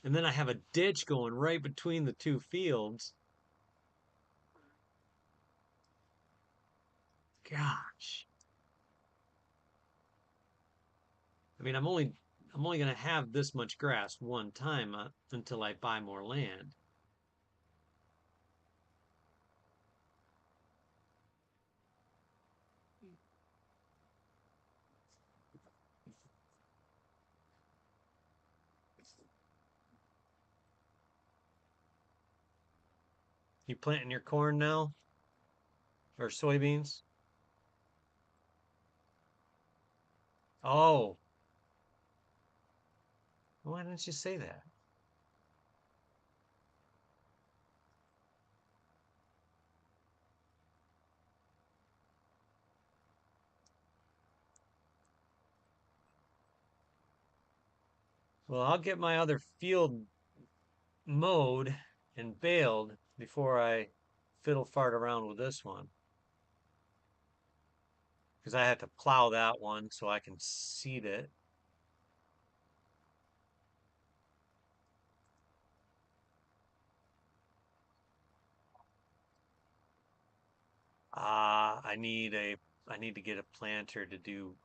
Speaker 1: And then I have a ditch going right between the two fields. Gosh. I mean, I'm only going to have this much grass one time until I buy more land. You planting your corn now or soybeans? Oh, why didn't you say that? Well, I'll get my other field mowed and baled before I fiddle fart around with this one because I have to plow that one so I can seed it. Uh, I need a I need to get a planter to do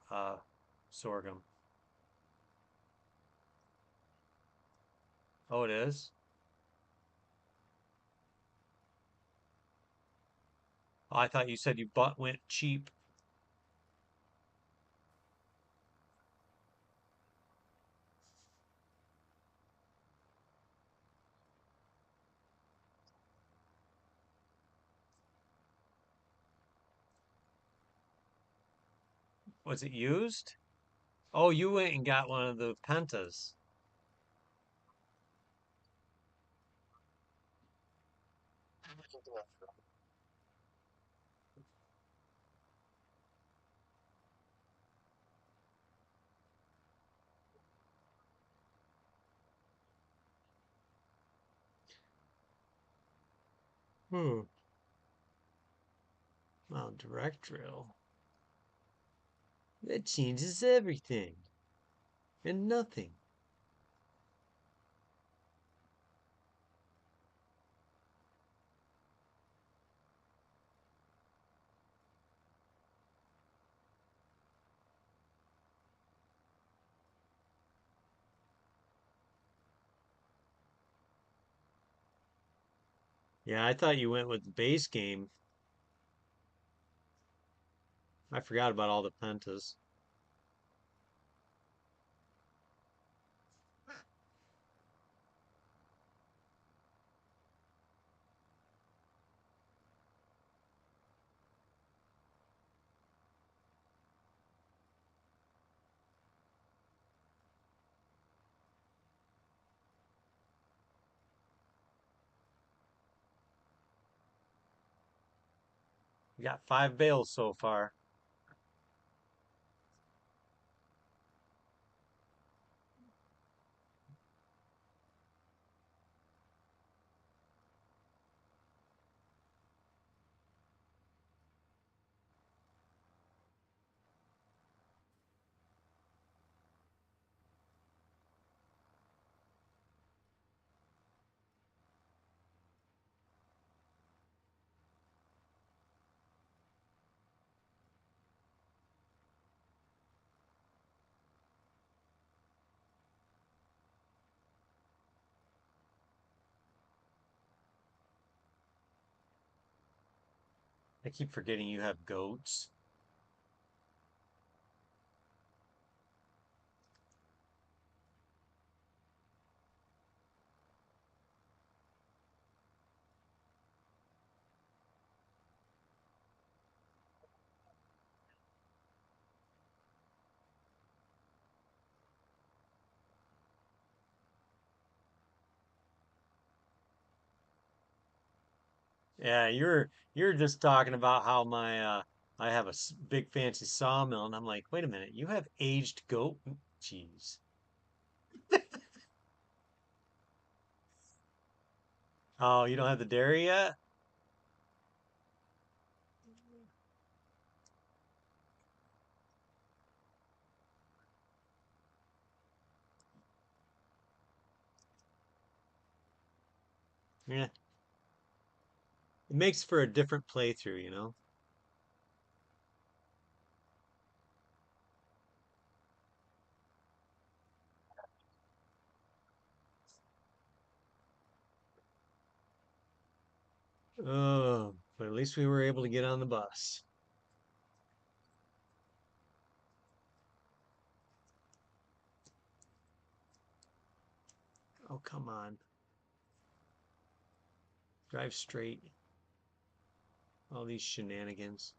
Speaker 1: sorghum. Oh, it is? Oh, I thought you said you bought went cheap. Was it used? Oh, you went and got one of the Pentas. Hmm. Well, direct drill. That changes everything and nothing. Yeah, I thought you went with the base game. I forgot about all the Pentas. We got 5 bales so far. I keep forgetting you have goats. Yeah, you're just talking about how my I have a big fancy sawmill, and I'm like, wait a minute, you have aged goat cheese. Oh, you don't have the dairy yet? Yeah, it makes for a different playthrough, you know? Oh, but at least we were able to get on the bus. Oh, come on. Drive straight. All these shenanigans.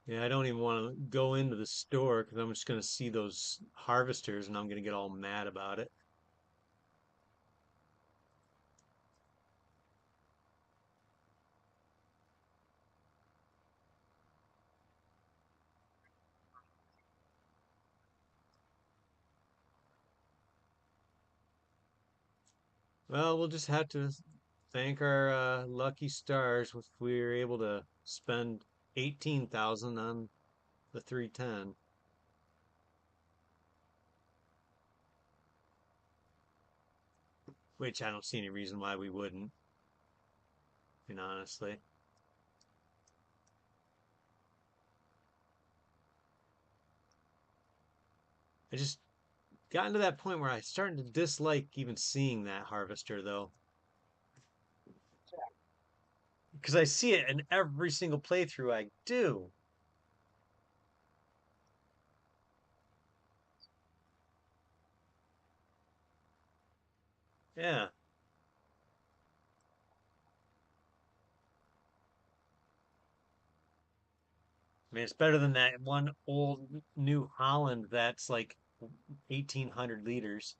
Speaker 1: Yeah, I don't even want to go into the store because I'm just going to see those harvesters and I'm going to get all mad about it. Well, we'll just have to thank our lucky stars if we were able to spend 18,000 on the 310, which I don't see any reason why we wouldn't, honestly. I just gotten to that point where I started to dislike even seeing that harvester though, because I see it in every single playthrough I do. Yeah, I mean it's better than that one old New Holland that's like 1,800 liters.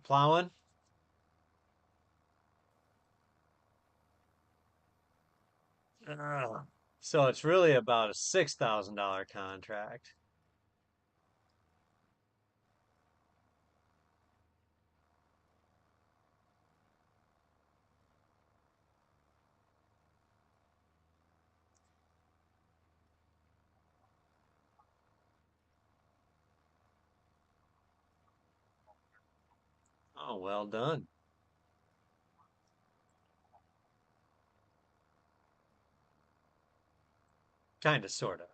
Speaker 1: Plowing. Ugh. So it's really about a $6,000 contract. Oh, well done. Kind of, sort of.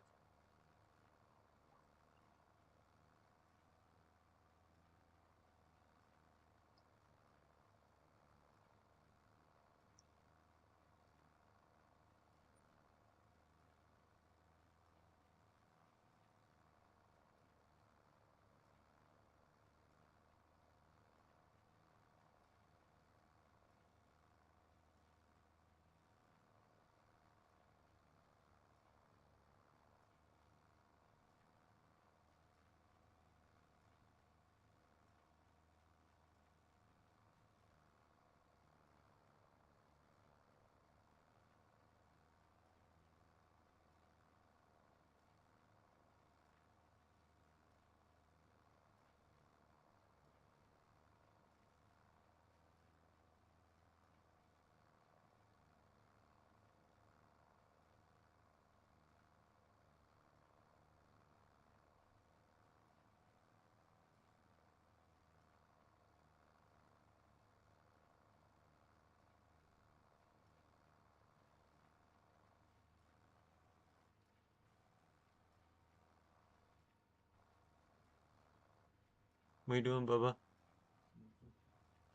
Speaker 1: What are you doing, Bubba?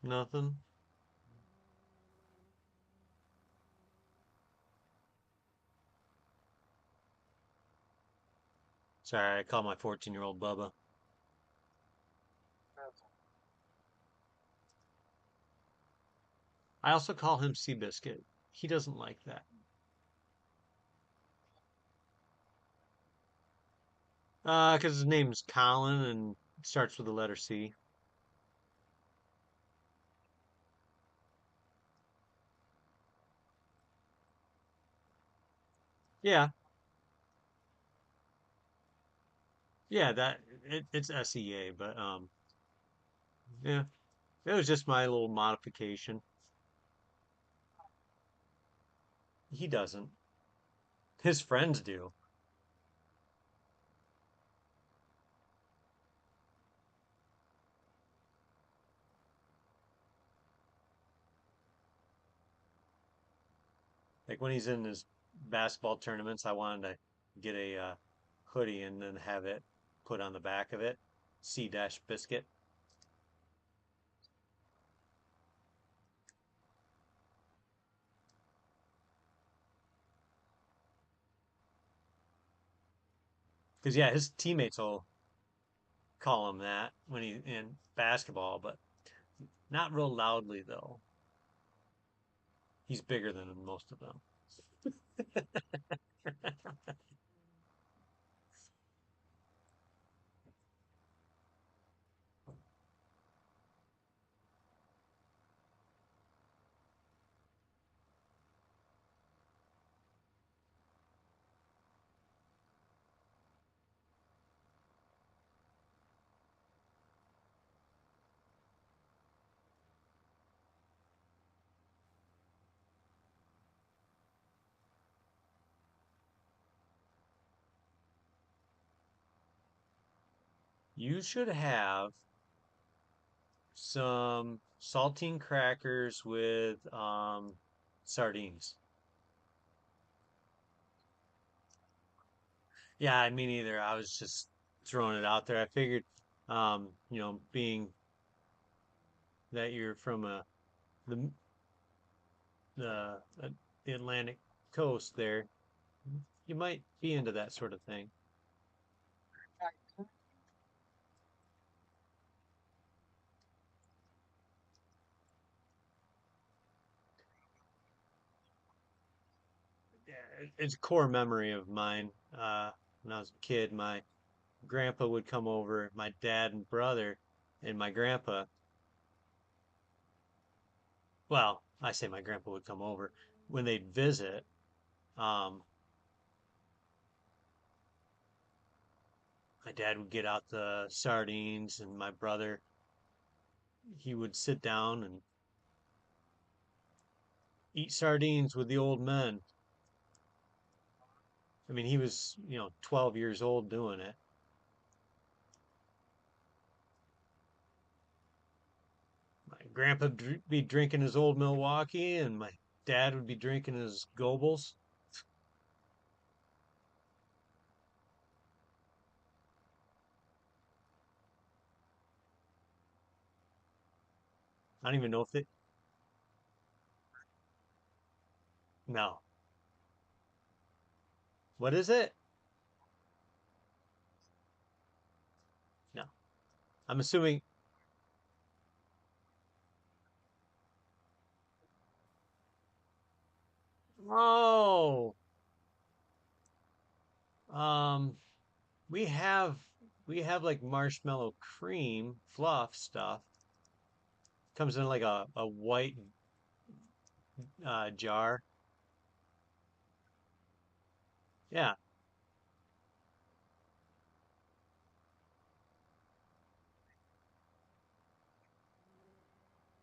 Speaker 1: Nothing. Sorry, I call my 14-year-old Bubba. I also call him Seabiscuit. He doesn't like that. Because his name's Colin and starts with the letter C. Yeah, yeah, it's SEA, but yeah, it was just my little modification. He doesn't. His friends do. Like when he's in his basketball tournaments, I wanted to get a hoodie and then have it put on the back of it, C dash biscuit. Because yeah, his teammates will call him that when he in basketball, but not real loudly though. He's bigger than most of them. You should have some saltine crackers with sardines. Yeah, me neither. I was just throwing it out there. I figured, being that you're from the the Atlantic coast there, you might be into that sort of thing. Yeah, it's a core memory of mine. When I was a kid, my grandpa would come over, my dad and brother, and my grandpa. Well, I say my grandpa would come over when they'd visit. Um, my dad would get out the sardines, and my brother he would sit down and eat sardines with the old men. I mean, he was 12 years old doing it. My grandpa would be drinking his old Milwaukee, and my dad would be drinking his Goebbels. I don't even know if it. No. What is it? No. I'm assuming. Oh, um, we have we have like marshmallow cream fluff stuff. Comes in like a white jar. Yeah.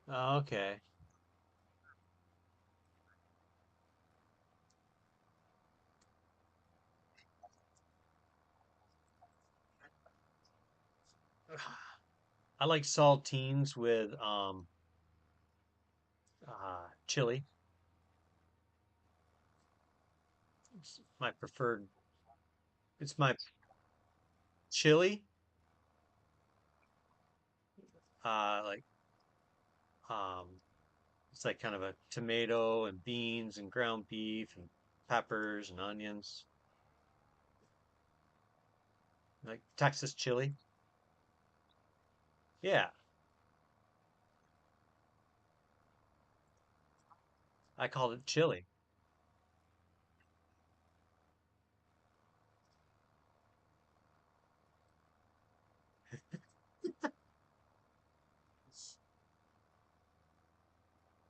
Speaker 1: Oh, okay. I like saltines with chili. It's my preferred. It's my chili. Like um, it's like kind of a tomato and beans and ground beef and peppers and onions, like Texas chili. Yeah, I called it chili.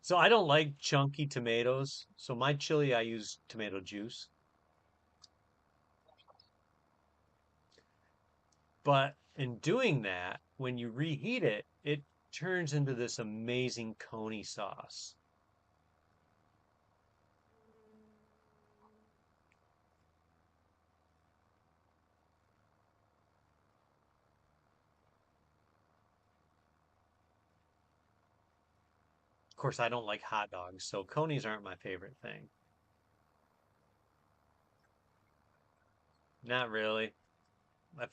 Speaker 1: So I don't like chunky tomatoes. So my chili, I use tomato juice. But in doing that, when you reheat it, it turns into this amazing coney sauce. Of course, I don't like hot dogs, so conies aren't my favorite thing. Not really. If,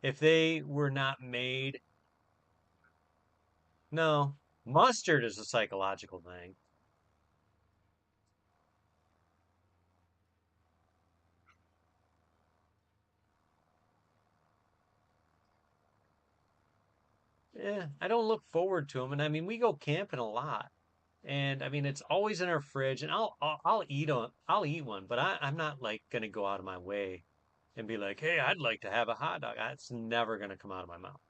Speaker 1: if they were not made, no. Mustard is a psychological thing. Yeah, I don't look forward to them. And I mean, we go camping a lot. And I mean, it's always in our fridge, and I'll eat I'll eat one, but I'm not like gonna go out of my way and be like, hey, I'd like to have a hot dog. That's never gonna come out of my mouth.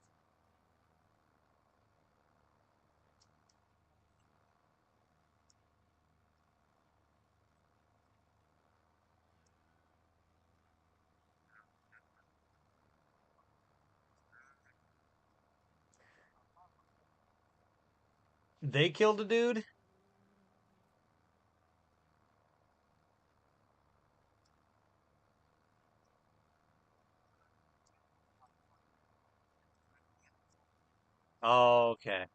Speaker 1: They killed a dude. Oh, okay.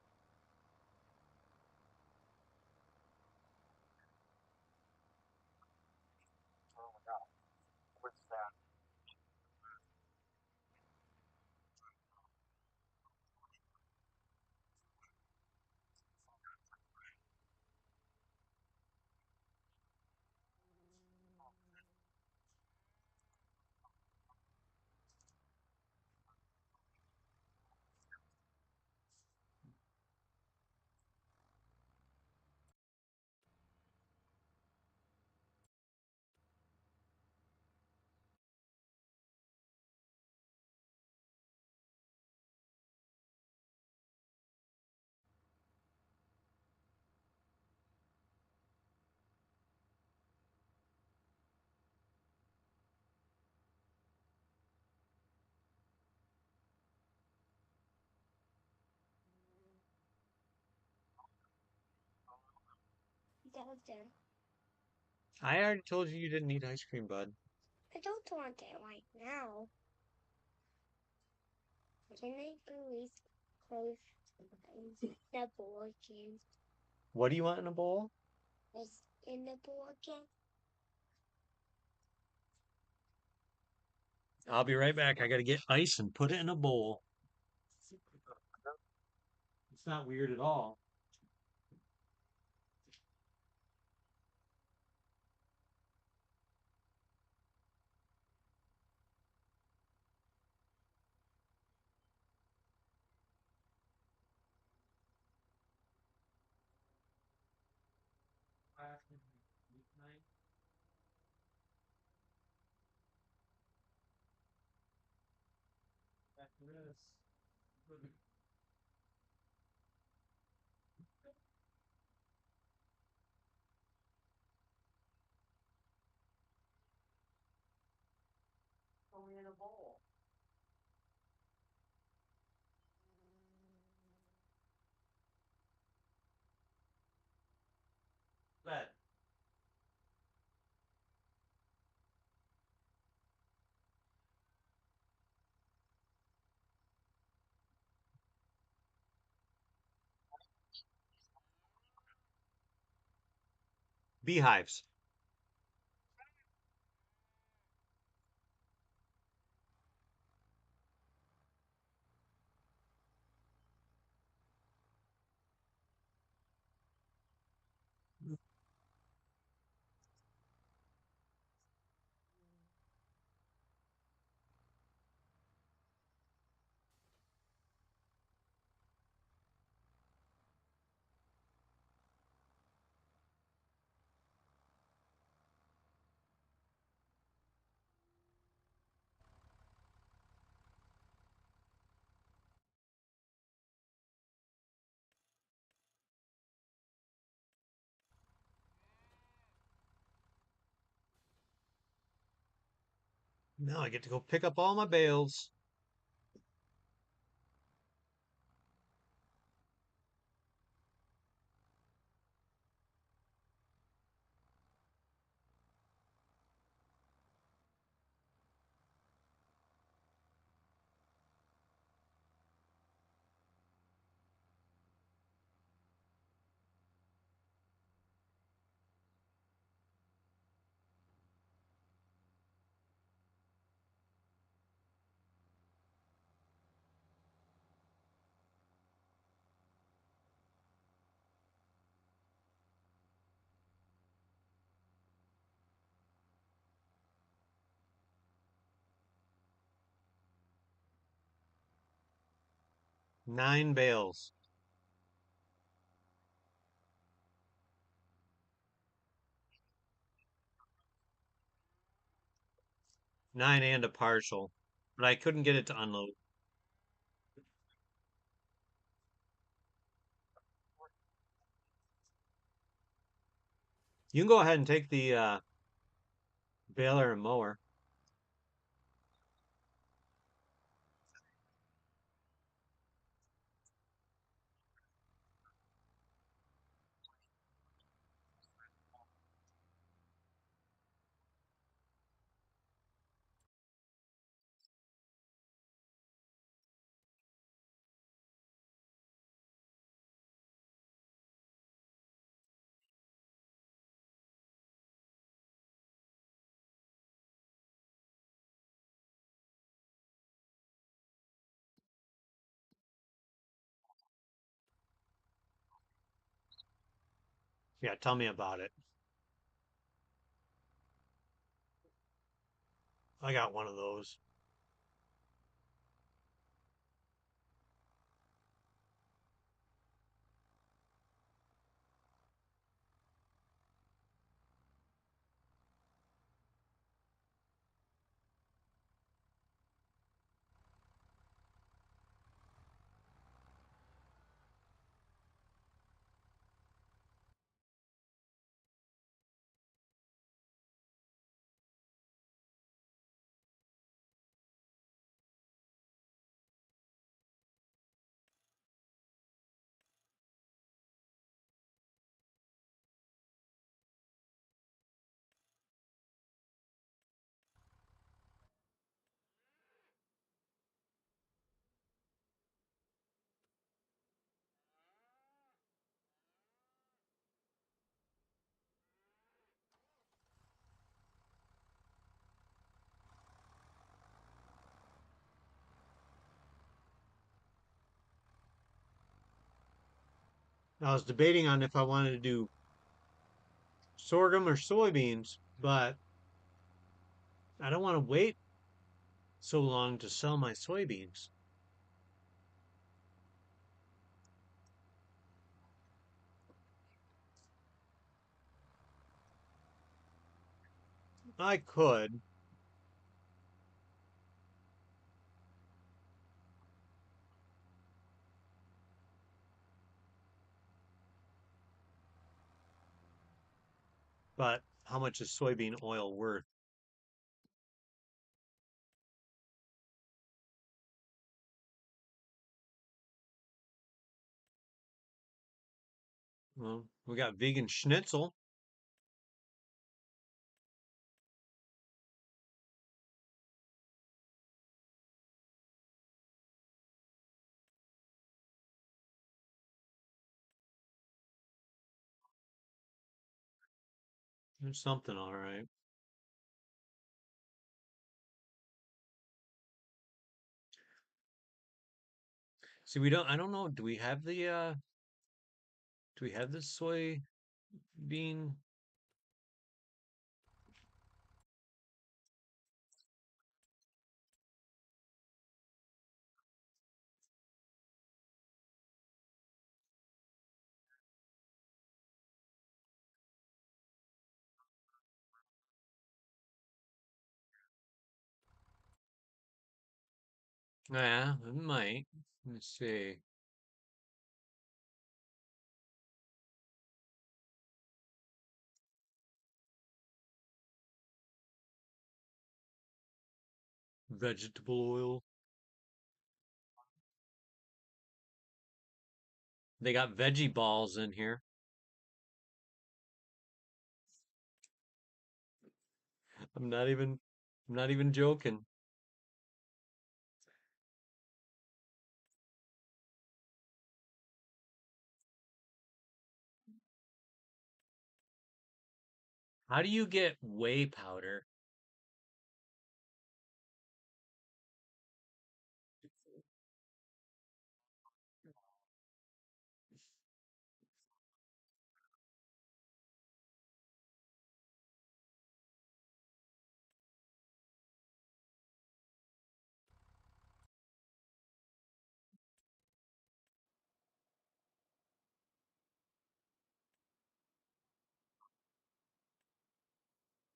Speaker 2: That was done.
Speaker 1: I already told you you didn't eat ice cream, bud.
Speaker 2: I don't want it right now. Can I please close the bowl again?
Speaker 1: What do you want in a bowl?
Speaker 2: It's in the bowl again.
Speaker 1: I'll be right back. I gotta get ice and put it in a bowl. It's not weird at all. Only in a bowl. Bed. Beehives. Now I get to go pick up all my bales. 9 bales. 9 and a partial. But I couldn't get it to unload. You can go ahead and take the baler and mower. Yeah, tell me about it. I got one of those. I was debating on if I wanted to do sorghum or soybeans, but I don't want to wait so long to sell my soybeans. I could, but how much is soybean oil worth? Well, we got vegan schnitzel. There's something all right. See, I don't know, do we have the soybean? Yeah, it might. Let me see. Vegetable oil. They got veggie balls in here. I'm not even I'm not even joking. How do you get whey powder?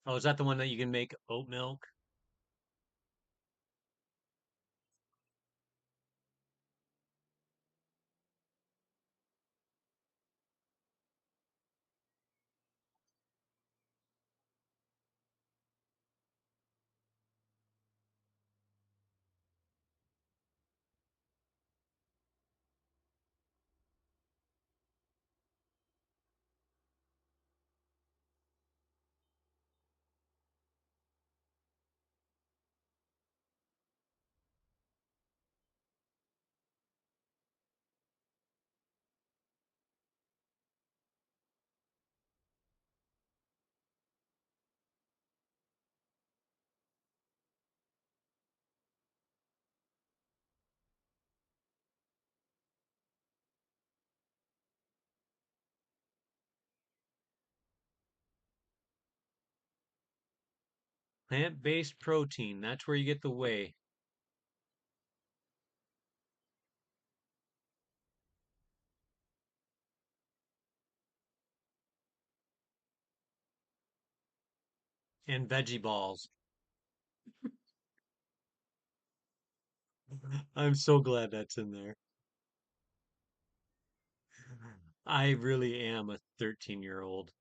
Speaker 1: Oh, is that the one that you can make oat milk? Plant-based protein. That's where you get the whey and veggie balls. I'm so glad that's in there. I really am a 13-year-old.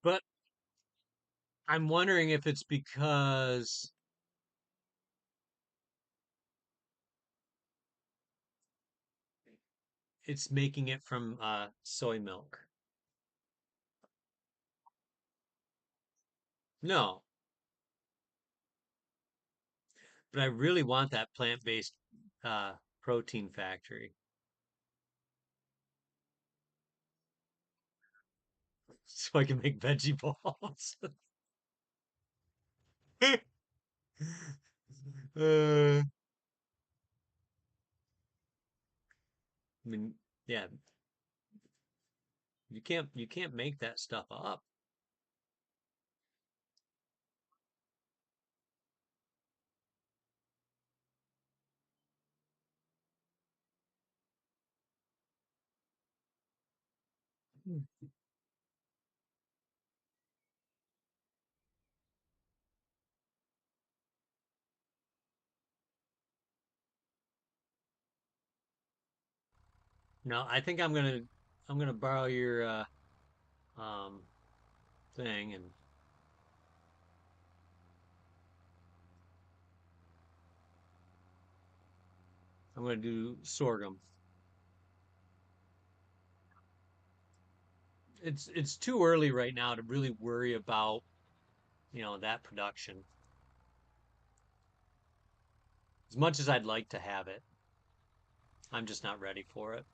Speaker 1: But I'm wondering if it's because it's making it from soy milk. No, but I really want that plant-based uh, protein factory so I can make veggie balls. I mean, yeah, you can't make that stuff up. No, I think I'm gonna borrow your um thing and I'm gonna do sorghum. It's too early right now to really worry about, that production. As much as I'd like to have it, I'm just not ready for it.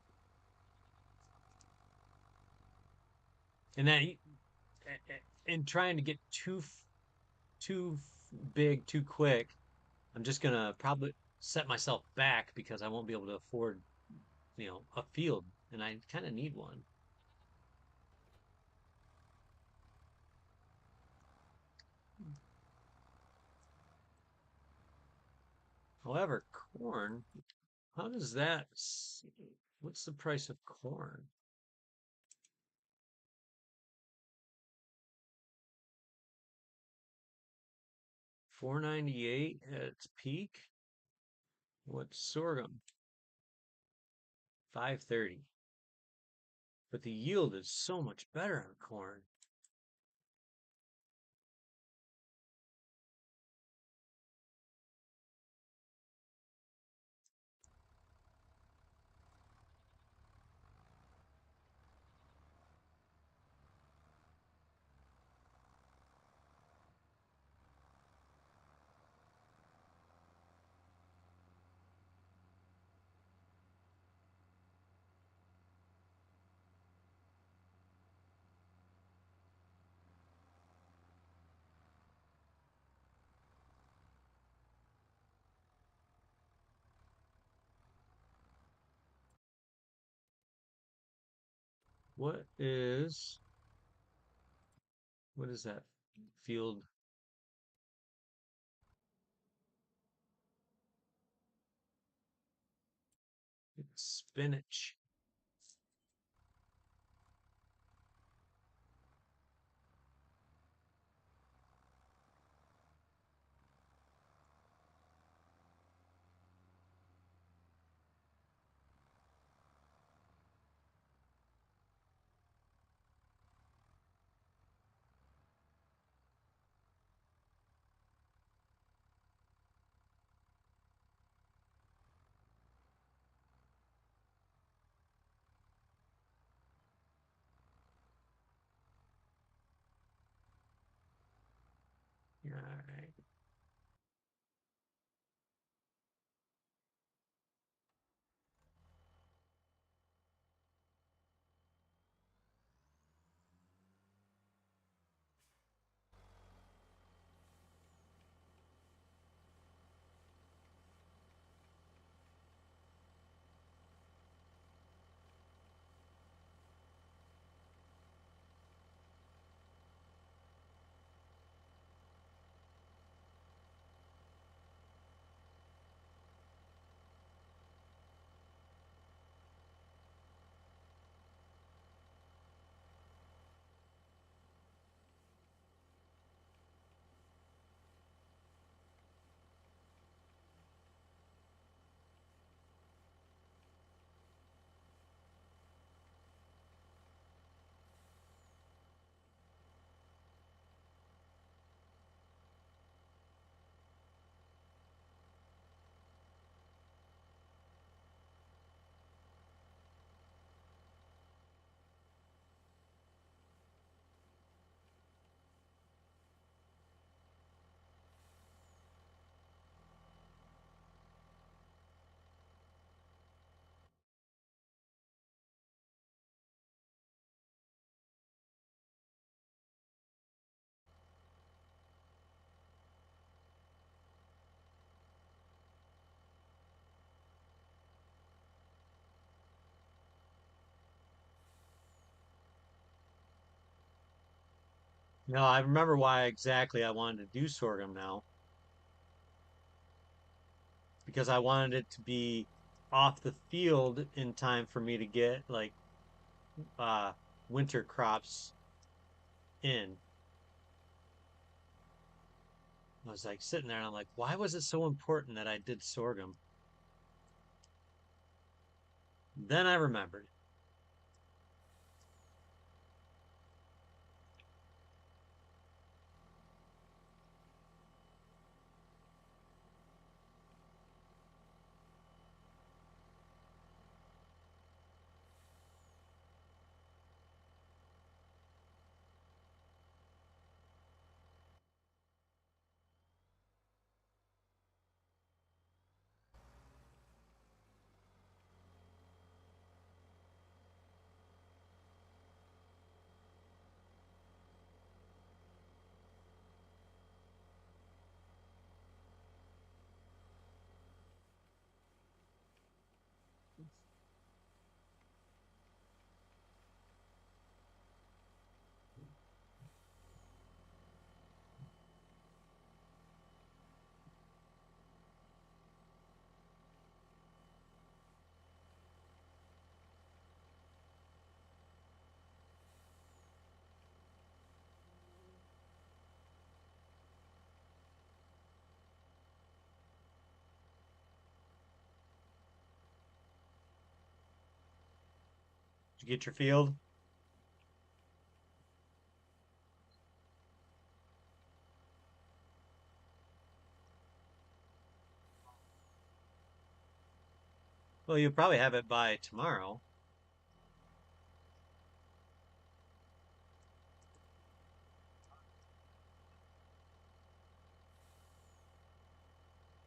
Speaker 1: And and trying to get too big too quick, I'm just gonna probably set myself back because I won't be able to afford, a field, and I kind of need one. However, corn, how does that? What's the price of corn? 4.98 at its peak. What's sorghum? 5.30. But the yield is so much better on corn. What is what is that field? It's spinach. No, I remember why exactly I wanted to do sorghum now because I wanted it to be off the field in time for me to get like uh winter crops in. I was like sitting there and I'm like, why was it so important that I did sorghum? Then I remembered. Did you get your field? Well, you'll probably have it by tomorrow.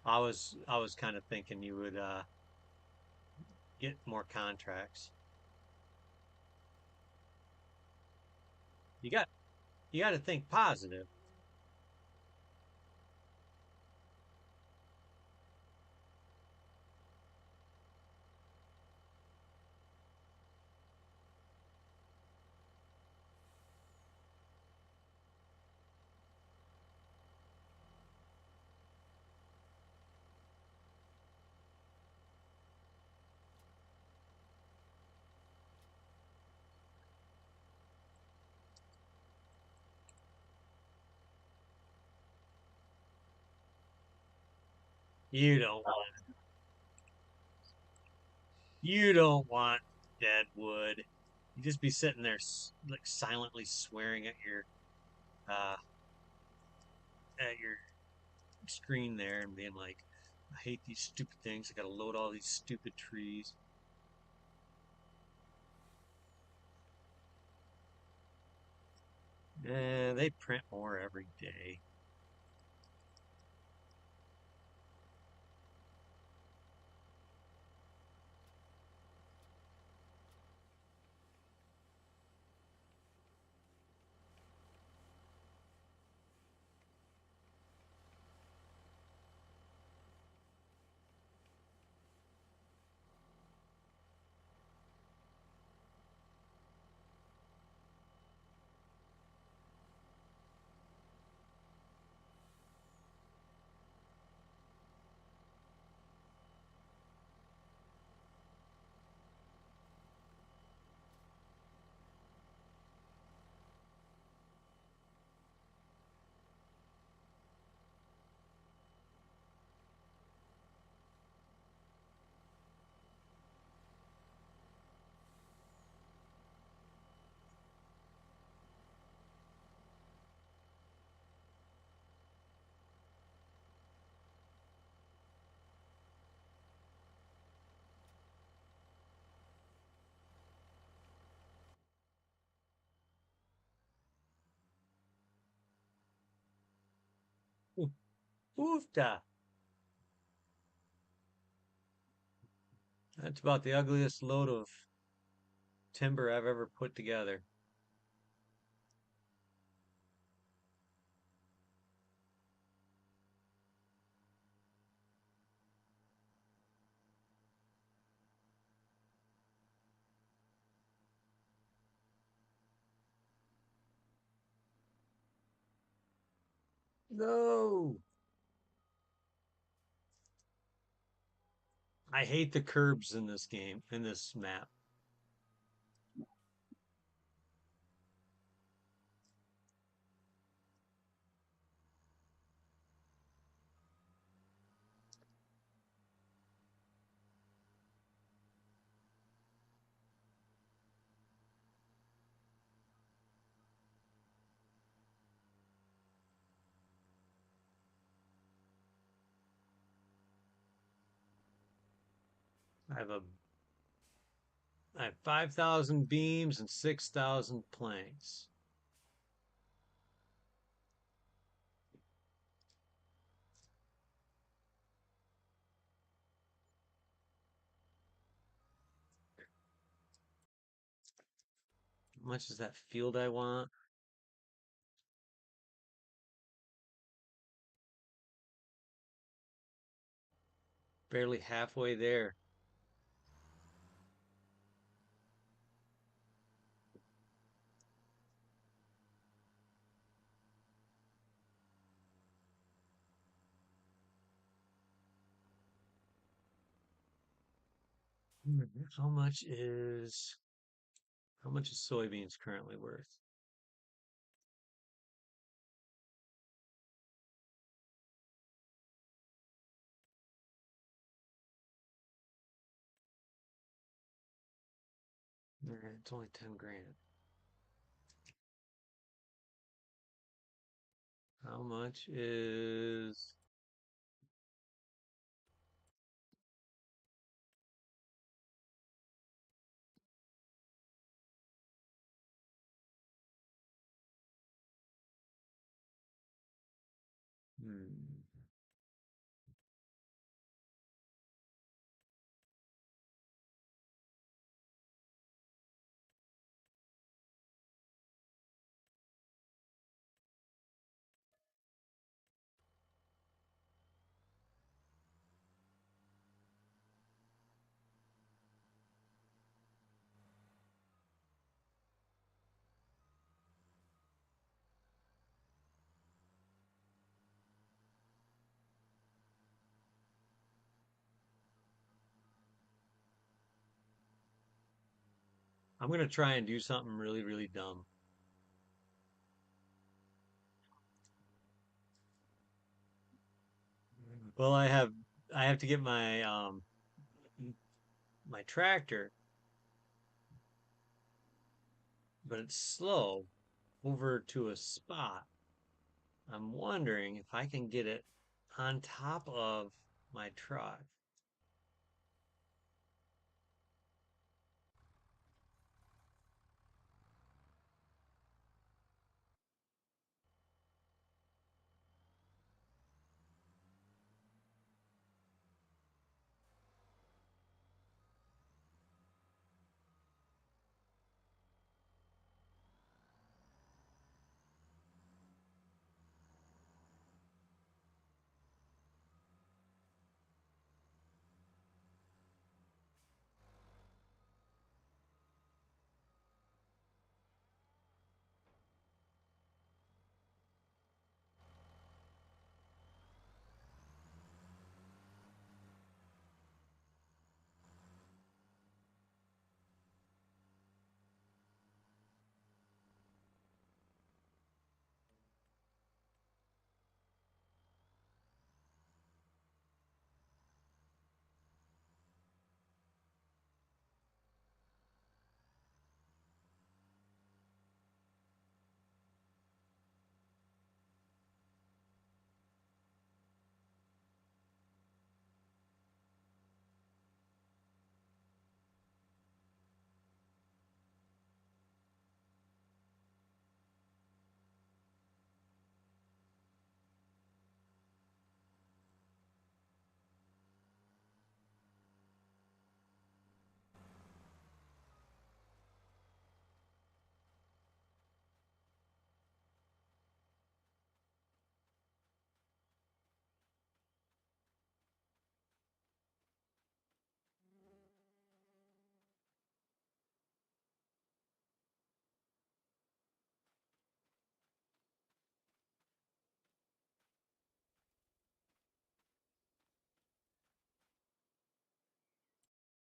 Speaker 1: I was kind of thinking you would get more contracts. You got you got to think positive. You don't want you don't want dead wood. You just be sitting there like silently swearing uh at your screen there and being like, I hate these stupid things. I got to load all these stupid trees. They print more every day. Oofta. That's about the ugliest load of timber I've ever put together. No. I hate the curbs in this game, in this map. I have a I have 5,000 beams and 6,000 planks. How much is that field I want? Barely halfway there. How much is soybeans currently worth? It's only 10 grand. How much is hmm. I'm gonna try and do something really, really dumb. Well, I have to get my tractor, but it's slow over to a spot. I'm wondering if I can get it on top of my truck.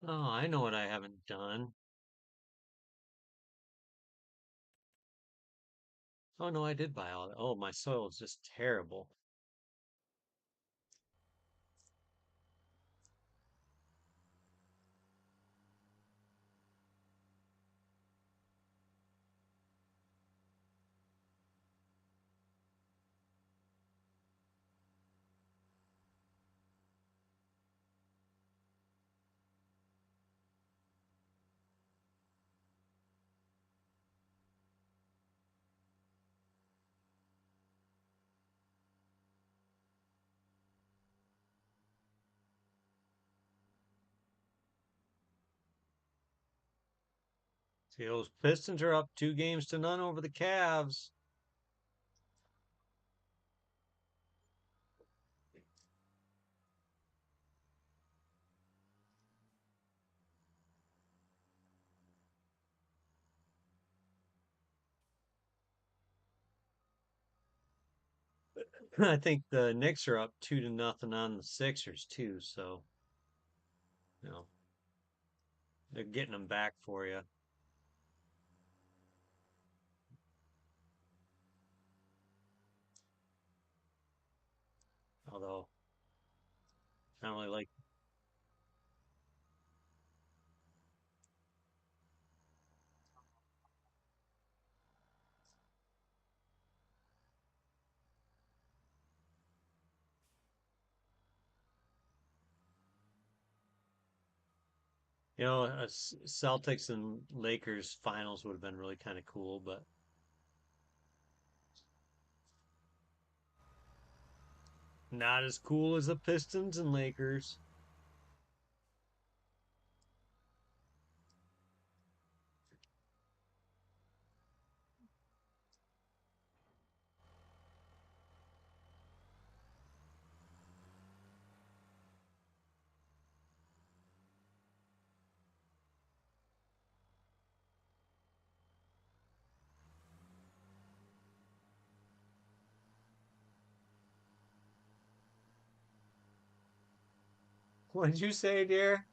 Speaker 1: Oh, I know what I haven't done. Oh no, I did buy all that. Oh, my soil is just terrible. See, those Pistons are up 2 games to none over the Cavs. I think the Knicks are up 2-0 on the Sixers too, so you know they're getting them back for you. Although I don't really like, Celtics and Lakers finals would have been really kind of cool, but not as cool as the Pistons and Lakers. What did you say, dear?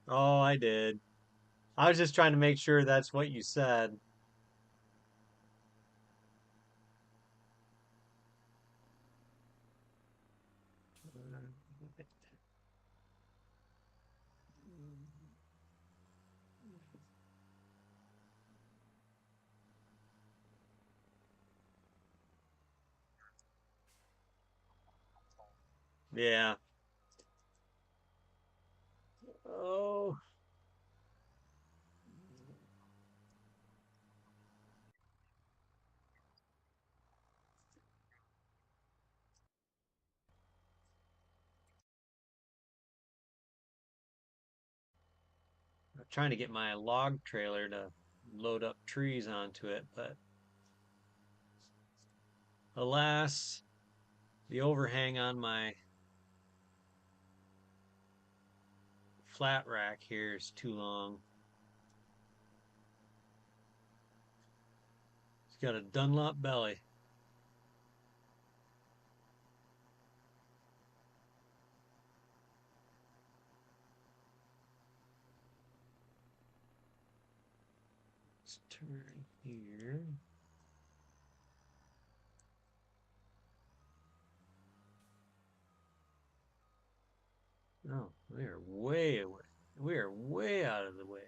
Speaker 1: Oh, I did. I was just trying to make sure that's what you said. Yeah. Oh, I'm trying to get my log trailer to load up trees onto it, but alas, the overhang on my flat rack here is too long. It's got a Dunlop belly. Let's turn here. Oh, we are way away. We are way out of the way.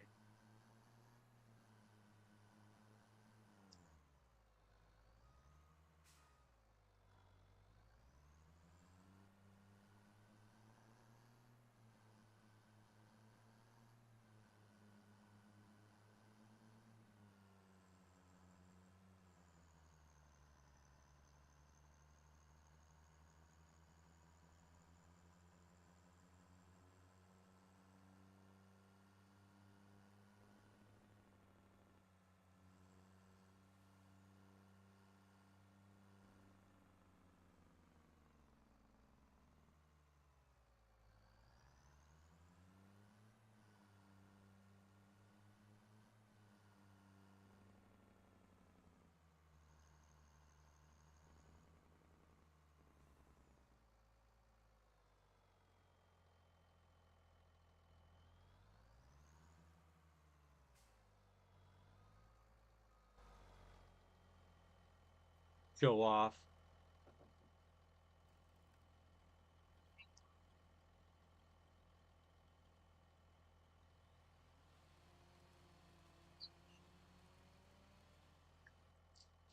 Speaker 1: Show off.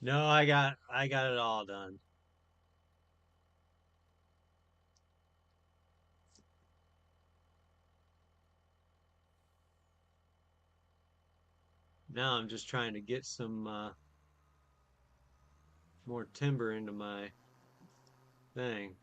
Speaker 1: No, I got it all done. Now I'm just trying to get some more timber into my thing.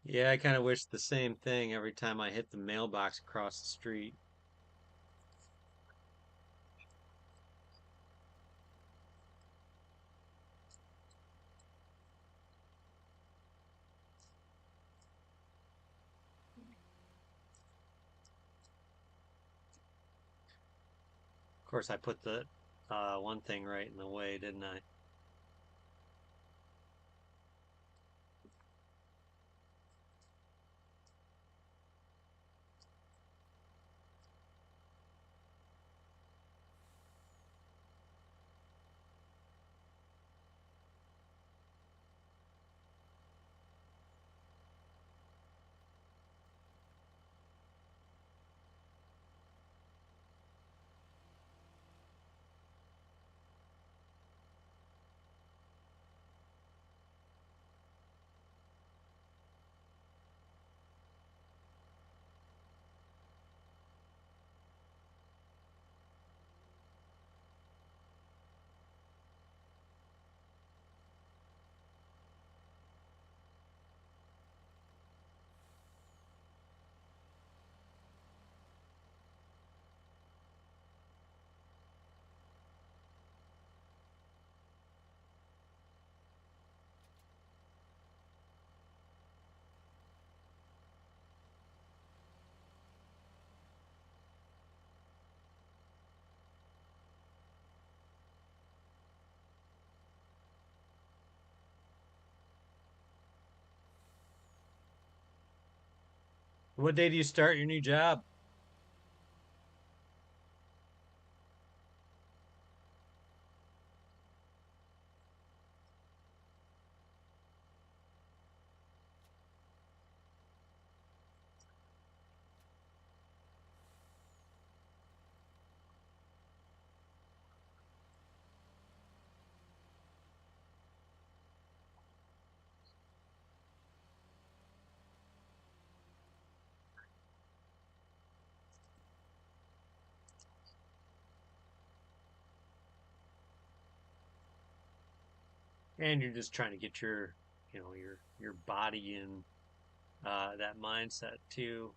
Speaker 1: Yeah, I kind of wish the same thing every time I hit the mailbox across the street. Of course, I put the one thing right in the way, didn't I? What day do you start your new job? And you're just trying to get your body in that mindset too.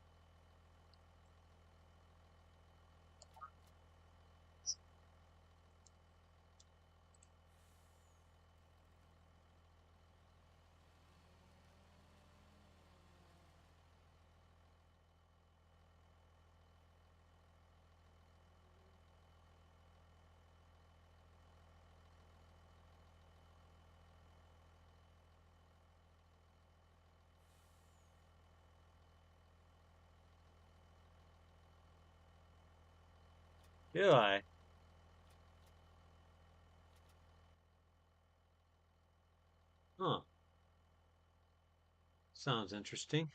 Speaker 1: Do I? Huh. Sounds interesting.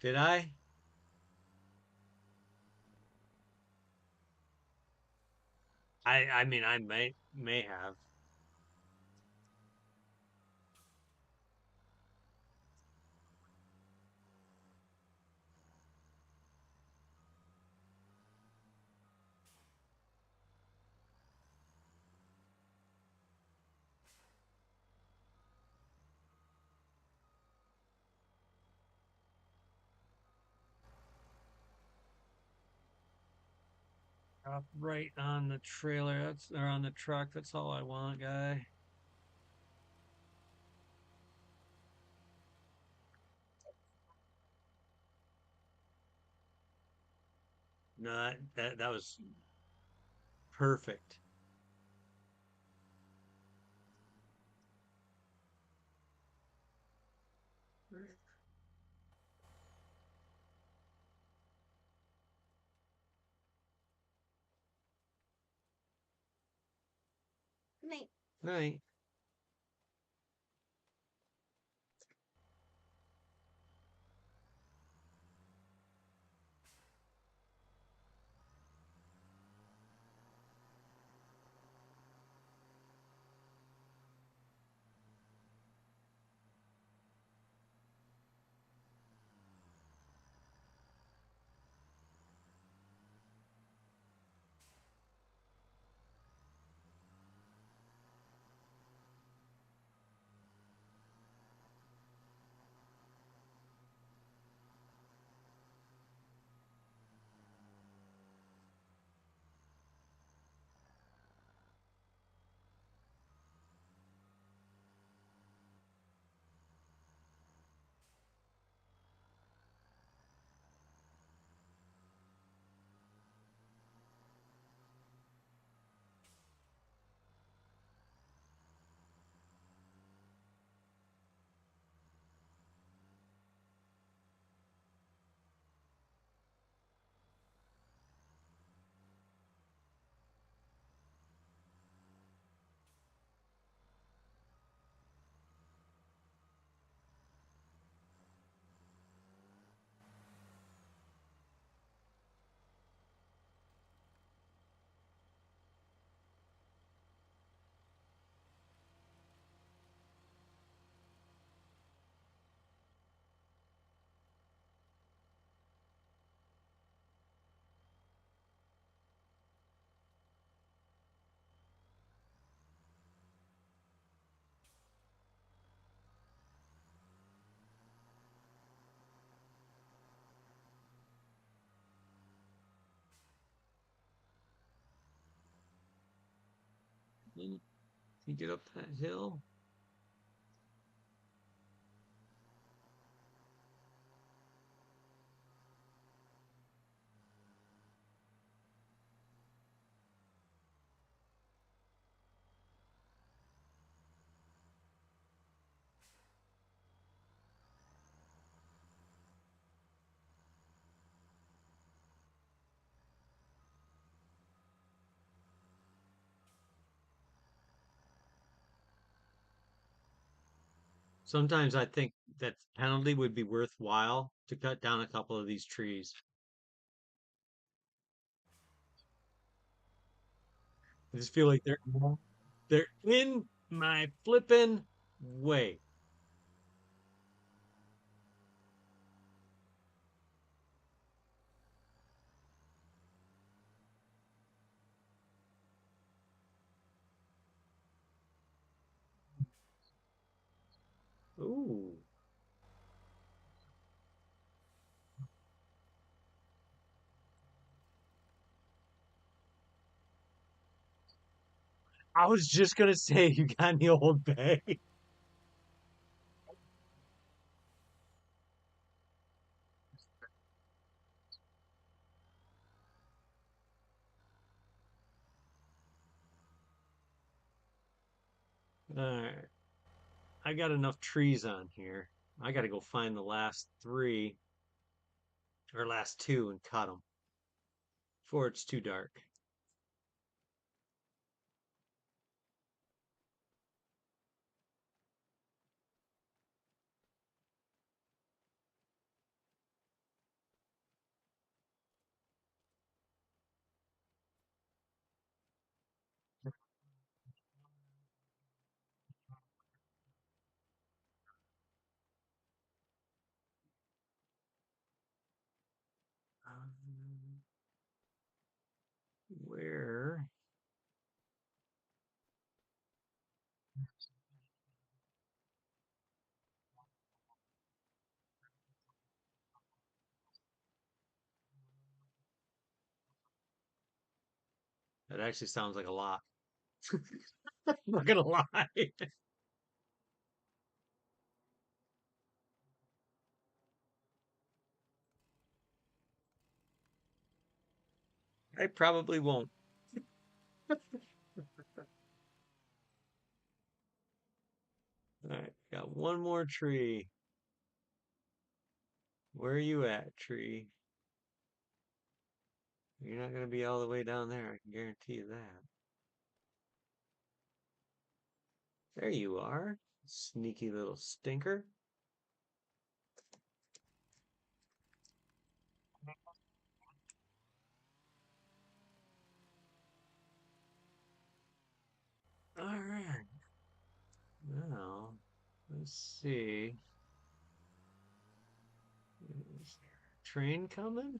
Speaker 1: Did I? I mean I may have. Drop right on the trailer. That's or on the truck. That's all I want, guy. No, that was perfect.
Speaker 2: Night.
Speaker 1: Right. Can you get up that hill? Sometimes I think that penalty would be worthwhile to cut down a couple of these trees. I just feel like they're in my flippin' way. Ooh. I was just gonna say you got any old bay. Alright. I got enough trees on here. I gotta go find the last three or last two and cut them before it's too dark. actually sounds like a lot. I'm not gonna lie. I probably won't. All right, got one more tree. Where are you at, tree? You're not gonna be all the way down there, I can guarantee you that. There you are, sneaky little stinker. All right, now let's see. Is there a train coming?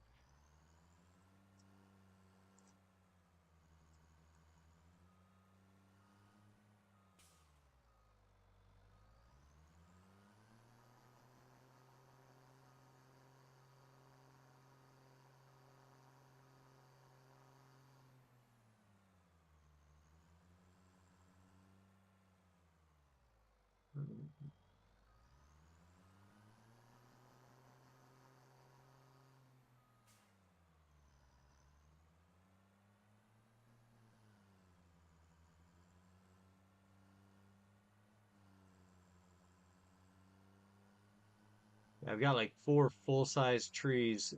Speaker 1: I've got like four full-size trees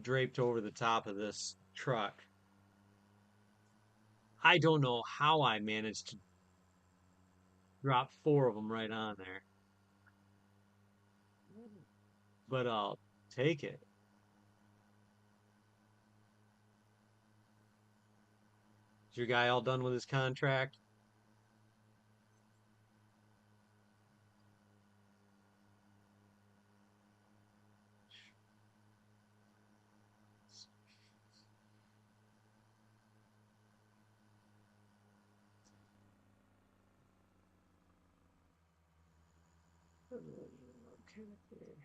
Speaker 1: draped over the top of this truck. I don't know how I managed to drop four of them right on there, but I'll take it. Is your guy all done with his contract? Okay.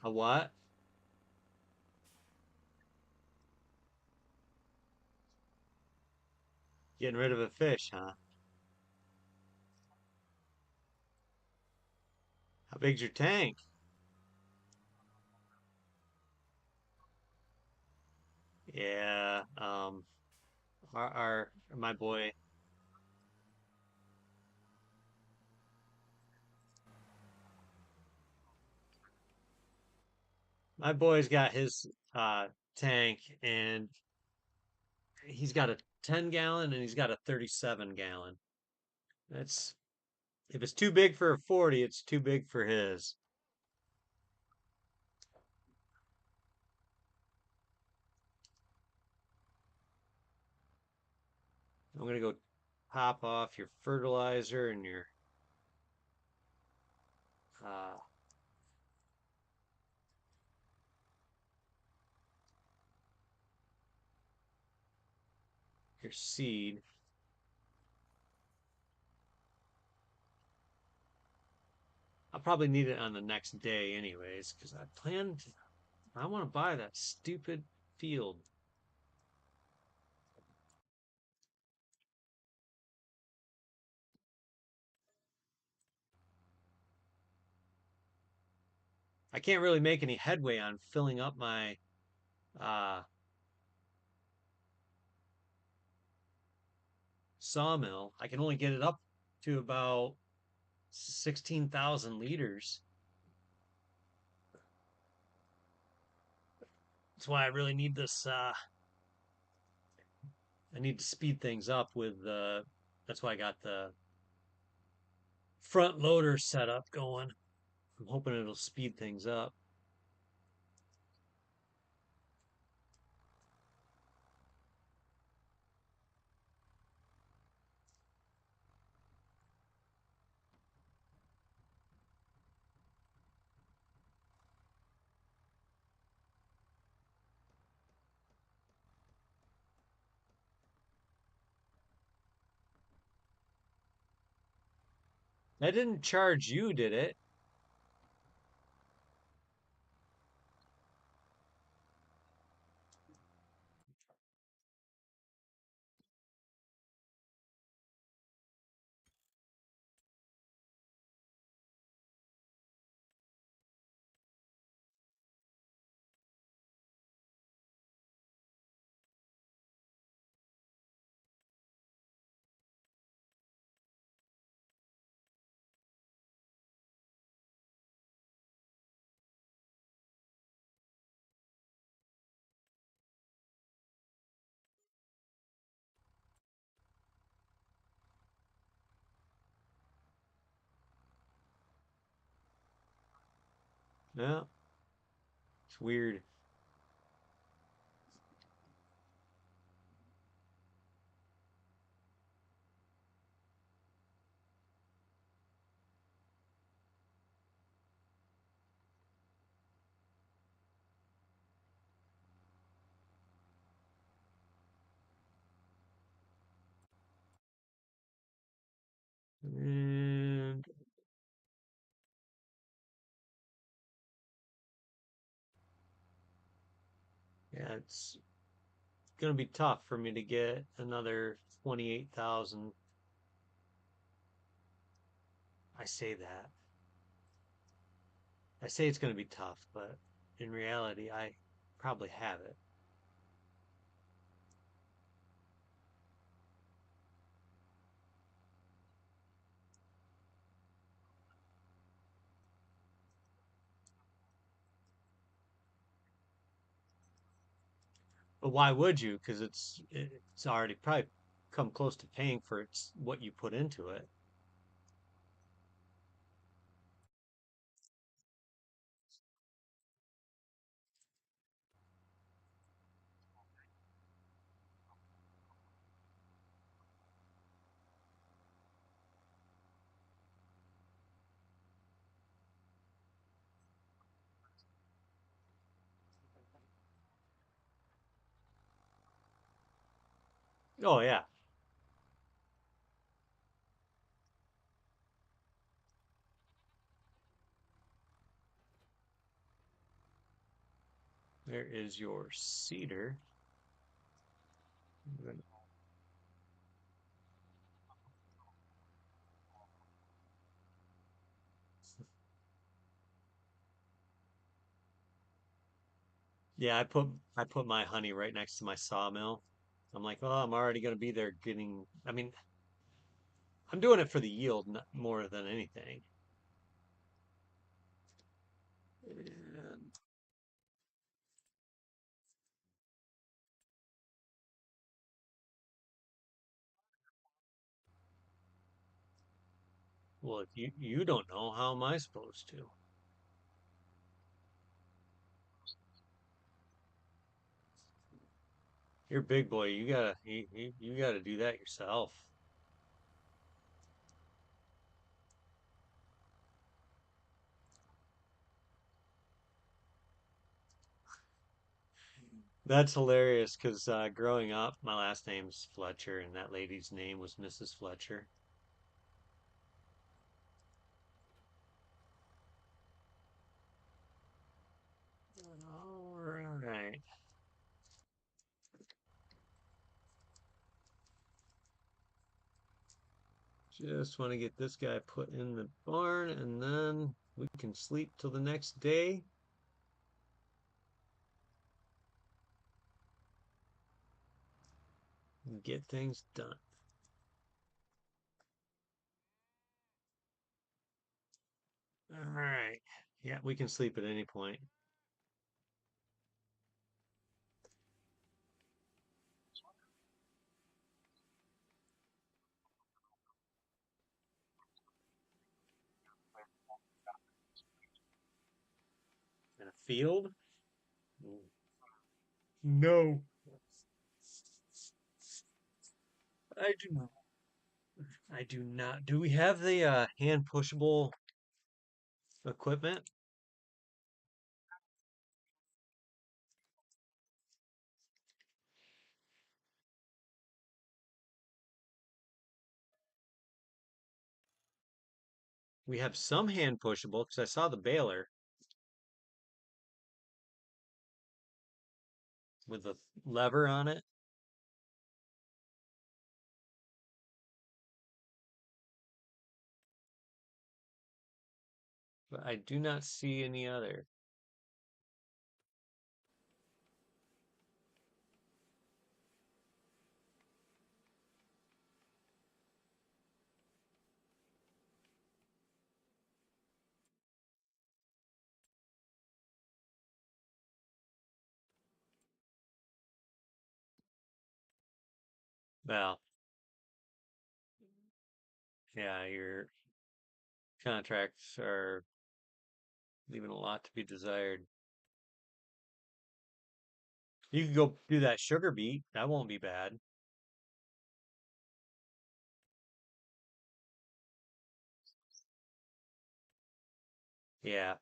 Speaker 1: A what? Getting rid of a fish, huh? How big's your tank? Yeah, our my boy's got his tank, and he's got a 10 gallon and he's got a 37 gallon. That's if it's too big for a 40, it's too big for his. I'm gonna go top off your fertilizer and uh, your seed. I'll probably need it on the next day anyways, because I want to buy that stupid field. I can't really make any headway on filling up my uh, sawmill. I can only get it up to about 16,000 liters. That's why I really need this. I need to speed things up with the. That's why I got the front loader setup going. I'm hoping it'll speed things up. I didn't charge you, did it? Yeah, it's weird. And yeah, it's gonna be tough for me to get another 28,000. I say that. I say it's gonna be tough, but in reality, I probably have it. But why would you? Because it's already probably come close to paying for its what you put into it. Oh yeah, there is your cedar. Yeah, I put my honey right next to my sawmill. I'm like, oh, I'm already gonna be there getting. I mean, I'm doing it for the yield more than anything. And, well, if you don't know, how am I supposed to? You're a big boy. You gotta do that yourself. That's hilarious because growing up, my last name's Fletcher, and that lady's name was Mrs. Fletcher. All right. Just want to get this guy put in the barn, and then we can sleep till the next day and get things done. All right. Yeah, we can sleep at any point. In a field? No, I do not. I do not. Do we have the hand pushable equipment? We have some hand pushable because I saw the baler with the lever on it, but I do not see any other. Well, yeah, your contracts are leaving a lot to be desired. You could go do that sugar beet. That won't be bad. Yeah.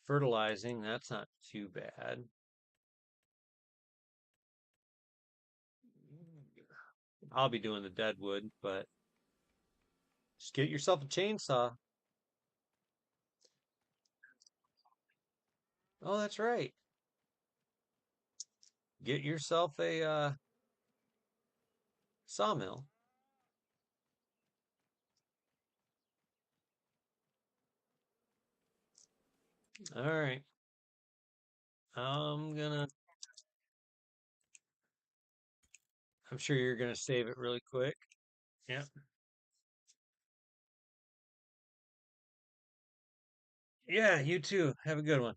Speaker 1: Fertilizing, that's not too bad. I'll be doing the dead wood, but just get yourself a chainsaw. Oh, that's right. Get yourself a sawmill. All right. I'm gonna, I'm sure you're gonna save it really quick. Yeah. Yeah, you too. Have a good one.